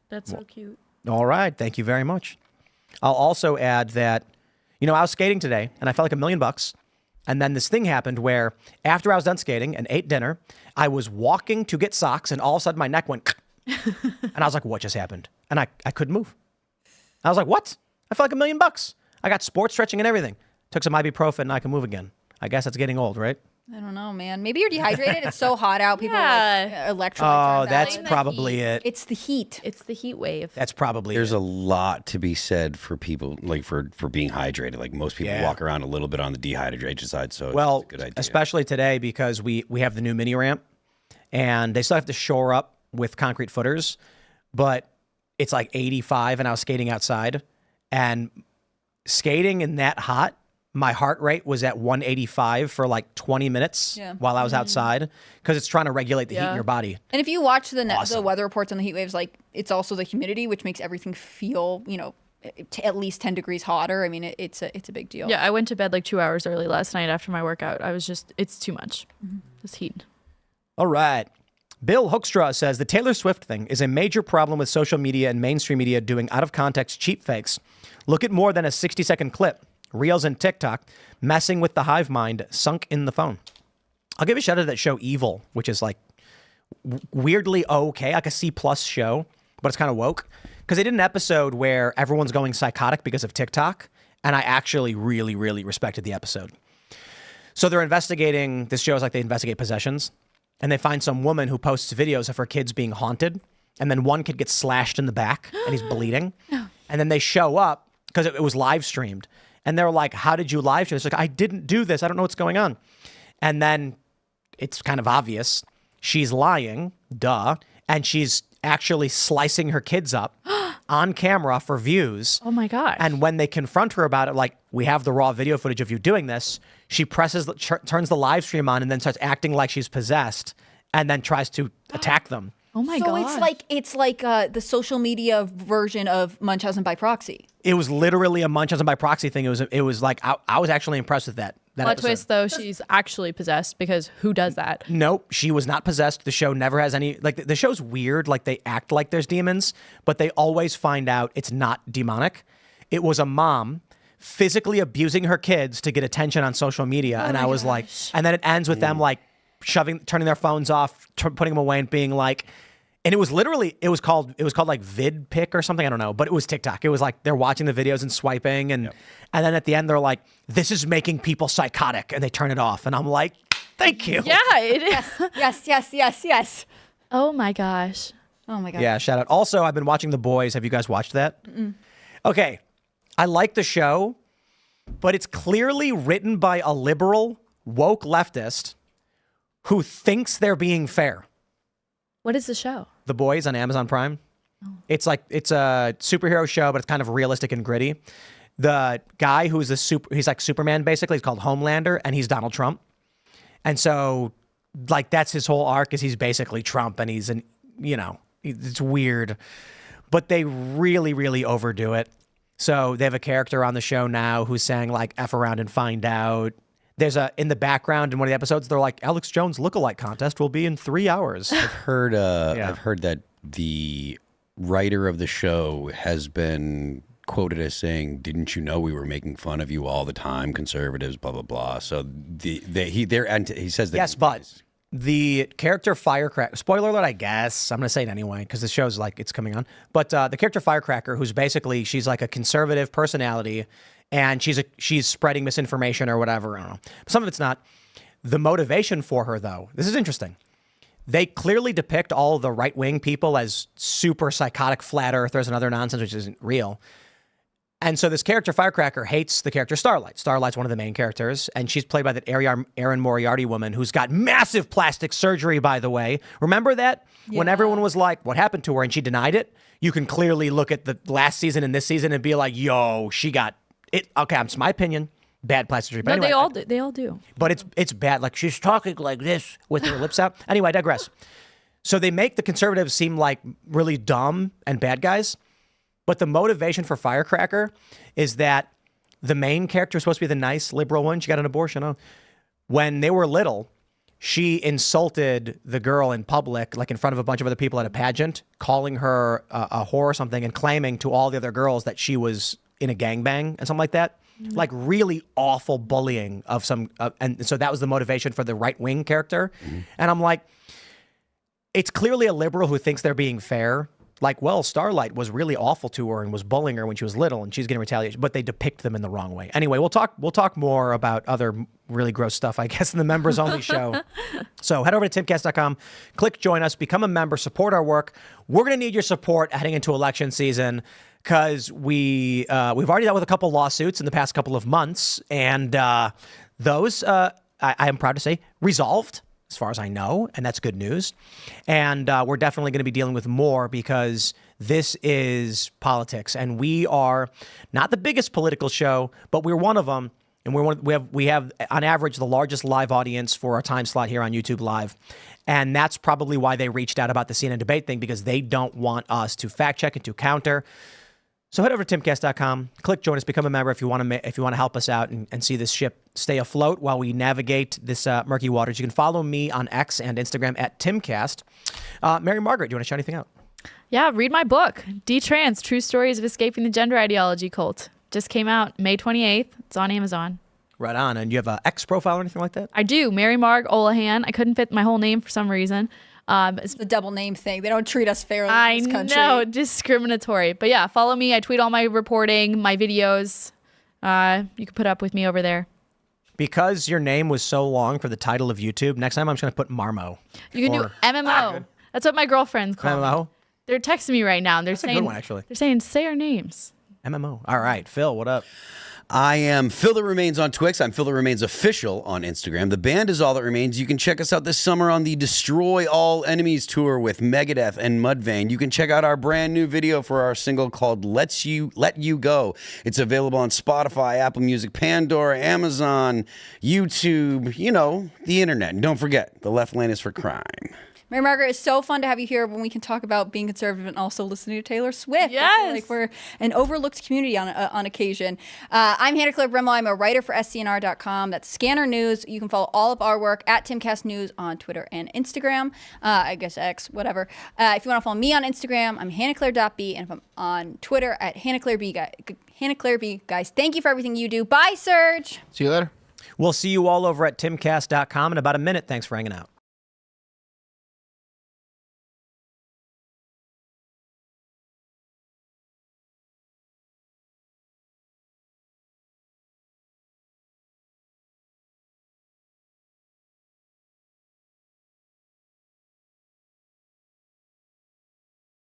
That's so cute. All right. Thank you very much. I'll also add that, you know, I was skating today and I felt like $1 million. And then this thing happened where after I was done skating and ate dinner, I was walking to get socks and all of a sudden my neck went and I was like, what just happened? And I couldn't move. I was like, what? I felt like $1 million. I got sports stretching and everything. Took some ibuprofen and I can move again. I guess that's getting old, right? I don't know, man. Maybe you're dehydrated. It's so hot out. People are like electrolytes. Oh, that's probably it. It's the heat. It's the heat wave. That's probably There's it. a lot to be said for people, like for being hydrated. Like most people walk around a little bit on the dehydration side, so it's a good idea. Especially today because we have the new mini ramp, and they still have to shore up with concrete footers, but it's like 85, and I was skating outside, and skating in that hot, my heart rate was at 185 for like 20 minutes while I was outside because it's trying to regulate the heat in your body. And if you watch the weather reports on the heat waves, like it's also the humidity, which makes everything feel, at least 10 degrees hotter. I mean, it's a big deal. Yeah, I went to bed like 2 hours early last night after my workout. I was just, it's too much. This heat. All right. Bill Hoekstra says the Taylor Swift thing is a major problem with social media and mainstream media doing out-of-context cheap fakes. Look at more than a 60-second clip. Reels and TikTok messing with the hive mind sunk in the phone. I'll give a shout out to that show Evil, which is like weirdly okay, like a C+ show, but it's kind of woke. Because they did an episode where everyone's going psychotic because of TikTok, and I actually really, really respected the episode. So they're investigating, this show is like they investigate possessions, and they find some woman who posts videos of her kids being haunted, and then one kid gets slashed in the back, and he's bleeding. And then they show up, because it was live streamed. And they're like, how did you live stream? It's like, I didn't do this. I don't know what's going on. And then it's kind of obvious. She's lying, duh. And she's actually slicing her kids up on camera for views. Oh my gosh. And when they confront her about it, like, we have the raw video footage of you doing this, she turns the live stream on and then starts acting like she's possessed and then tries to attack them. Oh my God. God. So it's like the social media version of Munchausen by proxy. It was literally a Munchausen by proxy thing. It was like, I was actually impressed with that. Plot twist, though, she's actually possessed because who does that? Nope, she was not possessed. The show never has any, like, the show's weird. Like, they act like there's demons, but they always find out it's not demonic. It was a mom physically abusing her kids to get attention on social media. And I was like, and then it ends with them like turning their phones off, putting them away and being like, and it was literally, it was called like VidPic or something. I don't know, but it was TikTok. It was like they're watching the videos and swiping. And then at the end, they're like, this is making people psychotic. And they turn it off. And I'm like, thank you. Yeah, it is. Yes. Oh my gosh. Oh my God. Yeah, shout out. Also, I've been watching The Boys. Have you guys watched that? Okay. I like the show, but it's clearly written by a liberal, woke leftist who thinks they're being fair. What is the show? The Boys on Amazon Prime. It's a superhero show, but it's kind of realistic and gritty. The guy who's he's like Superman basically. He's called Homelander, and he's Donald Trump. And so, like, that's his whole arc is he's basically Trump, and he's it's weird, but they really, really overdo it. So they have a character on the show now who's saying like F around and find out. There's in the background in one of the episodes, they're like, Alex Jones lookalike contest will be in 3 hours. I've heard that the writer of the show has been quoted as saying, "Didn't you know we were making fun of you all the time, conservatives, blah blah blah." So he says that. Yes, but the character Firecracker, spoiler alert, I guess I'm gonna say it anyway because the show's like it's coming on. But the character Firecracker, who's basically she's like a conservative personality. And she's spreading misinformation or whatever. I don't know. Some of it's not. The motivation for her, though, this is interesting. They clearly depict all the right-wing people as super psychotic flat earthers and other nonsense, which isn't real. And so this character, Firecracker, hates the character Starlight. Starlight's one of the main characters, and she's played by that Erin Moriarty woman who's got massive plastic surgery, by the way. Remember that? Yeah. When everyone was like, what happened to her? And she denied it. You can clearly look at the last season and this season and be like, yo, she got... Okay, it's my opinion. Bad plastic surgery. But anyway, they all do. But it's bad. Like she's talking like this with her lips out. Anyway, I digress. So they make the conservatives seem like really dumb and bad guys. But the motivation for Firecracker is that the main character is supposed to be the nice liberal one. She got an abortion. Oh. When they were little, she insulted the girl in public, like in front of a bunch of other people at a pageant, calling her a whore or something and claiming to all the other girls that she was in a gangbang and something like that. Like really awful bullying of some, and so that was the motivation for the right-wing character. And I'm like, it's clearly a liberal who thinks they're being fair. Like, well, Starlight was really awful to her and was bullying her when she was little and she's getting retaliation, but they depict them in the wrong way. Anyway, we'll talk more about other really gross stuff, I guess, in the members only show. So head over to timcast.com, click join us, become a member, support our work. We're going to need your support heading into election season because we've already dealt with a couple lawsuits in the past couple of months. And those, I am proud to say, resolved as far as I know. And that's good news. And we're definitely going to be dealing with more because this is politics. And we are not the biggest political show, but we're one of them. And we have on average the largest live audience for our time slot here on YouTube Live. And that's probably why they reached out about the CNN debate thing, because they don't want us to fact check and to counter. So head over to timcast.com, click join us, become a member if you want to help us out and see this ship stay afloat while we navigate this murky waters. You can follow me on X and Instagram at Timcast. Mary Margaret, do you want to shout anything out? Yeah, read my book, Detrans, True Stories of Escaping the Gender Ideology Cult. Just came out May 28th. It's on Amazon. Right on. And you have an X profile or anything like that? I do. Mary Marg Olohan. I couldn't fit my whole name for some reason. It's the double name thing. They don't treat us fairly in this country. I know, discriminatory. But yeah, follow me. I tweet all my reporting, my videos. You can put up with me over there. Because your name was so long for the title of YouTube, next time I'm just going to put Marmo. You can do MMO. That's what my girlfriends call MMO? me. They're texting me right now. And they're saying, a good one, actually. They're saying, say our names. MMO. All right. Phil, what up? I am Phil That Remains on Twix. I'm Phil That Remains Official on Instagram. The band is All That Remains. You can check us out this summer on the Destroy All Enemies tour with Megadeth and Mudvayne. You can check out our brand new video for our single called Let You Go. It's available on Spotify, Apple Music, Pandora, Amazon, YouTube, the internet. And don't forget, the left lane is for crime. Mary Margaret, it's so fun to have you here when we can talk about being conservative and also listening to Taylor Swift. Yes. I feel like we're an overlooked community on occasion. I'm Hannah Claire Brimwell. I'm a writer for SCNR.com. That's Scanner News. You can follow all of our work at Timcast News on Twitter and Instagram. I guess X, whatever. If you want to follow me on Instagram, I'm HannahClaire.B. And if I'm on Twitter at HannahClaireB. Guys, thank you for everything you do. Bye, Serge. See you later. We'll see you all over at timcast.com in about a minute. Thanks for hanging out.